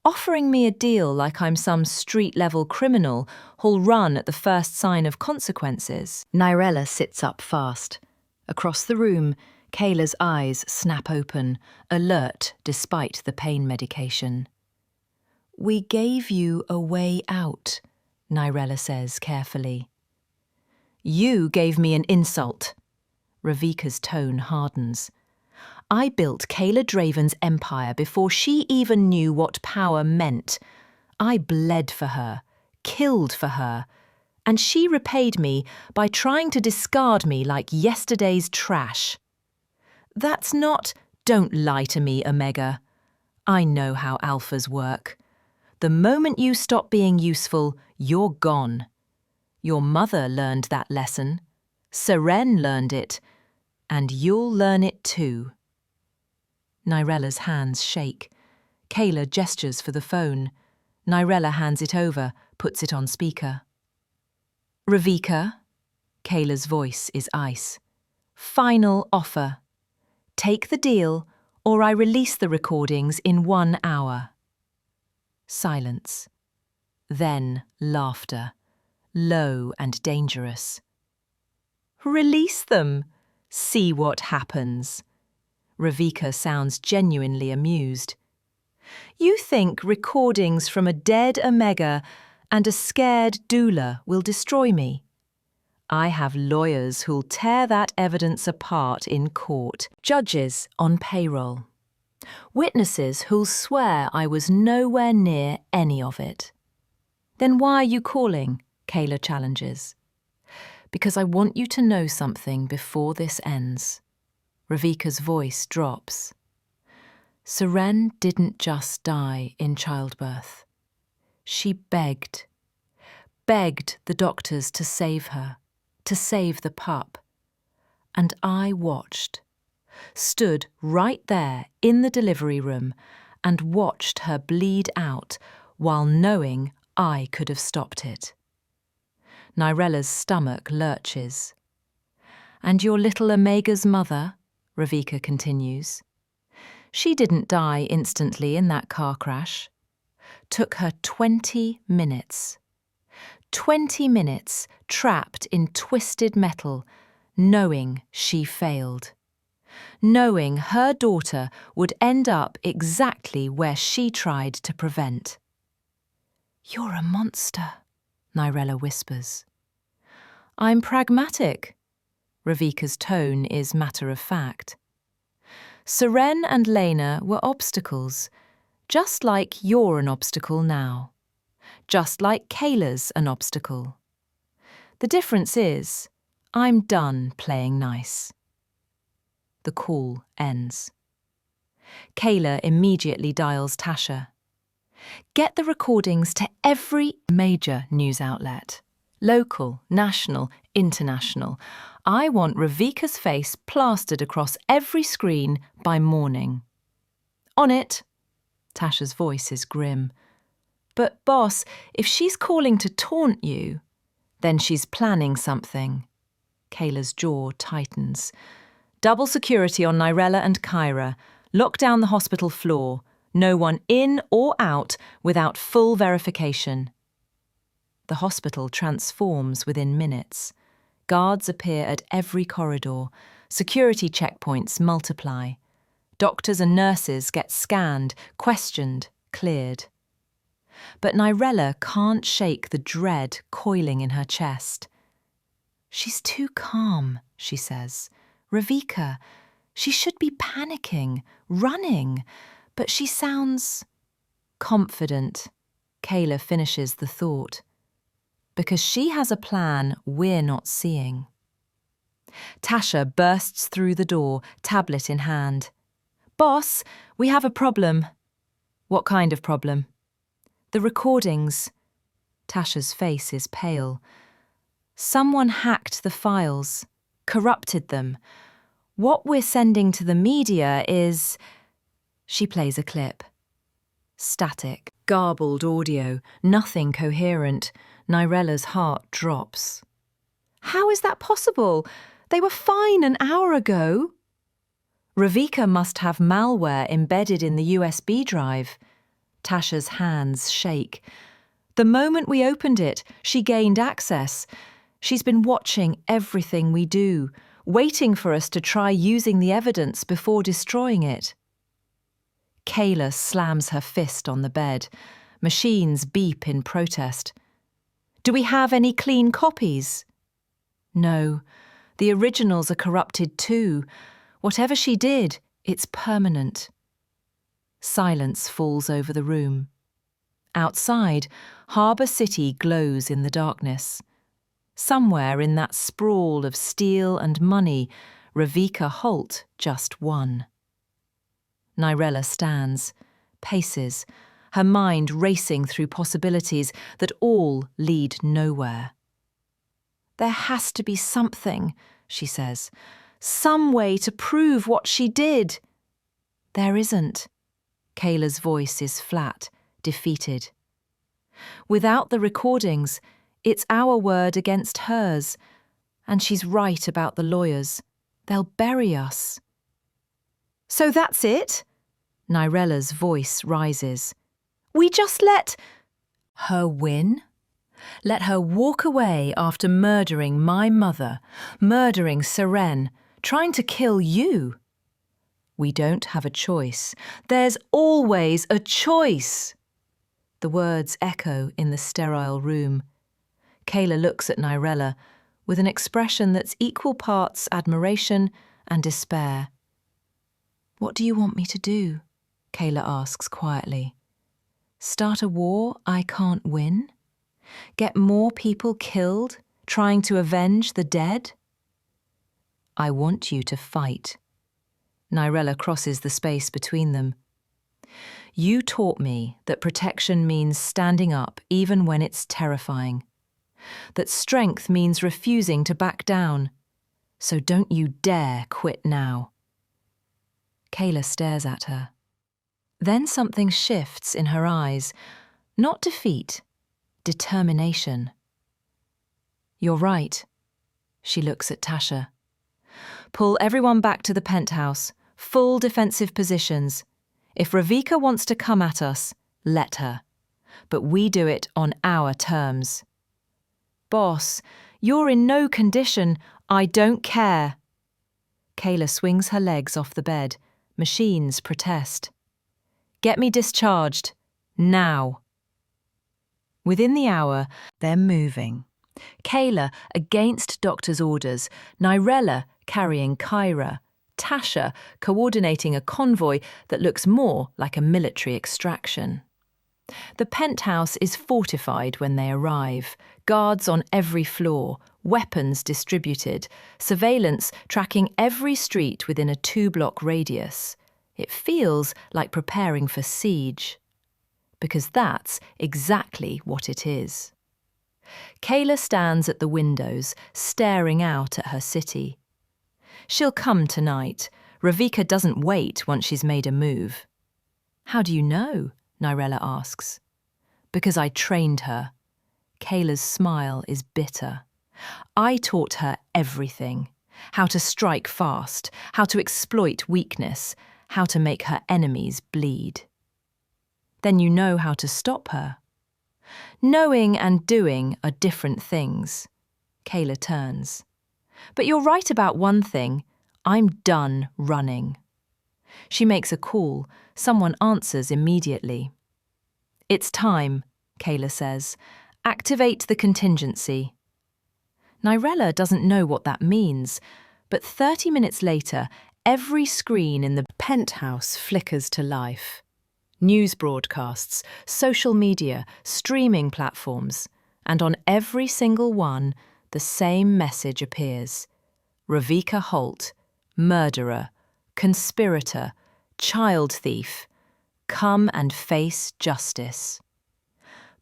Offering me a deal like I'm some street-level criminal who'll run at the first sign of consequences. Nyrella sits up fast. Across the room, Kaela's eyes snap open, alert despite the pain medication. We gave you a way out, Nyrella says carefully. You gave me an insult. Ravika's tone hardens. I built Kaela Draven's empire before she even knew what power meant. I bled for her, killed for her, and she repaid me by trying to discard me like yesterday's trash. That's not, don't lie to me, Omega. I know how alphas work. The moment you stop being useful, you're gone. Your mother learned that lesson. Seren learned it. And you'll learn it too. Nyrella's hands shake. Kaela gestures for the phone. Nyrella hands it over, puts it on speaker. Ravika, Kaela's voice is ice. Final offer. Take the deal, or I release the recordings in 1 hour. Silence. Then laughter, low and dangerous. Release them. See what happens. Ravika sounds genuinely amused. You think recordings from a dead Omega and a scared doula will destroy me? I have lawyers who'll tear that evidence apart in court, judges on payroll, witnesses who'll swear I was nowhere near any of it. Then why are you calling? Kaela challenges. Because I want you to know something before this ends. Ravika's voice drops. Seren didn't just die in childbirth. She begged the doctors to save her, to save the pup. And I watched, stood right there in the delivery room and watched her bleed out while knowing I could have stopped it. Nyrella's stomach lurches. And your little Omega's mother, Ravika continues. She didn't die instantly in that car crash. Took her 20 minutes. 20 minutes trapped in twisted metal, knowing she failed. Knowing her daughter would end up exactly where she tried to prevent. You're a monster, Nyrella whispers. I'm pragmatic. Ravika's tone is matter-of-fact. Seren and Lena were obstacles, just like you're an obstacle now. Just like Kaela's an obstacle. The difference is, I'm done playing nice. The call ends. Kaela immediately dials Tasha. Get the recordings to every major news outlet. Local, national, international. I want Ravika's face plastered across every screen by morning. On it. Tasha's voice is grim. But boss, if she's calling to taunt you, then she's planning something. Kaela's jaw tightens. Double security on Nyrella and Kyra. Lock down the hospital floor. No one in or out without full verification. The hospital transforms within minutes. Guards appear at every corridor. Security checkpoints multiply. Doctors and nurses get scanned, questioned, cleared. But Nyrella can't shake the dread coiling in her chest. She's too calm, she says. Ravika, she should be panicking, running, but she sounds confident. Kaela finishes the thought. Because she has a plan we're not seeing. Tasha bursts through the door, tablet in hand. Boss, we have a problem. What kind of problem? The recordings. Tasha's face is pale. Someone hacked the files. corrupted them. What we're sending to the media is... She plays a clip. Static, garbled audio, nothing coherent. Nyrella's heart drops. How is that possible? They were fine an hour ago. Ravika must have malware embedded in the USB drive. Tasha's hands shake. The moment we opened it, she gained access. She's been watching everything we do, waiting for us to try using the evidence before destroying it. Kaela slams her fist on the bed. Machines beep in protest. Do we have any clean copies? No, the originals are corrupted too. Whatever she did, it's permanent. Silence falls over the room. Outside, Harbour City glows in the darkness. Somewhere in that sprawl of steel and money, Ravika Holt just won. Nyrella stands, paces, her mind racing through possibilities that all lead nowhere. There has to be something, she says, some way to prove what she did. There isn't. Kaela's voice is flat, defeated. Without the recordings, it's our word against hers, and she's right about the lawyers. They'll bury us. So that's it? Nyrella's voice rises. We just let her win? Let her walk away after murdering my mother, murdering Seren, trying to kill you. We don't have a choice. There's always a choice. The words echo in the sterile room. Kaela looks at Nyrella with an expression that's equal parts admiration and despair. What do you want me to do? Kaela asks quietly. Start a war I can't win? Get more people killed, trying to avenge the dead? I want you to fight. Nyrella crosses the space between them. You taught me that protection means standing up even when it's terrifying. That strength means refusing to back down. So don't you dare quit now. Kaela stares at her. Then something shifts in her eyes. Not defeat, determination. You're right. She looks at Tasha. Pull everyone back to the penthouse. Full defensive positions. If Ravika wants to come at us, let her. But we do it on our terms. Boss, you're in no condition. I don't care. Kaela swings her legs off the bed. Machines protest. Get me discharged. Now. Within the hour, they're moving. Kaela against doctor's orders, Nyrella carrying Kyra, Tasha coordinating a convoy that looks more like a military extraction. The penthouse is fortified when they arrive, guards on every floor, weapons distributed, surveillance tracking every street within a 2-block radius. It feels like preparing for siege. Because that's exactly what it is. Kaela stands at the windows, staring out at her city. She'll come tonight. Ravika doesn't wait once she's made a move. How do you know? Nyrella asks. Because I trained her. Kaela's smile is bitter. I taught her everything. How to strike fast, how to exploit weakness, how to make her enemies bleed. Then you know how to stop her. Knowing and doing are different things. Kaela turns. But you're right about one thing. I'm done running. She makes a call. Someone answers immediately. It's time, Kaela says. Activate the contingency. Nyrella doesn't know what that means, but 30 minutes later, every screen in the penthouse flickers to life. News broadcasts, social media, streaming platforms, and on every single one, the same message appears. Ravika Holt, murderer, conspirator, child thief, come and face justice.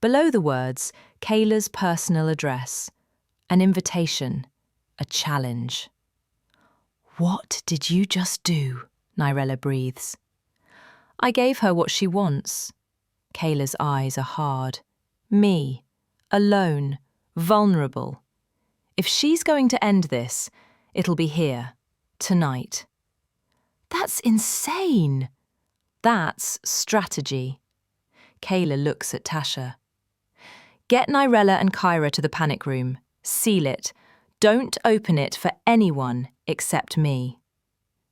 Below the words, Kaela's personal address, an invitation, a challenge. What did you just do? Nyrella breathes. I gave her what she wants. Kaela's eyes are hard. Me, alone, vulnerable. If she's going to end this, it'll be here, tonight. That's insane. That's strategy. Kaela looks at Tasha. Get Nyrella and Kyra to the panic room. Seal it. Don't open it for anyone except me.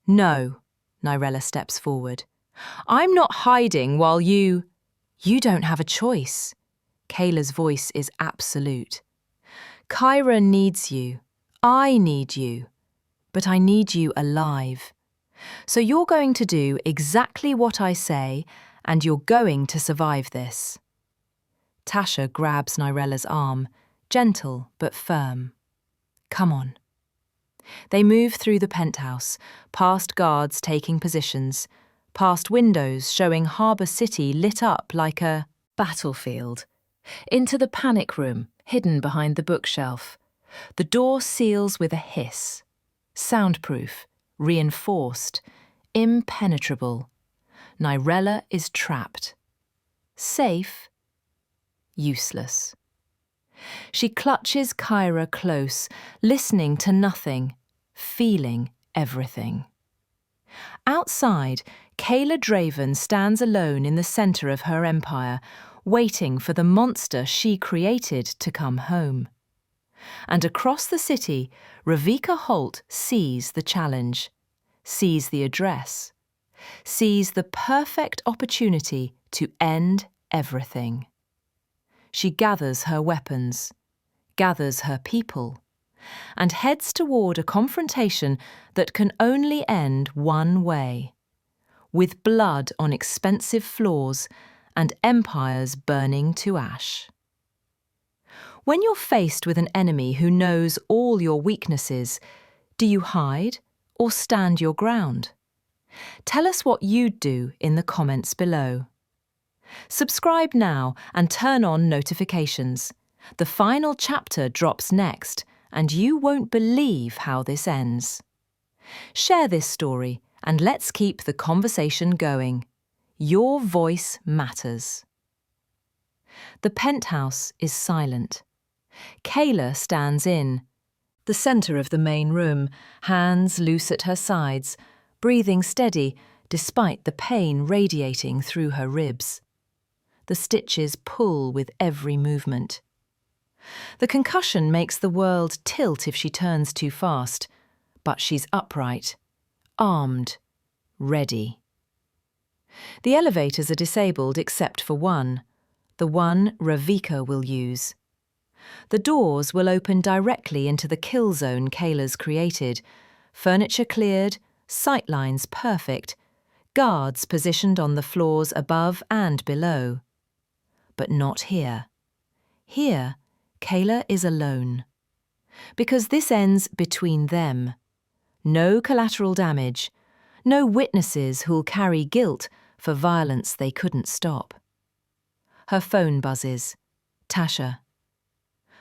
No, Nyrella steps forward. I'm not hiding while you... You don't have a choice. Kaela's voice is absolute. Kyra needs you. I need you. But I need you alive. So you're going to do exactly what I say, and you're going to survive this. Tasha grabs Nyrella's arm, gentle but firm. Come on. They move through the penthouse, past guards taking positions, past windows showing Harbour City lit up like a battlefield, into the panic room hidden behind the bookshelf. The door seals with a hiss. Soundproof, reinforced, impenetrable. Nyrella is trapped. Safe, useless. She clutches Kyra close, listening to nothing, feeling everything. Outside, Kaela Draven stands alone in the centre of her empire, waiting for the monster she created to come home. And across the city, Ravika Holt sees the challenge, sees the address, sees the perfect opportunity to end everything. She gathers her weapons, gathers her people, and heads toward a confrontation that can only end one way, with blood on expensive floors and empires burning to ash. When you're faced with an enemy who knows all your weaknesses, do you hide or stand your ground? Tell us what you'd do in the comments below. Subscribe now and turn on notifications. The final chapter drops next, and you won't believe how this ends. Share this story and let's keep the conversation going. Your voice matters. The penthouse is silent. Kaela stands in the centre of the main room, hands loose at her sides, breathing steady despite the pain radiating through her ribs. The stitches pull with every movement. The concussion makes the world tilt if she turns too fast, but she's upright, armed, ready. The elevators are disabled except for one, the one Ravika will use. The doors will open directly into the kill zone Kaela's created, furniture cleared, sightlines perfect, guards positioned on the floors above and below. But not here. Here, Kaela is alone. Because this ends between them. No collateral damage, no witnesses who'll carry guilt for violence they couldn't stop. Her phone buzzes. Tasha.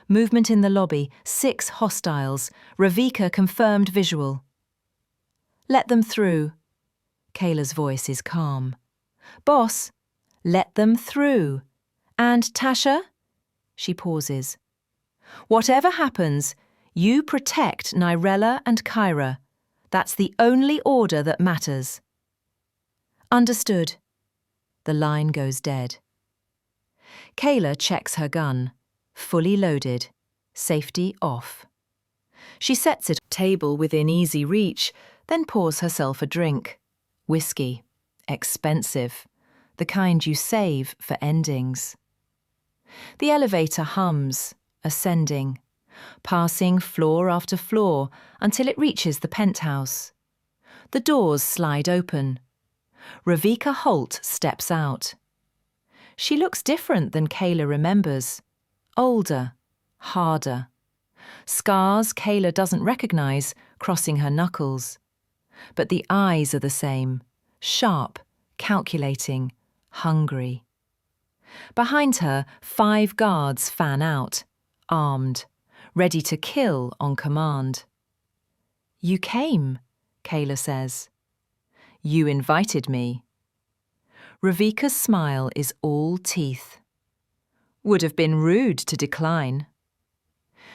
Movement in the lobby, 6 hostiles. Ravika confirmed visual. Let them through. Kaela's voice is calm. Boss, let them through. And Tasha? She pauses. Whatever happens, you protect Nyrella and Kyra. That's the only order that matters. Understood. The line goes dead. Kaela checks her gun. Fully loaded. Safety off. She sets it on a table within easy reach, then pours herself a drink. Whiskey. Expensive. The kind you save for endings. The elevator hums, ascending, passing floor after floor until it reaches the penthouse. The doors slide open. Ravika Holt steps out. She looks different than Kaela remembers. Older, harder. Scars Kaela doesn't recognise crossing her knuckles. But the eyes are the same, sharp, calculating, hungry. Behind her, 5 guards fan out, armed, ready to kill on command. You came, Kaela says. You invited me. Ravika's smile is all teeth. Would have been rude to decline.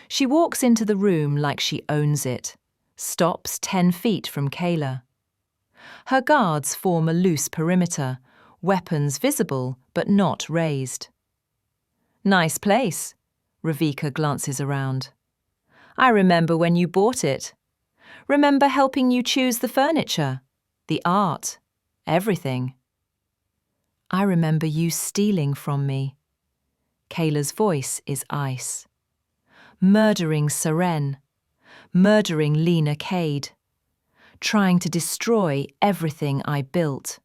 She walks into the room like she owns it, stops 10 feet from Kaela. Her guards form a loose perimeter, weapons visible but not raised. Nice place, Ravika glances around. I remember when you bought it. Remember helping you choose the furniture, the art, everything. I remember you stealing from me. Kaela's voice is ice. Murdering Seren, murdering Nyrella Cade, trying to destroy everything I built.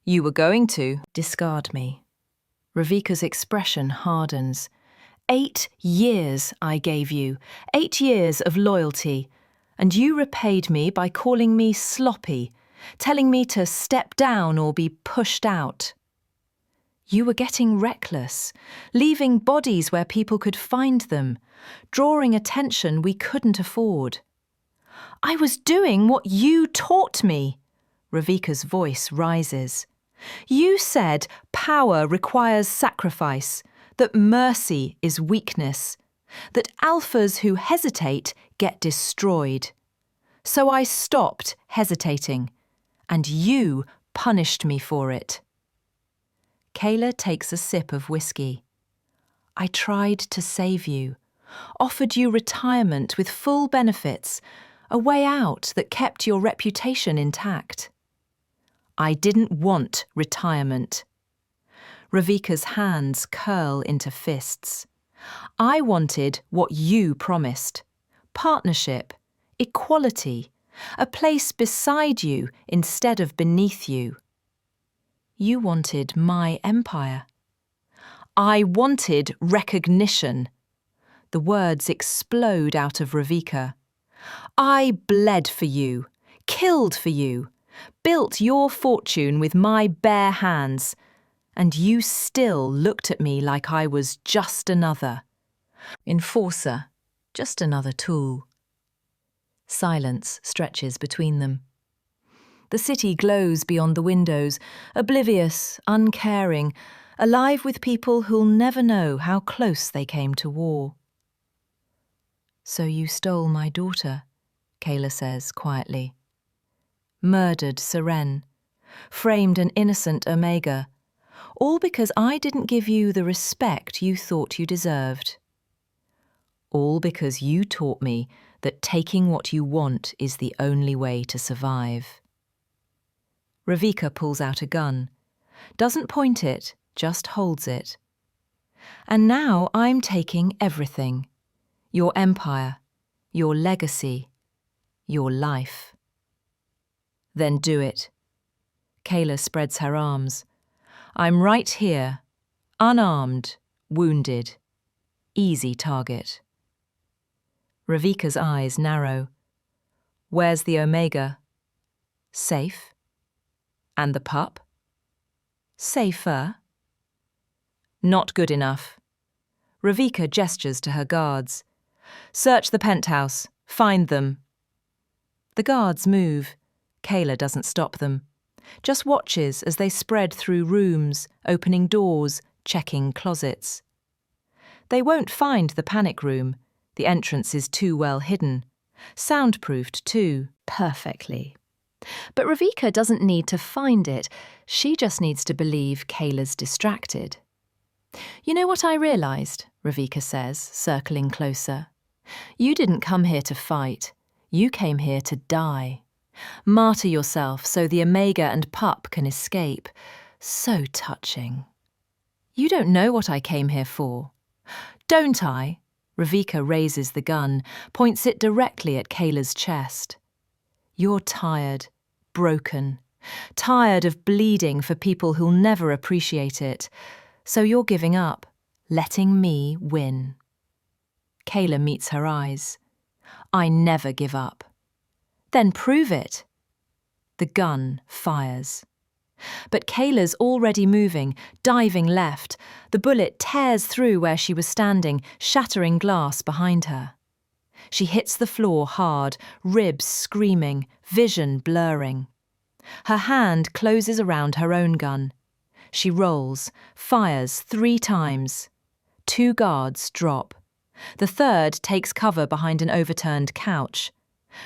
You were going to discard me. Ravika's expression hardens. 8 years I gave you, 8 years of loyalty, and you repaid me by calling me sloppy, telling me to step down or be pushed out. You were getting reckless, leaving bodies where people could find them, drawing attention we couldn't afford. I was doing what you taught me. Ravika's voice rises. You said power requires sacrifice, that mercy is weakness, that alphas who hesitate get destroyed. So I stopped hesitating, and you punished me for it. Kaela takes a sip of whiskey. I tried to save you, offered you retirement with full benefits, a way out that kept your reputation intact. I didn't want retirement. Ravika's hands curl into fists. I wanted what you promised. Partnership, equality, a place beside you instead of beneath you. You wanted my empire. I wanted recognition. The words explode out of Ravika. I bled for you, killed for you, built your fortune with my bare hands, and you still looked at me like I was just another. Enforcer, just another tool. Silence stretches between them. The city glows beyond the windows, oblivious, uncaring, alive with people who'll never know how close they came to war. So you stole my daughter, Kaela says quietly. Murdered Seren, framed an innocent Omega, all because I didn't give you the respect you thought you deserved. All because you taught me that taking what you want is the only way to survive. Ravika pulls out a gun, doesn't point it, just holds it. And now I'm taking everything. Your empire, your legacy, your life. Then do it. Kaela spreads her arms. I'm right here, unarmed, wounded. Easy target. Ravika's eyes narrow. Where's the Omega? Safe. And the pup? Safer. Not good enough. Ravika gestures to her guards. Search the penthouse. Find them. The guards move. Kaela doesn't stop them. Just watches as they spread through rooms, opening doors, checking closets. They won't find the panic room. The entrance is too well hidden. Soundproofed too, perfectly. But Ravika doesn't need to find it. She just needs to believe Kaela's distracted. You know what I realised, Ravika says, circling closer. You didn't come here to fight. You came here to die. Martyr yourself so the Omega and pup can escape. So touching. You don't know what I came here for. Don't I? Ravika raises the gun, points it directly at Kaela's chest. You're tired, broken, tired of bleeding for people who'll never appreciate it. So you're giving up, letting me win. Kaela meets her eyes. I never give up. Then prove it. The gun fires. But Kaela's already moving, diving left. The bullet tears through where she was standing, shattering glass behind her. She hits the floor hard, ribs screaming, vision blurring. Her hand closes around her own gun. She rolls, fires 3 times. 2 guards drop. The third takes cover behind an overturned couch.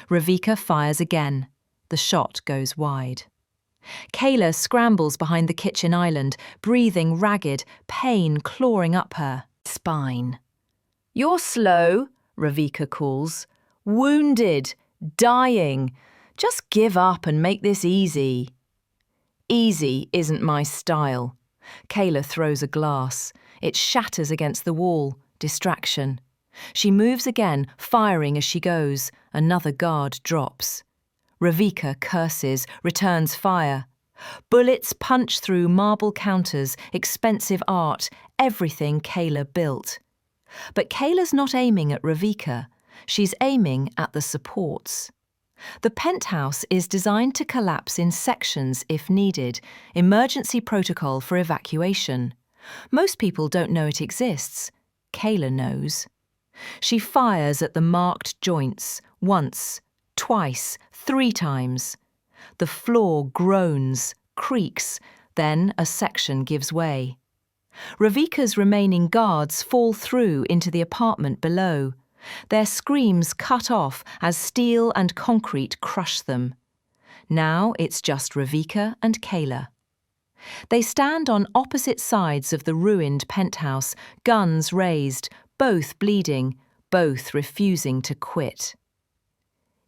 Ravika fires again. The shot goes wide. Kaela scrambles behind the kitchen island, breathing ragged, pain clawing up her spine. "You're slow," Ravika calls. "Wounded, dying. Just give up and make this easy." "Easy isn't my style." Kaela throws a glass. It shatters against the wall. Distraction. She moves again, firing as she goes. Another guard drops. Ravika curses, returns fire. Bullets punch through marble counters, expensive art, everything Kaela built. But Kaela's not aiming at Ravika. She's aiming at the supports. The penthouse is designed to collapse in sections if needed, emergency protocol for evacuation. Most people don't know it exists. Kaela knows. She fires at the marked joints, once, twice, 3 times. The floor groans, creaks, then a section gives way. Ravika's remaining guards fall through into the apartment below. Their screams cut off as steel and concrete crush them. Now it's just Ravika and Kaela. They stand on opposite sides of the ruined penthouse, guns raised, both bleeding, both refusing to quit.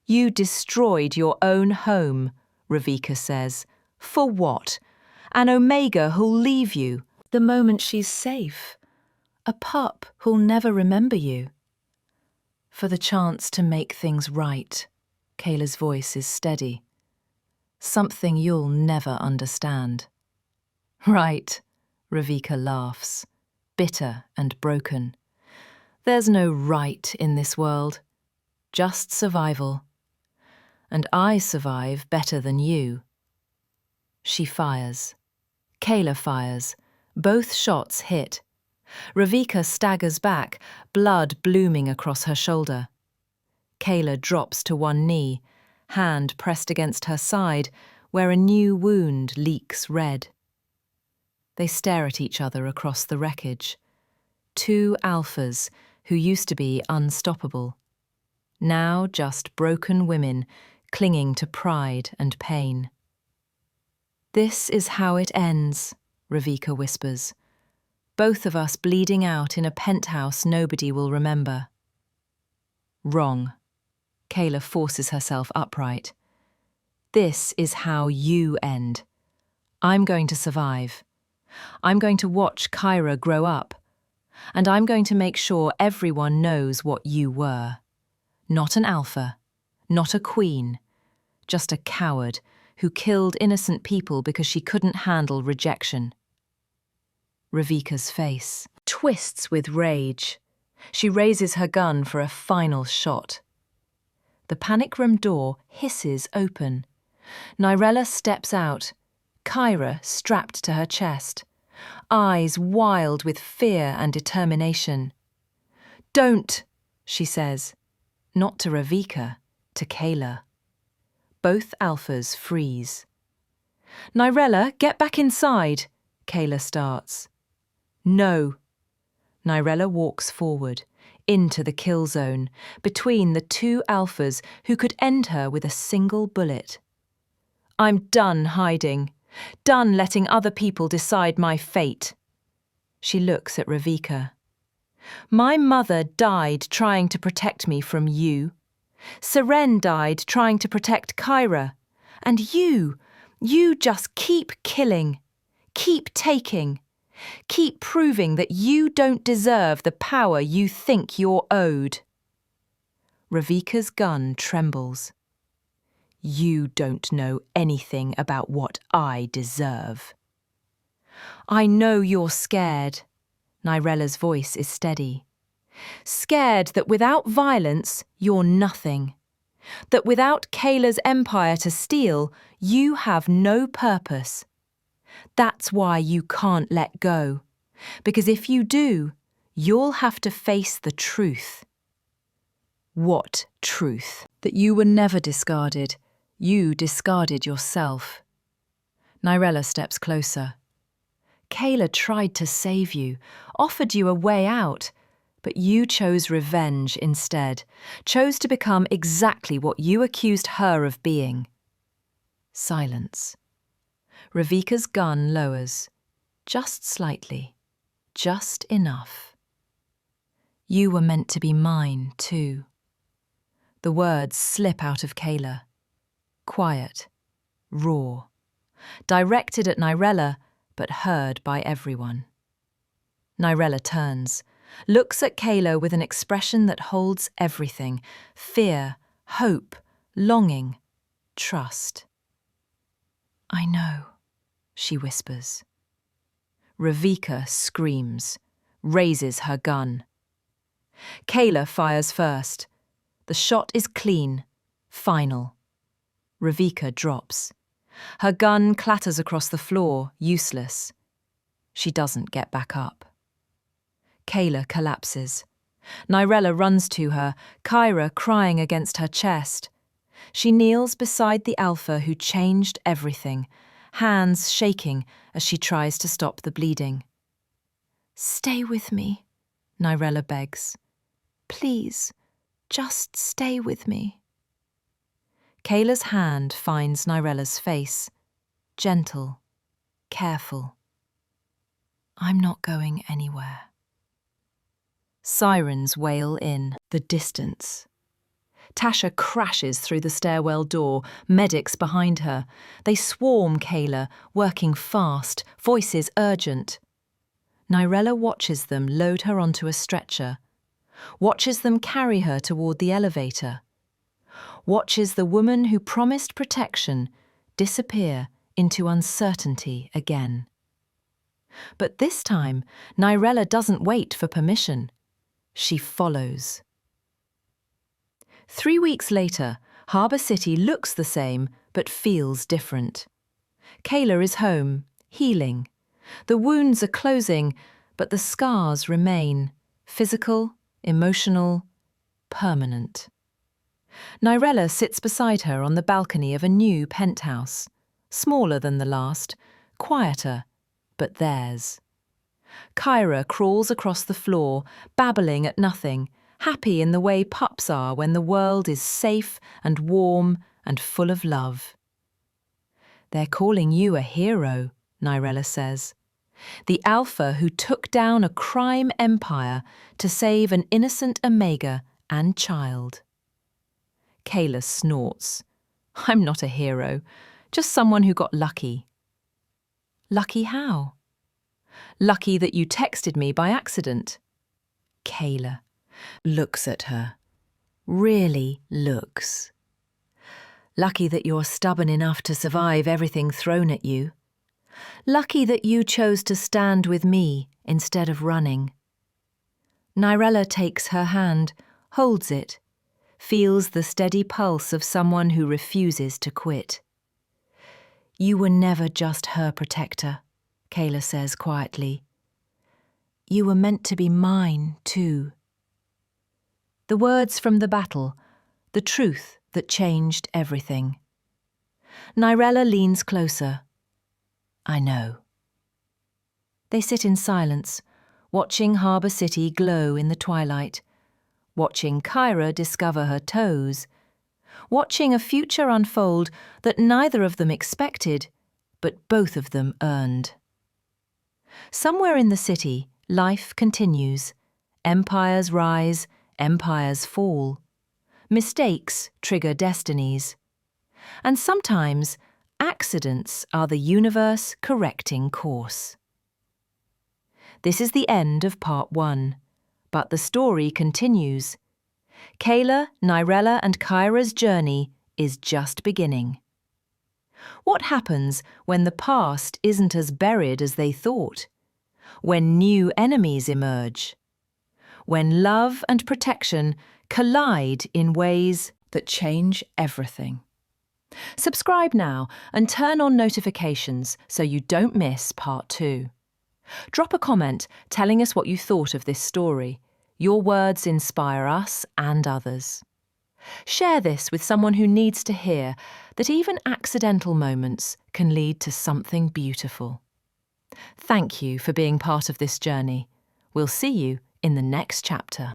"You destroyed your own home," Ravika says. "For what? An Omega who'll leave you the moment she's safe. A pup who'll never remember you." "For the chance to make things right." Kaela's voice is steady. "Something you'll never understand." "Right," Ravika laughs, bitter and broken. "There's no right in this world, just survival. And I survive better than you." She fires. Kaela fires. Both shots hit. Ravika staggers back, blood blooming across her shoulder. Kaela drops to one knee, hand pressed against her side, where a new wound leaks red. They stare at each other across the wreckage. 2 alphas who used to be unstoppable. Now just broken women clinging to pride and pain. "This is how it ends," Ravika whispers. "Both of us bleeding out in a penthouse nobody will remember." Wrong. Kaela forces herself upright. "This is how you end. I'm going to survive. I'm going to watch Kyra grow up. And I'm going to make sure everyone knows what you were. Not an alpha, not a queen, just a coward who killed innocent people because she couldn't handle rejection." Ravika's face twists with rage. She raises her gun for a final shot. The panic room door hisses open. Nyrella steps out, Kyra strapped to her chest, eyes wild with fear and determination. "Don't," she says, not to Ravika, to Kaela. Both alphas freeze. "Nyrella, get back inside," Kaela starts. "No." Nyrella walks forward, into the kill zone, between the 2 alphas who could end her with a single bullet. "I'm done hiding, done letting other people decide my fate." She looks at Ravika. "My mother died trying to protect me from you. Seren died trying to protect Kyra. And you just keep killing, keep taking. Keep proving that you don't deserve the power you think you're owed." Ravika's gun trembles. "You don't know anything about what I deserve." "I know you're scared." Nyrella's voice is steady. "Scared that without violence, you're nothing. That without Kaela's empire to steal, you have no purpose. That's why you can't let go. Because if you do, you'll have to face the truth." "What truth?" "That you were never discarded. You discarded yourself. Nyrella steps closer. Kaela tried to save you, offered you a way out, but you chose revenge instead, chose to become exactly what you accused her of being. Silence. Ravika's gun lowers, just slightly, just enough. You were meant to be mine, too. The words slip out of Kaela. Quiet, raw, directed at Nyrella, but heard by everyone. Nyrella turns, looks at Kaela with an expression that holds everything: fear, hope, longing, trust. I know, she whispers. Ravika screams, raises her gun. Kaela fires first. The shot is clean, final. Ravika drops. Her gun clatters across the floor, useless. She doesn't get back up. Kaela collapses. Nyrella runs to her, Kyra crying against her chest. She kneels beside the alpha who changed everything, hands shaking as she tries to stop the bleeding. Stay with me, Nyrella begs. Please, just stay with me. Kaela's hand finds Nyrella's face, gentle, careful. I'm not going anywhere. Sirens wail in the distance. Tasha crashes through the stairwell door, medics behind her. They swarm Kaela, working fast, voices urgent. Nyrella watches them load her onto a stretcher, watches them carry her toward the elevator, watches the woman who promised protection disappear into uncertainty again. But this time, Nyrella doesn't wait for permission. She follows. 3 weeks later, Harbour City looks the same but feels different. Kaela is home, healing. The wounds are closing, but the scars remain, physical, emotional, permanent. Nyrella sits beside her on the balcony of a new penthouse, smaller than the last, quieter, but theirs. Kyra crawls across the floor, babbling at nothing, happy in the way pups are when the world is safe and warm and full of love. They're calling you a hero, Nyrella says. The alpha who took down a crime empire to save an innocent Omega and child. Kaela snorts. I'm not a hero, just someone who got lucky. Lucky how? Lucky that you texted me by accident. Kaela looks at her. Really looks. Lucky that you're stubborn enough to survive everything thrown at you. Lucky that you chose to stand with me instead of running. Nyrella takes her hand, holds it, feels the steady pulse of someone who refuses to quit. You were never just her protector, Kaela says quietly. You were meant to be mine, too. The words from the battle, the truth that changed everything. Nyrella leans closer. I know. They sit in silence, watching Harbour City glow in the twilight, watching Kyra discover her toes, watching a future unfold that neither of them expected, but both of them earned. Somewhere in the city, life continues. Empires rise, empires fall. Mistakes trigger destinies. And sometimes, accidents are the universe correcting course. This is the end of part 1, but the story continues. Kaela, Nyrella and Kyra's journey is just beginning. What happens when the past isn't as buried as they thought? When new enemies emerge? When love and protection collide in ways that change everything? Subscribe now and turn on notifications so you don't miss part 2. Drop a comment telling us what you thought of this story. Your words inspire us and others. Share this with someone who needs to hear that even accidental moments can lead to something beautiful. Thank you for being part of this journey. We'll see you in the next chapter.